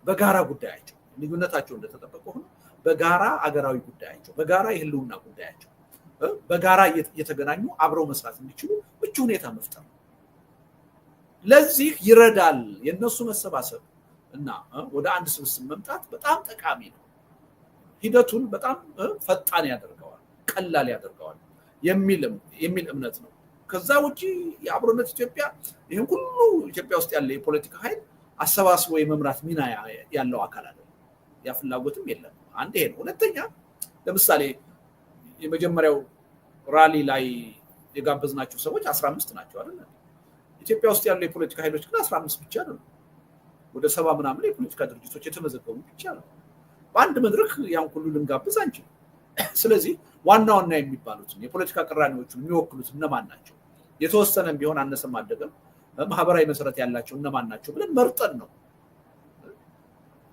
በጋራ ጉዳያቸው ልዩነታቸው እንደተጠበቀ ሆኖ በጋራ አገራዊ ጉዳያቸው፣ በጋራ የህልውና ጉዳያቸው በጋራ እየተገናኙ አብረው መስራት እንዲችሉ ምቹ ሁኔታ መፍጠር ነው። ለዚህ ይረዳል የነሱ መሰባሰብ እና ወደ አንድ ስብስብ መምጣት በጣም ጠቃሚ ነው። ሂደቱን በጣም ፈጣን ያደርገዋል፣ ቀላል ያደርገዋል የሚል እምነት ነው። ከዛ ውጪ የአብሮነት ኢትዮጵያ ይሄን ሁሉ ኢትዮጵያ ውስጥ ያለ የፖለቲካ ኃይል አሰባስቦ የመምራት ሚና ያለው አካል አይደለም። ያ ፍላጎትም የለም። አንድ ይሄ ነው። ሁለተኛ ለምሳሌ የመጀመሪያው ራሊ ላይ የጋበዝናቸው ሰዎች 15 ናቸው አይደል? ኢትዮጵያ ውስጥ ያሉ የፖለቲካ ኃይሎች ግን 15 ብቻ ነው። ወደ 70 ምናምን የፖለቲካ ድርጅቶች የተመዘገቡ ብቻ ነው። በአንድ መድረክ ያን ሁሉ ልንጋብዝ አንችልም። ስለዚህ ዋና ዋና የሚባሉትን የፖለቲካ ቅራኔዎችን የሚወክሉት እነማን ናቸው፣ የተወሰነም ቢሆን አነሰም አደገም ማህበራዊ መሰረት ያላቸው እነማን ናቸው ብለን መርጠን ነው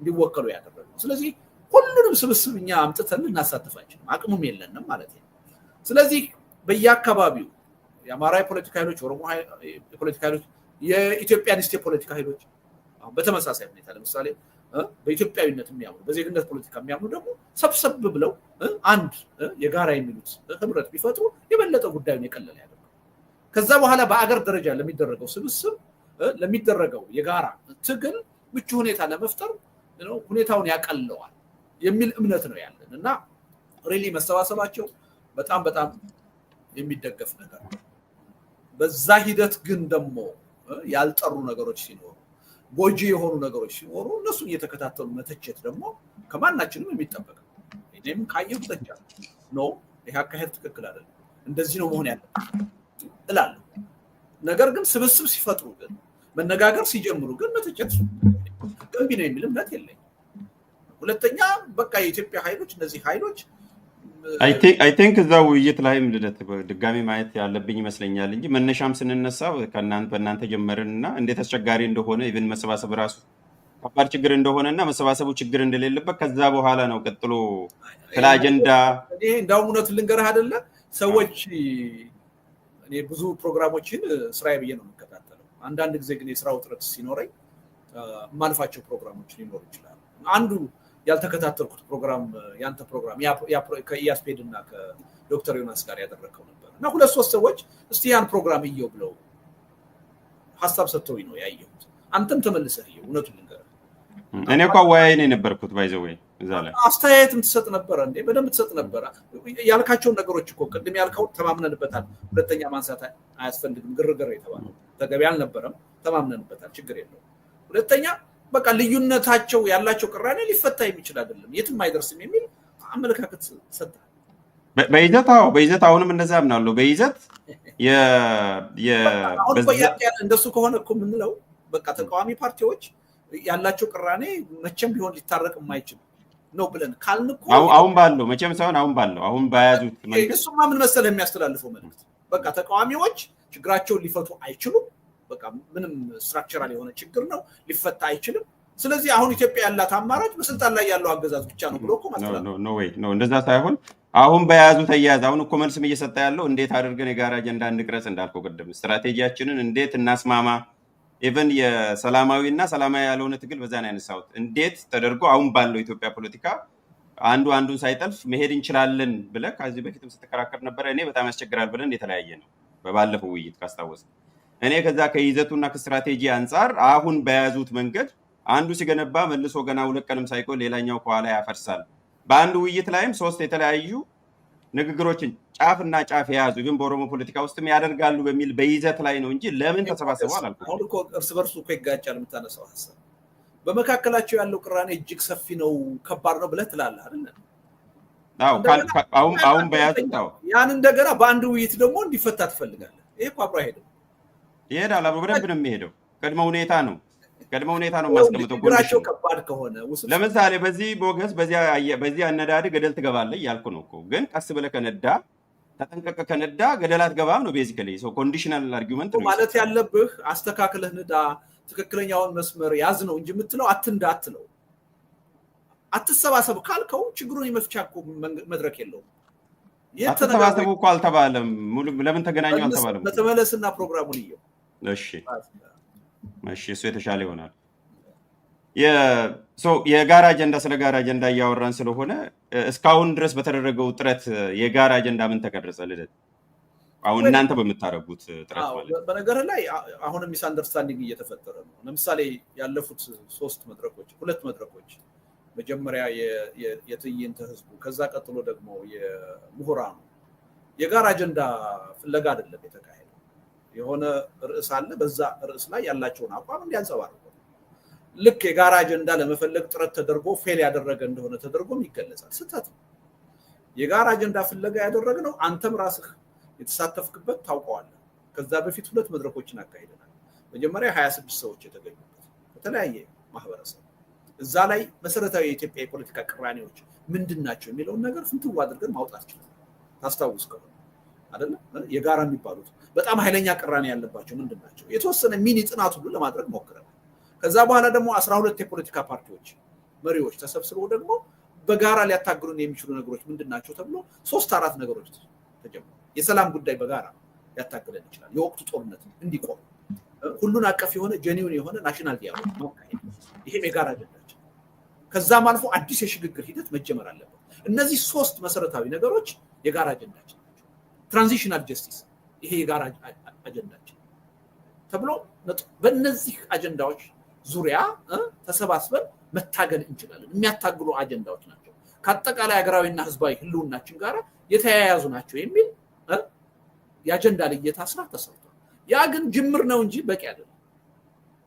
እንዲወከሉ ያደረግነው። ስለዚህ ሁሉንም ስብስብ እኛ አምጥተን ልናሳትፍ አንችልም፣ አቅሙም የለንም ማለት ነው። ስለዚህ በየአካባቢው የአማራ የፖለቲካ ኃይሎች፣ የኦሮሞ የፖለቲካ ኃይሎች፣ የኢትዮጵያኒስት የፖለቲካ ኃይሎች በተመሳሳይ ሁኔታ ለምሳሌ በኢትዮጵያዊነት የሚያምኑ በዜግነት ፖለቲካ የሚያምኑ ደግሞ ሰብሰብ ብለው አንድ የጋራ የሚሉት ህብረት ቢፈጥሩ የበለጠ ጉዳዩን የቀለለ ያደርጋል። ከዛ በኋላ በአገር ደረጃ ለሚደረገው ስብስብ ለሚደረገው የጋራ ትግል ምቹ ሁኔታ ለመፍጠር ሁኔታውን ያቀለዋል የሚል እምነት ነው ያለን እና ሪሊ መሰባሰባቸው በጣም በጣም የሚደገፍ ነገር ነው። በዛ ሂደት ግን ደግሞ ያልጠሩ ነገሮች ሲኖሩ፣ ጎጂ የሆኑ ነገሮች ሲኖሩ እነሱን እየተከታተሉ መተቸት ደግሞ ከማናችንም የሚጠበቅ ነው። እኔም ካየሁ ተቻለ ነው ይሄ አካሄድ ትክክል አይደለም፣ እንደዚህ ነው መሆን ያለበት እላለሁ። ነገር ግን ስብስብ ሲፈጥሩ ግን መነጋገር ሲጀምሩ ግን መተቸት ገንቢ ነው የሚል እምነት የለኝም። ሁለተኛ በቃ የኢትዮጵያ ኃይሎች እነዚህ ኃይሎች አይ ቲንክ እዛው ውይይት ላይም ልደት ድጋሚ ማየት ያለብኝ ይመስለኛል እንጂ መነሻም ስንነሳ በእናንተ ጀመርንና እንዴት አስቸጋሪ እንደሆነ ኢቭን መሰባሰብ ራሱ ከባድ ችግር እንደሆነና መሰባሰቡ ችግር እንደሌለበት ከዛ በኋላ ነው ቀጥሎ ስለ አጀንዳ እኔ እንዳውም እውነቱን ልንገርህ አይደለ ሰዎች እኔ ብዙ ፕሮግራሞችን ስራዬ ብዬ ነው የምከታተለው። አንዳንድ ጊዜ ግን የስራ ውጥረት ሲኖረኝ ማልፋቸው ፕሮግራሞች ሊኖሩ ይችላሉ። አንዱ ያልተከታተልኩት ፕሮግራም ያንተ ፕሮግራም ከኢያስፔድ እና ከዶክተር ዮናስ ጋር ያደረከው ነበር እና ሁለት ሶስት ሰዎች እስቲ ያን ፕሮግራም እየው ብለው ሀሳብ ሰጥተውኝ ነው ያየሁት። አንተም ተመልሰህ እየው እውነቱን ልንገርህ እኔ እኮ አወያይ ነኝ ነበርኩት ባይዘወይ እዛ ላይ አስተያየትም ትሰጥ ነበር እንዴ በደንብ ትሰጥ ነበር ያልካቸውን ነገሮች እኮ ቅድም ያልከው ተማምነንበታል። ሁለተኛ ማንሳት አያስፈልግም ግርግር የተባለው ተገቢ አልነበረም። ተማምነንበታል ችግር የለውም። ሁለተኛ በቃ ልዩነታቸው ያላቸው ቅራኔ ሊፈታ የሚችል አይደለም የትም አይደርስም የሚል አመለካከት ሰጣ። በይዘት አሁንም እንደዛ ምናለው በይዘት እንደሱ ከሆነ እኮ የምንለው በቃ ተቃዋሚ ፓርቲዎች ያላቸው ቅራኔ መቼም ቢሆን ሊታረቅ የማይችል ነው ብለን ካልን እኮ አሁን ባለው መቼም ሳይሆን አሁን በያዙት መንገድ እሱማ ምን መሰለህ የሚያስተላልፈው መልዕክት በቃ ተቃዋሚዎች ችግራቸውን ሊፈቱ አይችሉም። በቃ ምንም ስትራክቸራል የሆነ ችግር ነው ሊፈታ አይችልም። ስለዚህ አሁን ኢትዮጵያ ያላት አማራጭ በስልጣን ላይ ያለው አገዛዝ ብቻ ነው ብሎ እኮ ማስተላለፍ ነው። እንደዛ ሳይሆን አሁን በያዙት አያያዝ አሁን እኮ መልስም እየሰጠ ያለው እንዴት አድርገን የጋራ አጀንዳ እንቅረጽ እንዳልከው ቅድም ስትራቴጂያችንን እንዴት እናስማማ ኢቨን የሰላማዊና ሰላማዊ ያልሆነ ትግል በዛን ያነሳሁት እንዴት ተደርጎ አሁን ባለው ኢትዮጵያ ፖለቲካ አንዱ አንዱን ሳይጠልፍ መሄድ እንችላለን ብለህ ከዚህ በፊትም ስትከራከር ነበረ። እኔ በጣም ያስቸግራል ብለን የተለያየ ነው በባለፈው ውይይት ካስታወስ እኔ ከዛ ከይዘቱና ከስትራቴጂ አንጻር አሁን በያዙት መንገድ አንዱ ሲገነባ መልሶ ገና ሁለት ቀንም ሳይቆይ ሌላኛው ከኋላ ያፈርሳል። በአንድ ውይይት ላይም ሶስት የተለያዩ ንግግሮችን ጫፍና ጫፍ የያዙ ግን በኦሮሞ ፖለቲካ ውስጥም ያደርጋሉ በሚል በይዘት ላይ ነው እንጂ ለምን ተሰባሰቡ አላልኩም። አሁን እኮ እርስ በርሱ እኮ ይጋጫል የምታነሳው ሀሳብ በመካከላቸው ያለው ቅራኔ እጅግ ሰፊ ነው ከባድ ነው ብለህ ትላለህ አይደል? አሁን በያዙት ያን እንደገና በአንድ ውይይት ደግሞ እንዲፈታ ትፈልጋለህ። ይሄ እኮ አብሮ አይሄድም። ይሄዳል አብሮ በደንብ ነው የሚሄደው። ቅድመ ሁኔታ ነው የማስቀምጠው። ችግራቸው ከባድ ከሆነ ለምሳሌ በዚህ ቦገስ በዚህ አነዳድ ገደል ትገባለህ እያልኩ ነው እኮ። ግን ቀስ ብለህ ከነዳ ተጠንቀቀ ከነዳ ገደል አትገባም ነው ቤዚካሊ። ሶ ኮንዲሽናል አርጊውመንት ነው ማለት ያለብህ። አስተካክለህ ንዳ፣ ትክክለኛውን መስመር ያዝ ነው እንጂ የምትለው አትንዳ አትለው። አትሰባሰብ ካልከው ችግሩን የመፍቻ እኮ መድረክ የለውም። አትሰባሰቡ እኮ አልተባለም። ለምን ተገናኙ አልተባለም። በተመለስና ፕሮግራሙን ይየው። እሺ እሱ የተሻለ ይሆናል። የጋራ አጀንዳ ስለ ጋራ አጀንዳ እያወራን ስለሆነ እስካሁን ድረስ በተደረገው ጥረት የጋራ አጀንዳ ምን ተቀረጸ ልደት? አሁን እናንተ በምታደርጉት ጥረት ማለት በነገር ላይ አሁንም ሚስ አንደርስታንዲንግ እየተፈጠረ ነው። ለምሳሌ ያለፉት ሁለት መድረኮች መጀመሪያ የትዕይንተ ህዝቡ ከዛ ቀጥሎ ደግሞ የምሁራኑ የጋራ አጀንዳ ፍለጋ አይደለም የተካሄደው። የሆነ ርዕስ አለ፣ በዛ ርዕስ ላይ ያላቸውን አቋም እንዲያንጸባርቁ ልክ የጋራ አጀንዳ ለመፈለግ ጥረት ተደርጎ ፌል ያደረገ እንደሆነ ተደርጎም ይገለጻል። ስህተት ነው። የጋራ አጀንዳ ፍለጋ ያደረግነው አንተም ራስህ የተሳተፍክበት ታውቀዋለህ። ከዛ በፊት ሁለት መድረኮችን አካሂደናል። መጀመሪያ 26 ሰዎች የተገኙበት በተለያየ ማህበረሰብ እዛ ላይ መሰረታዊ የኢትዮጵያ የፖለቲካ ቅራኔዎች ምንድን ናቸው የሚለውን ነገር ፍንትው አድርገን ማውጣት ይችላል። ታስታውስ ከሆነ አይደለ? የጋራ የሚባሉት በጣም ኃይለኛ ቅራኔ ያለባቸው ምንድን ናቸው? የተወሰነ ሚኒ ጥናት ሁሉ ለማድረግ ሞክረናል። ከዛ በኋላ ደግሞ 12 የፖለቲካ ፓርቲዎች መሪዎች ተሰብስበው ደግሞ በጋራ ሊያታግሉን የሚችሉ ነገሮች ምንድን ናቸው ተብሎ 3-4 ነገሮች ተጀመሩ። የሰላም ጉዳይ በጋራ ሊያታግለን ይችላል። የወቅቱ ጦርነት እንዲቆም ሁሉን አቀፍ የሆነ ጀኒውን የሆነ ናሽናል ዲያሎግ ማካሄድ፣ ይሄም የጋራ አጀንዳችን። ከዛም አልፎ አዲስ የሽግግር ሂደት መጀመር አለበት። እነዚህ 3 መሰረታዊ ነገሮች የጋራ አጀንዳችን ናቸው። ትራንዚሽናል ጀስቲስ ይሄ የጋራ አጀንዳችን ተብሎ በእነዚህ አጀንዳዎች ዙሪያ ተሰባስበን መታገል እንችላለን። የሚያታግሉ አጀንዳዎች ናቸው። ከአጠቃላይ ሀገራዊና ህዝባዊ ህልውናችን ጋር የተያያዙ ናቸው የሚል የአጀንዳ ልየታ ስራ ተሰርቷል። ያ ግን ጅምር ነው እንጂ በቂ አይደለም።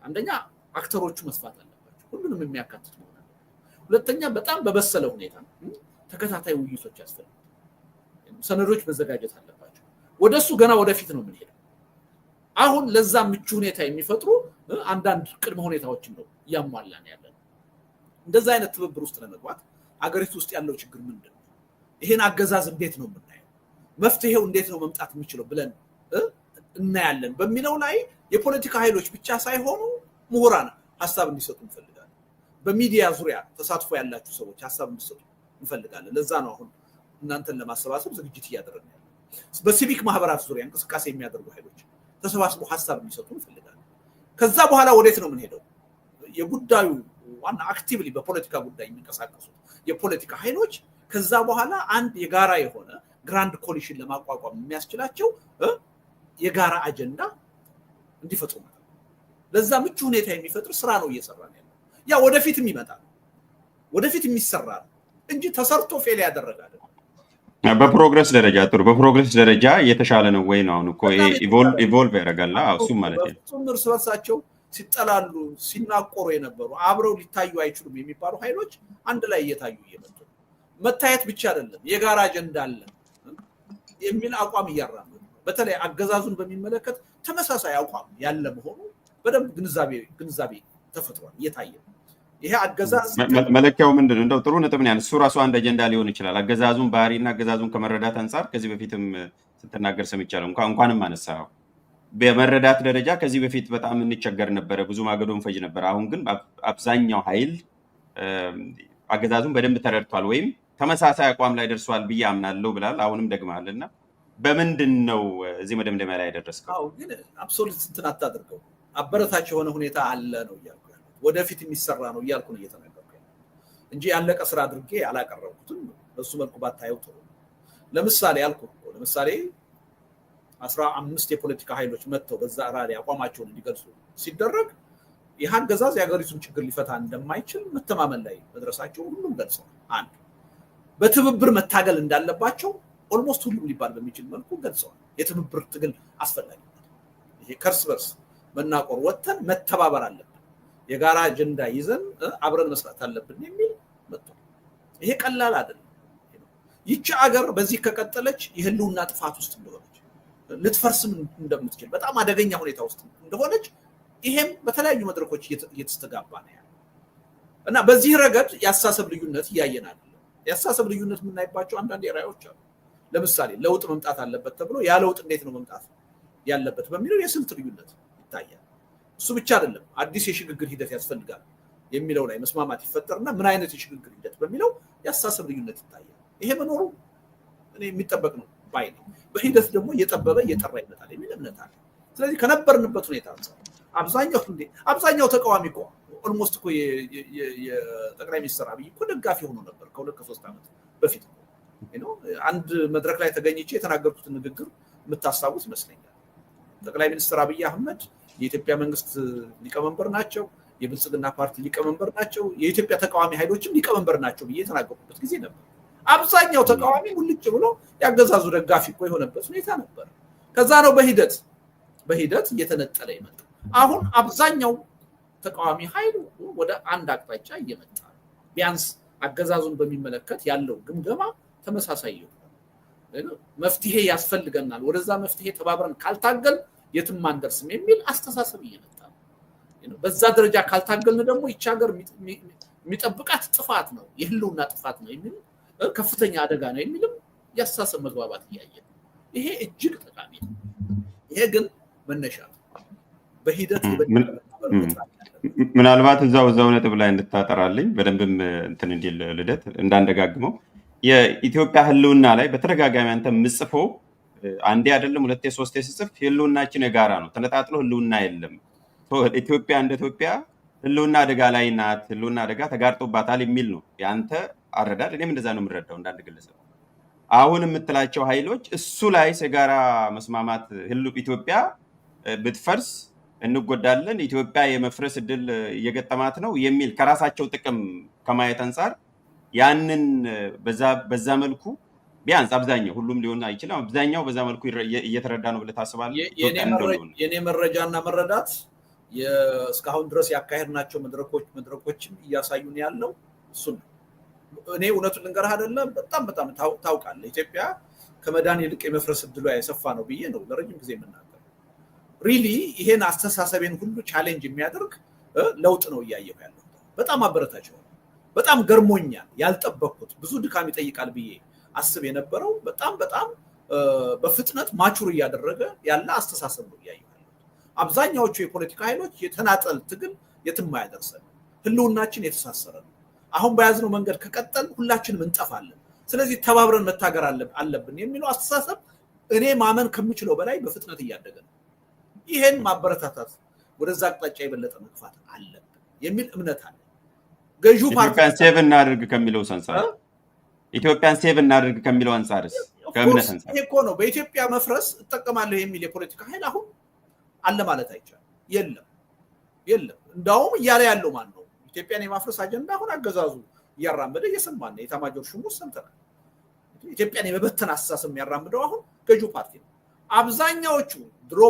አንደኛ አክተሮቹ መስፋት አለባቸው፣ ሁሉንም የሚያካትት መሆን አለበት። ሁለተኛ በጣም በበሰለ ሁኔታ ተከታታይ ውይይቶች ያስፈልጋል። ሰነዶች መዘጋጀት አለባቸው። ወደሱ ገና ወደፊት ነው የምንሄደው። አሁን ለዛ ምቹ ሁኔታ የሚፈጥሩ አንዳንድ ቅድመ ሁኔታዎችን ነው እያሟላን ያለን። እንደዛ አይነት ትብብር ውስጥ ለመግባት አገሪቱ ውስጥ ያለው ችግር ምንድን ነው? ይሄን አገዛዝ እንዴት ነው የምናየው? መፍትሄው እንዴት ነው መምጣት የሚችለው ብለን እናያለን በሚለው ላይ የፖለቲካ ኃይሎች ብቻ ሳይሆኑ ምሁራን ሐሳብ እንዲሰጡ እንፈልጋለን። በሚዲያ ዙሪያ ተሳትፎ ያላችሁ ሰዎች ሐሳብ እንዲሰጡ እንፈልጋለን። ለዛ ነው አሁን እናንተን ለማሰባሰብ ዝግጅት እያደረግን ያለው። በሲቪክ ማህበራት ዙሪያ እንቅስቃሴ የሚያደርጉ ኃይሎች ተሰባስበው ሐሳብ እንዲሰጡ እንፈልጋለን። ከዛ በኋላ ወዴት ነው የምንሄደው? የጉዳዩ ዋና አክቲቭሊ በፖለቲካ ጉዳይ የሚንቀሳቀሱ የፖለቲካ ኃይሎች ከዛ በኋላ አንድ የጋራ የሆነ ግራንድ ኮሊሽን ለማቋቋም የሚያስችላቸው የጋራ አጀንዳ እንዲፈጥሩ ማለት ነው። ለዛ ምቹ ሁኔታ የሚፈጥር ስራ ነው እየሰራን ያለው። ያ ወደፊትም ይመጣል፣ ወደፊት የሚሰራ እንጂ ተሰርቶ ፌል ያደረገ አይደለም። በፕሮግረስ ደረጃ ጥሩ በፕሮግረስ ደረጃ እየተሻለ ነው ወይ ነው? አሁን እኮ ኢቮልቭ ያደርጋል። እሱም ማለት ነው እርስ በርሳቸው ሲጠላሉ ሲናቆሩ የነበሩ አብረው ሊታዩ አይችሉም የሚባሉ ኃይሎች አንድ ላይ እየታዩ እየመጡ መታየት ብቻ አይደለም የጋራ አጀንዳ አለ የሚል አቋም እያራመዱ በተለይ አገዛዙን በሚመለከት ተመሳሳይ አቋም ያለ መሆኑ በደንብ ግንዛቤ ተፈጥሯል እየታየ። ይሄ አገዛዝ መለኪያው ምንድነው? እንደው ጥሩ ነጥብ ነው ያነሳው። ራሱ አንድ አጀንዳ ሊሆን ይችላል። አገዛዙን ባህሪና አገዛዙን ከመረዳት አንፃር ከዚህ በፊትም ስትናገር ሰምቻለሁ። እንኳንም አነሳው። በመረዳት ደረጃ ከዚህ በፊት በጣም እንቸገር ነበረ፣ ብዙ ማገዶ እንፈጅ ነበር። አሁን ግን አብዛኛው ኃይል አገዛዙን በደንብ ተረድቷል ወይም ተመሳሳይ አቋም ላይ ደርሷል ብዬ አምናለሁ ብላል። አሁንም ደግማልና በምንድን ነው እዚህ መደምደሚያ ላይ ያደረስከው? አዎ ግን አብሶሉት እንትን አታድርገው። አበረታች የሆነ ሁኔታ አለ ነው እያልኩ ያለው። ወደፊት የሚሰራ ነው እያልኩ ነው እየተናገርኩ ያለው እንጂ ያለቀ ስራ አድርጌ አላቀረብኩትም። በሱ መልኩ ባታየው ጥሩ። ለምሳሌ አልኩህ እኮ ለምሳሌ 15 የፖለቲካ ኃይሎች መጥተው በዛ ራሪ አቋማቸውን እንዲገልጹ ሲደረግ ይህ አገዛዝ የሀገሪቱን ችግር ሊፈታ እንደማይችል መተማመን ላይ መድረሳቸው ሁሉም ገልጸዋል። አንድ በትብብር መታገል እንዳለባቸው ኦልሞስት ሁሉም ሊባል በሚችል መልኩ ገልጸዋል። የትብብር ትግል አስፈላጊ ነው። ይሄ ከርስ በርስ መናቆር ወጥተን መተባበር አለብን፣ የጋራ አጀንዳ ይዘን አብረን መስራት አለብን የሚል መጥቷል። ይሄ ቀላል አይደለም። ይቺ ሀገር በዚህ ከቀጠለች የህልውና ጥፋት ውስጥ እንደሆነች ልትፈርስም እንደምትችል በጣም አደገኛ ሁኔታ ውስጥ እንደሆነች ይሄም በተለያዩ መድረኮች እየተስተጋባ ነው ያለው እና በዚህ ረገድ የአስተሳሰብ ልዩነት እያየናል። የአስተሳሰብ ልዩነት የምናይባቸው አንዳንድ ራዕዮች አሉ። ለምሳሌ ለውጥ መምጣት አለበት ተብሎ ያ ለውጥ እንዴት ነው መምጣት ያለበት በሚለው የስልት ልዩነት ይታያል። እሱ ብቻ አይደለም፣ አዲስ የሽግግር ሂደት ያስፈልጋል የሚለው ላይ መስማማት ይፈጠርና ምን አይነት የሽግግር ሂደት በሚለው የአስተሳሰብ ልዩነት ይታያል። ይሄ መኖሩ እኔ የሚጠበቅ ነው ባይ ነኝ። በሂደት ደግሞ እየጠበበ እየጠራ ይመጣል የሚል እምነት አለ። ስለዚህ ከነበርንበት ሁኔታ አብዛኛው ተቃዋሚ እኮ ኦልሞስት እኮ የጠቅላይ ሚኒስትር አብይ እኮ ደጋፊ ሆኖ ነበር ከ2-3 ዓመት በፊት አንድ መድረክ ላይ ተገኝቼ የተናገርኩትን ንግግር የምታስታውስ ይመስለኛል። ጠቅላይ ሚኒስትር አብይ አህመድ የኢትዮጵያ መንግስት ሊቀመንበር ናቸው፣ የብልጽግና ፓርቲ ሊቀመንበር ናቸው፣ የኢትዮጵያ ተቃዋሚ ኃይሎችም ሊቀመንበር ናቸው ብዬ የተናገርኩበት ጊዜ ነበር። አብዛኛው ተቃዋሚ ሙልጭ ብሎ ያገዛዙ ደጋፊ እኮ የሆነበት ሁኔታ ነበር። ከዛ ነው በሂደት እየተነጠለ ይመጣ። አሁን አብዛኛው ተቃዋሚ ኃይል ወደ አንድ አቅጣጫ እየመጣ ቢያንስ አገዛዙን በሚመለከት ያለው ግምገማ ተመሳሳይ ይሆናል። መፍትሄ ያስፈልገናል፣ ወደዛ መፍትሄ ተባብረን ካልታገል የትም አንደርስም የሚል አስተሳሰብ እየመጣ ነው። በዛ ደረጃ ካልታገልን ደግሞ ይቺ ሀገር የሚጠብቃት ጥፋት ነው፣ የህልውና ጥፋት ነው የሚል ከፍተኛ አደጋ ነው የሚልም ያስተሳሰብ መግባባት እያየ ነው። ይሄ እጅግ ጠቃሚ ነው። ይሄ ግን መነሻ ነው። በሂደት ምናልባት እዛው ነጥብ ላይ እንድታጠራልኝ በደንብም እንትን እንዲል ልደት እንዳንደጋግመው የኢትዮጵያ ህልውና ላይ በተደጋጋሚ አንተ ምጽፈው አንዴ አይደለም 2-3 ስጽፍ ህልውናችን የጋራ ነው፣ ተነጣጥሎ ህልውና የለም። ኢትዮጵያ እንደ ኢትዮጵያ ህልውና አደጋ ላይ ናት፣ ህልውና አደጋ ተጋርጦባታል የሚል ነው ያንተ አረዳድ። እኔም እንደዛ ነው የምረዳው እንዳንድ ግለሰብ። አሁን የምትላቸው ኃይሎች እሱ ላይ የጋራ መስማማት ኢትዮጵያ ብትፈርስ እንጎዳለን፣ ኢትዮጵያ የመፍረስ እድል እየገጠማት ነው የሚል ከራሳቸው ጥቅም ከማየት አንፃር ያንን በዛ መልኩ ቢያንስ አብዛኛው ሁሉም ሊሆን አይችልም፣ አብዛኛው በዛ መልኩ እየተረዳ ነው ብለህ ታስባለህ? የኔ መረጃና መረዳት እስካሁን ድረስ ያካሄድናቸው መድረኮችም እያሳዩን ያለው እሱ ነው። እኔ እውነቱን ልንገርህ አይደለም በጣም ታውቃለህ፣ ኢትዮጵያ ከመዳን ይልቅ የመፍረስ እድሏ የሰፋ ነው ብዬ ነው ለረጅም ጊዜ የምናገር። ሪሊ ይሄን አስተሳሰቤን ሁሉ ቻሌንጅ የሚያደርግ ለውጥ ነው እያየሁ ያለው። በጣም አበረታች ነው። በጣም ገርሞኛል። ያልጠበቅኩት ብዙ ድካም ይጠይቃል ብዬ አስብ የነበረው በጣም በፍጥነት ማቹር እያደረገ ያለ አስተሳሰብ ነው ያያያል። አብዛኛዎቹ የፖለቲካ ኃይሎች የተናጠል ትግል የትም አያደርሰን፣ ህልውናችን የተሳሰረ ነው። አሁን በያዝነው መንገድ ከቀጠል ሁላችንም እንጠፋለን። ስለዚህ ተባብረን መታገር አለብን የሚለው አስተሳሰብ እኔ ማመን ከምችለው በላይ በፍጥነት እያደገ ነው። ይሄን ማበረታታት ወደዛ አቅጣጫ የበለጠ መግፋት አለብን የሚል እምነት አለ። ገዢው ፓርቲ ኢትዮጵያን ሴቭ እናድርግ ከሚለው አንፃር ኢትዮጵያን ሴቭ እናድርግ ከሚለው አንፃርስ ከእምነት አንፃር ይሄ እኮ ነው። በኢትዮጵያ መፍረስ እጠቀማለሁ የሚል የፖለቲካ ኃይል አሁን አለ ማለት አይቻልም። የለም። እንዳውም እያለ ያለው ማን ነው? ኢትዮጵያን የማፍረስ አጀንዳ አሁን አገዛዙ እያራመደ እየሰማን ነው። የኤታማዦር ሹሙ ሰምተናል። ኢትዮጵያን የመበተን አስተሳሰብ የሚያራምደው አሁን ገዢው ፓርቲ ነው። አብዛኛዎቹ ድሮ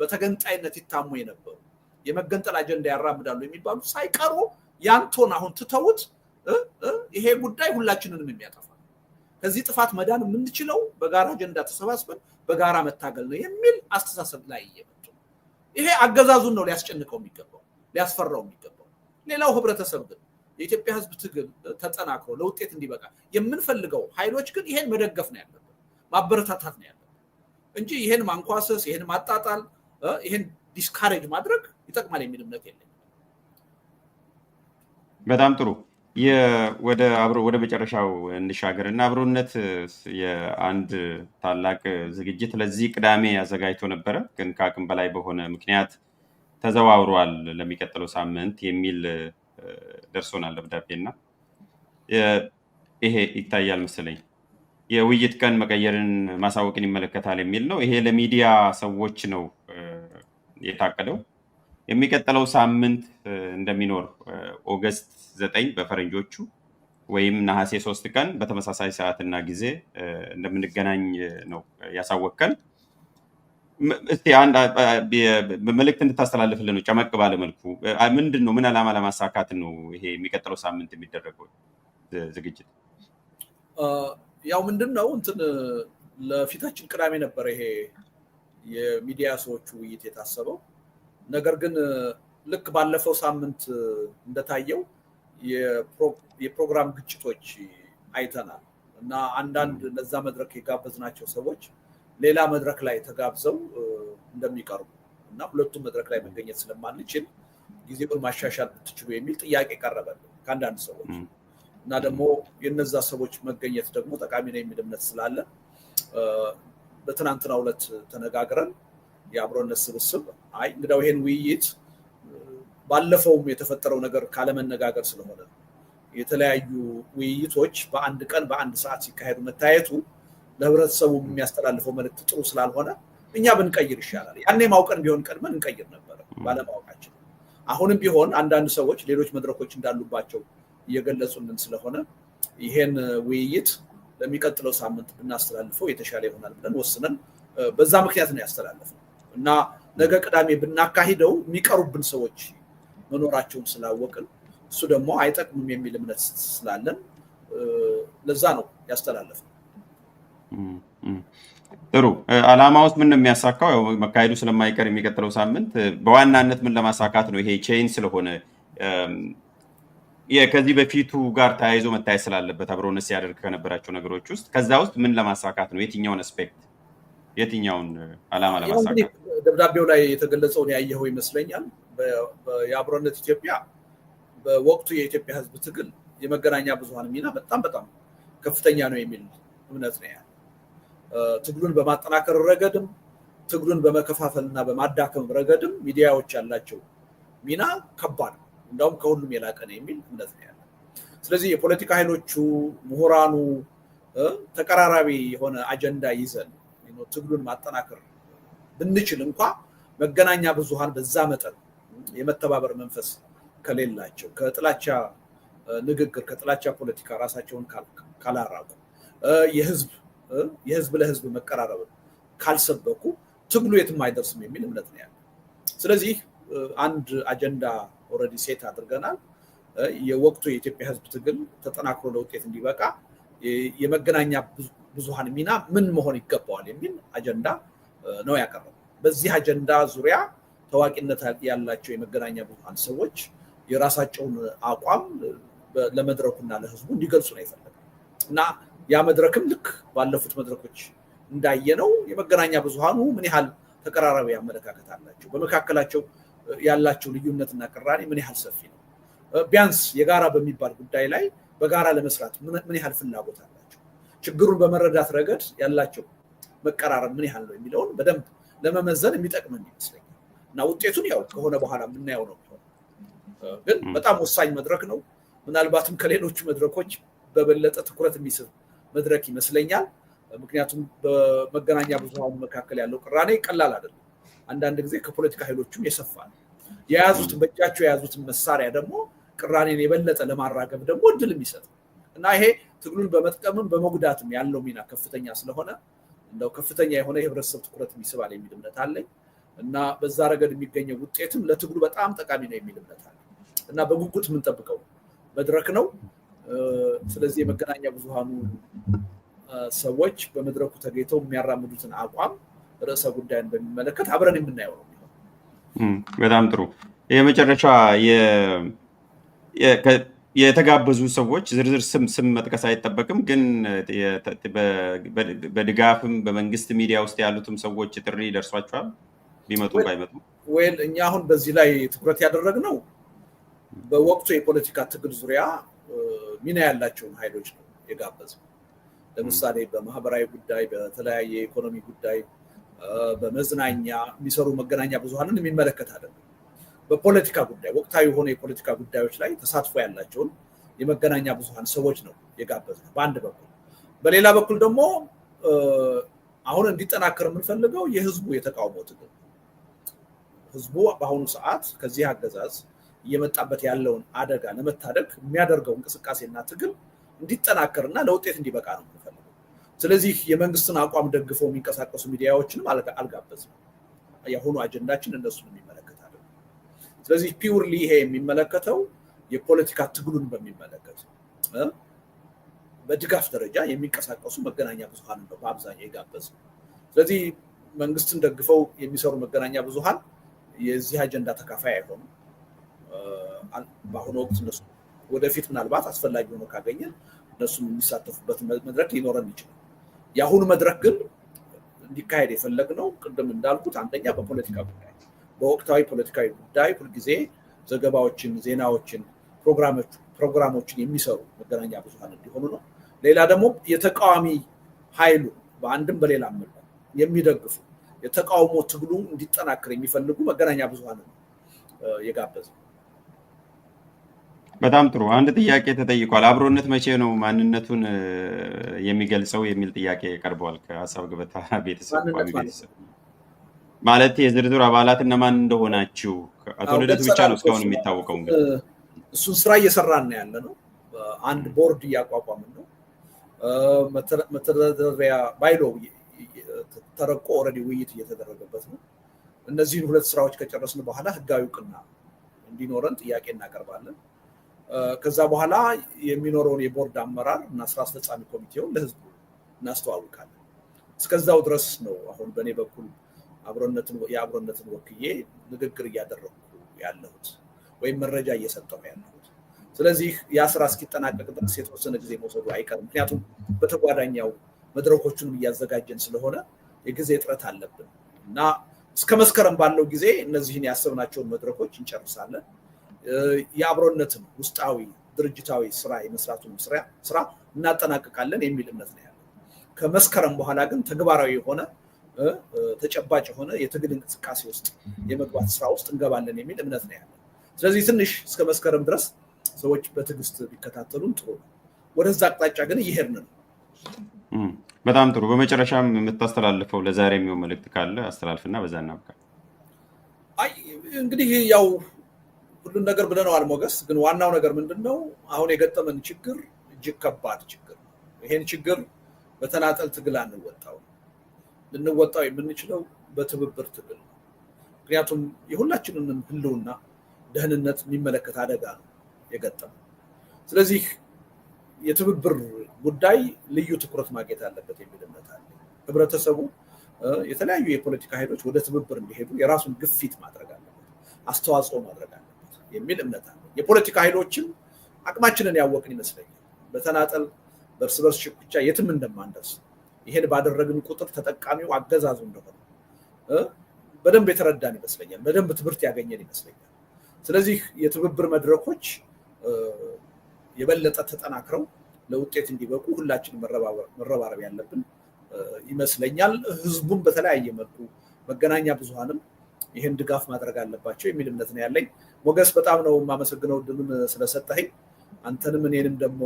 በተገንጣይነት ይታሙ የነበሩ የመገንጠል አጀንዳ ያራምዳሉ የሚባሉ ሳይቀሩ ያንቶን አሁን ትተውት ይሄ ጉዳይ ሁላችንንም የሚያጠፋ ከዚህ ጥፋት መዳን የምንችለው በጋራ አጀንዳ ተሰባስበን በጋራ መታገል ነው የሚል አስተሳሰብ ላይ እየመጡ ይሄ አገዛዙን ነው ሊያስጨንቀው የሚገባው ሊያስፈራው የሚገባው። ሌላው ህብረተሰብ ግን የኢትዮጵያ ህዝብ ትግል ተጠናክሮ ለውጤት እንዲበቃ የምንፈልገው ኃይሎች ግን ይሄን መደገፍ ነው ያለበት፣ ማበረታታት ነው ያለበት እንጂ ይሄን ማንኳሰስ፣ ይሄን ማጣጣል፣ ይሄን ዲስካሬጅ ማድረግ ይጠቅማል የሚል እምነት የለኝም። በጣም ጥሩ። ወደ መጨረሻው እንሻገርና አብሮነት የአንድ ታላቅ ዝግጅት ለዚህ ቅዳሜ አዘጋጅቶ ነበረ፣ ግን ከአቅም በላይ በሆነ ምክንያት ተዘዋውሯል ለሚቀጥለው ሳምንት የሚል ደርሶናል ደብዳቤና ይሄ ይታያል መሰለኝ የውይይት ቀን መቀየርን ማሳወቅን ይመለከታል የሚል ነው። ይሄ ለሚዲያ ሰዎች ነው የታቀደው። የሚቀጥለው ሳምንት እንደሚኖር ኦገስት 9 በፈረንጆቹ ወይም ነሐሴ 3 ቀን በተመሳሳይ ሰዓትና ጊዜ እንደምንገናኝ ነው ያሳወቀን። እስቲ አንድ መልእክት እንድታስተላልፍልን ነው ጨመቅ ባለ መልኩ። ምንድን ነው ምን ዓላማ ለማሳካት ነው ይሄ የሚቀጥለው ሳምንት የሚደረገው ዝግጅት? ያው ምንድነው ለፊታችን ቅዳሜ ነበር ይሄ የሚዲያ ሰዎቹ ውይይት የታሰበው። ነገር ግን ልክ ባለፈው ሳምንት እንደታየው የፕሮግራም ግጭቶች አይተናል እና አንዳንድ ለዛ መድረክ የጋበዝናቸው ሰዎች ሌላ መድረክ ላይ ተጋብዘው እንደሚቀርቡ እና ሁለቱም መድረክ ላይ መገኘት ስለማንችል ጊዜውን ማሻሻል ብትችሉ የሚል ጥያቄ ቀረበልን ከአንዳንድ ሰዎች እና ደግሞ የነዛ ሰዎች መገኘት ደግሞ ጠቃሚ ነው የሚል እምነት ስላለ በትናንትናው ዕለት ተነጋግረን የአብሮነት ስብስብ እንግዲያው ይሄን ውይይት ባለፈውም የተፈጠረው ነገር ካለመነጋገር ስለሆነ የተለያዩ ውይይቶች በአንድ ቀን በአንድ ሰዓት ሲካሄዱ መታየቱ ለህብረተሰቡ የሚያስተላልፈው መልእክት ጥሩ ስላልሆነ እኛ ብንቀይር ይሻላል። ያኔ ማውቀን ቢሆን ቀድመን እንቀይር ነበር ባለማወቃችን። አሁንም ቢሆን አንዳንድ ሰዎች ሌሎች መድረኮች እንዳሉባቸው እየገለጹልን ስለሆነ ይሄን ውይይት ለሚቀጥለው ሳምንት ብናስተላልፈው የተሻለ ይሆናል ብለን ወስነን በዛ ምክንያት ነው ያስተላለፍነው እና ነገ ቅዳሜ ብናካሂደው የሚቀሩብን ሰዎች መኖራቸውን ስላወቅን እሱ ደግሞ አይጠቅምም የሚል እምነት ስላለን ለዛ ነው ያስተላለፍነው። ጥሩ። ዓላማውስ ምን ነው የሚያሳካው? ያው መካሄዱ ስለማይቀር የሚቀጥለው ሳምንት በዋናነት ምን ለማሳካት ነው? ይሄ ቼይን ስለሆነ ከዚህ በፊቱ ጋር ተያይዞ መታየት ስላለበት አብሮነት ሲያደርግ ከነበራቸው ነገሮች ውስጥ ከዛ ውስጥ ምን ለማሳካት ነው? የትኛውን አስፔክት የትኛውን ዓላማ ለማሳካት? ደብዳቤው ላይ የተገለጸውን ያየኸው ይመስለኛል። የአብሮነት ኢትዮጵያ በወቅቱ የኢትዮጵያ ሕዝብ ትግል የመገናኛ ብዙሃን ሚና በጣም ከፍተኛ ነው የሚል እምነት ነው ያለው። ትግሉን በማጠናከር ረገድም ትግሉን በመከፋፈልና በማዳከም ረገድም ሚዲያዎች ያላቸው ሚና ከባድ ነው፣ እንደውም ከሁሉም የላቀ ነው የሚል እምነት ነው ያለው። ስለዚህ የፖለቲካ ኃይሎቹ ምሁራኑ ተቀራራቢ የሆነ አጀንዳ ይዘን ትግሉን ማጠናከር ብንችል እንኳ መገናኛ ብዙሃን በዛ መጠን የመተባበር መንፈስ ከሌላቸው ከጥላቻ ንግግር ከጥላቻ ፖለቲካ ራሳቸውን ካላራቁ የህዝብ ለህዝብ መቀራረብ ካልሰበኩ ትግሉ የትም አይደርስም የሚል እምነት ነው ያለው። ስለዚህ አንድ አጀንዳ ኦልሬዲ ሴት አድርገናል። የወቅቱ የኢትዮጵያ ህዝብ ትግል ተጠናክሮ ለውጤት እንዲበቃ የመገናኛ ብዙሃን ሚና ምን መሆን ይገባዋል የሚል አጀንዳ ነው ያቀረበው። በዚህ አጀንዳ ዙሪያ ታዋቂነት ያላቸው የመገናኛ ብዙሃን ሰዎች የራሳቸውን አቋም ለመድረኩና ለህዝቡ እንዲገልጹ ነው የፈለገው እና ያ መድረክም ልክ ባለፉት መድረኮች እንዳየነው የመገናኛ ብዙሃኑ ምን ያህል ተቀራራቢ አመለካከት አላቸው፣ በመካከላቸው ያላቸው ልዩነትና ቅራኔ ምን ያህል ሰፊ ነው፣ ቢያንስ የጋራ በሚባል ጉዳይ ላይ በጋራ ለመስራት ምን ያህል ፍላጎት አላቸው፣ ችግሩን በመረዳት ረገድ ያላቸው መቀራረብ ምን ያህል ነው የሚለውን በደንብ ለመመዘን የሚጠቅመን ይመስለኛል። እና ውጤቱን ያው ከሆነ በኋላ የምናየው ነው። ግን በጣም ወሳኝ መድረክ ነው። ምናልባትም ከሌሎቹ መድረኮች በበለጠ ትኩረት የሚስብ መድረክ ይመስለኛል። ምክንያቱም በመገናኛ ብዙሃኑ መካከል ያለው ቅራኔ ቀላል አይደለም። አንዳንድ ጊዜ ከፖለቲካ ኃይሎችም የሰፋ ነው። በእጃቸው የያዙትን መሳሪያ ደግሞ ቅራኔን የበለጠ ለማራገብ ደግሞ እድል የሚሰጥ እና ይሄ ትግሉን በመጥቀምም በመጉዳትም ያለው ሚና ከፍተኛ ስለሆነ እንደው ከፍተኛ የሆነ የህብረተሰብ ትኩረት የሚስባል የሚል እምነት አለኝ እና በዛ ረገድ የሚገኘው ውጤትም ለትግሉ በጣም ጠቃሚ ነው የሚል እምነት አለ እና በጉጉት የምንጠብቀው መድረክ ነው። ስለዚህ የመገናኛ ብዙሃኑ ሰዎች በመድረኩ ተገኝተው የሚያራምዱትን አቋም ርዕሰ ጉዳይን በሚመለከት አብረን የምናየው ነው። በጣም ጥሩ። የመጨረሻ የተጋበዙ ሰዎች ዝርዝር ስም መጥቀስ አይጠበቅም፣ ግን በድጋፍም በመንግስት ሚዲያ ውስጥ ያሉትም ሰዎች ጥሪ ደርሷቸዋል ቢመጡ ባይመጡ? ወይል እኛ አሁን በዚህ ላይ ትኩረት ያደረግነው በወቅቱ የፖለቲካ ትግል ዙሪያ ሚና ያላቸውን ኃይሎች ነው የጋበዝነው። ለምሳሌ በማህበራዊ ጉዳይ፣ በተለያየ የኢኮኖሚ ጉዳይ፣ በመዝናኛ የሚሰሩ መገናኛ ብዙሃንን የሚመለከት አይደለም። በፖለቲካ ጉዳይ ወቅታዊ የሆኑ የፖለቲካ ጉዳዮች ላይ ተሳትፎ ያላቸውን የመገናኛ ብዙሃን ሰዎች ነው የጋበዝነው በአንድ በኩል። በሌላ በኩል ደግሞ አሁን እንዲጠናከር የምንፈልገው የህዝቡ የተቃውሞ ትግል፣ ህዝቡ በአሁኑ ሰዓት ከዚህ አገዛዝ እየመጣበት ያለውን አደጋ ለመታደግ የሚያደርገው እንቅስቃሴና ትግል እንዲጠናከርና ለውጤት እንዲበቃ ነው የምንፈልገው። ስለዚህ የመንግስትን አቋም ደግፈው የሚንቀሳቀሱ ሚዲያዎችንም አልጋበዝም። የአሁኑ አጀንዳችን እነሱን የሚመለከት አይደለም። ስለዚህ ፒውርሊ ይሄ የሚመለከተው የፖለቲካ ትግሉን በሚመለከት በድጋፍ ደረጃ የሚንቀሳቀሱ መገናኛ ብዙሃን ነው በአብዛኛው የጋበዝነው። ስለዚህ መንግስትን ደግፈው የሚሰሩ መገናኛ ብዙሃን የዚህ አጀንዳ ተካፋይ አይሆኑም። በአሁኑ ወቅት እነሱ ወደፊት ምናልባት አስፈላጊ ሆኖ ካገኘን እነሱም የሚሳተፉበት መድረክ ሊኖረን ይችላል። የአሁኑ መድረክ ግን እንዲካሄድ የፈለግነው ቅድም እንዳልኩት አንደኛ በፖለቲካ ጉዳይ፣ በወቅታዊ ፖለቲካዊ ጉዳይ ሁልጊዜ ዘገባዎችን፣ ዜናዎችን፣ ፕሮግራሞችን የሚሰሩ መገናኛ ብዙሃን እንዲሆኑ ነው። ሌላ ደግሞ የተቃዋሚ ኃይሉ በአንድም በሌላም መልኩ የሚደግፉ የተቃውሞ ትግሉ እንዲጠናከር የሚፈልጉ መገናኛ ብዙሃን ነው የጋበዝነው። በጣም ጥሩ። አንድ ጥያቄ ተጠይቋል። አብሮነት መቼ ነው ማንነቱን የሚገልጸው የሚል ጥያቄ ቀርበዋል ከሀሳብ ገበታ ቤተሰብ ማለት የዝርዝር አባላት እነማን እንደሆናችሁ። አቶ ልደቱ ብቻ ነው እስካሁን የሚታወቀው። እሱን ስራ እየሰራን ያለ ነው። አንድ ቦርድ እያቋቋምን ነው። መተዳደሪያ ባይሎው ተረቆ ኦልሬዲ ውይይት እየተደረገበት ነው። እነዚህን ሁለት ስራዎች ከጨረስን በኋላ ህጋዊ እውቅና እንዲኖረን ጥያቄ እናቀርባለን። ከዛ በኋላ የሚኖረውን የቦርድ አመራር እና ስራ አስፈጻሚ ኮሚቴውን ለህዝቡ እናስተዋውቃለን። እስከዛው ድረስ ነው አሁን በእኔ በኩል የአብሮነትን ወክዬ ንግግር እያደረኩ ያለሁት ወይም መረጃ እየሰጠሁ ያለሁት። ስለዚህ ያ ስራ እስኪጠናቀቅ ድረስ የተወሰነ ጊዜ መውሰዱ አይቀርም። ምክንያቱም በተጓዳኛው መድረኮቹንም እያዘጋጀን ስለሆነ የጊዜ እጥረት አለብን እና እስከ መስከረም ባለው ጊዜ እነዚህን ያሰብናቸውን መድረኮች እንጨርሳለን። የአብሮነትን ውስጣዊ ድርጅታዊ ስራ የመስራቱን ስራ እናጠናቅቃለን የሚል እምነት ነው ያለው። ከመስከረም በኋላ ግን ተግባራዊ የሆነ ተጨባጭ የሆነ የትግል እንቅስቃሴ ውስጥ የመግባት ስራ ውስጥ እንገባለን የሚል እምነት ነው ያለው። ስለዚህ ትንሽ እስከ መስከረም ድረስ ሰዎች በትዕግስት ቢከታተሉን ጥሩ ነው። ወደዛ አቅጣጫ ግን እየሄድን ነው። በጣም ጥሩ። በመጨረሻም የምታስተላልፈው ለዛሬ የሚሆን መልእክት ካለ አስተላልፍና በዛ እናብቃ። እንግዲህ ያው ሁሉን ነገር ብለነዋል ሞገስ። ግን ዋናው ነገር ምንድነው? አሁን የገጠመን ችግር እጅግ ከባድ ችግር ነው። ይሄን ችግር በተናጠል ትግል አንወጣው። ልንወጣው የምንችለው በትብብር ትግል ነው። ምክንያቱም የሁላችንንም ህልውና ደህንነት የሚመለከት አደጋ ነው የገጠመን። ስለዚህ የትብብር ጉዳይ ልዩ ትኩረት ማግኘት አለበት የሚል እምነት አለ። ህብረተሰቡ የተለያዩ የፖለቲካ ኃይሎች ወደ ትብብር እንዲሄዱ የራሱን ግፊት ማድረግ አለበት፣ አስተዋጽኦ ማድረግ አለበት የሚል እምነት አለ። የፖለቲካ ኃይሎችም አቅማችንን ያወቅን ይመስለኛል። በተናጠል በእርስ በርስ ሽኩቻ የትም እንደማንደርስ ይሄን ባደረግን ቁጥር ተጠቃሚው አገዛዙ እንደሆነ በደንብ የተረዳን ይመስለኛል። በደንብ ትምህርት ያገኘን ይመስለኛል። ስለዚህ የትብብር መድረኮች የበለጠ ተጠናክረው ለውጤት እንዲበቁ ሁላችንም መረባረብ ያለብን ይመስለኛል። ህዝቡም በተለያየ መልኩ መገናኛ ብዙሃንም ይሄን ድጋፍ ማድረግ አለባቸው የሚል እምነት ነው ያለኝ። ሞገስ በጣም ነው የማመሰግነው እድሉን ስለሰጠኸኝ። አንተንም እኔንም ደግሞ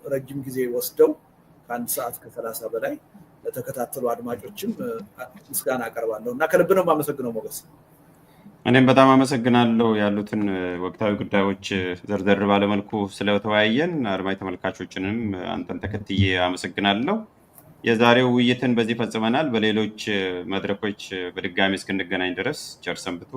ረጅም ጊዜ ወስደው ከ1 ሰዓት ከ30 በላይ ለተከታተሉ አድማጮችም ምስጋና አቀርባለሁ እና ከልብ ነው የማመሰግነው ሞገስ። እኔም በጣም አመሰግናለሁ ያሉትን ወቅታዊ ጉዳዮች ዘርዘር ባለመልኩ ስለተወያየን። አድማጭ ተመልካቾችንም አንተን ተከትዬ አመሰግናለሁ። የዛሬው ውይይትን በዚህ ፈጽመናል። በሌሎች መድረኮች በድጋሚ እስክንገናኝ ድረስ ቸር ሰንብቱ።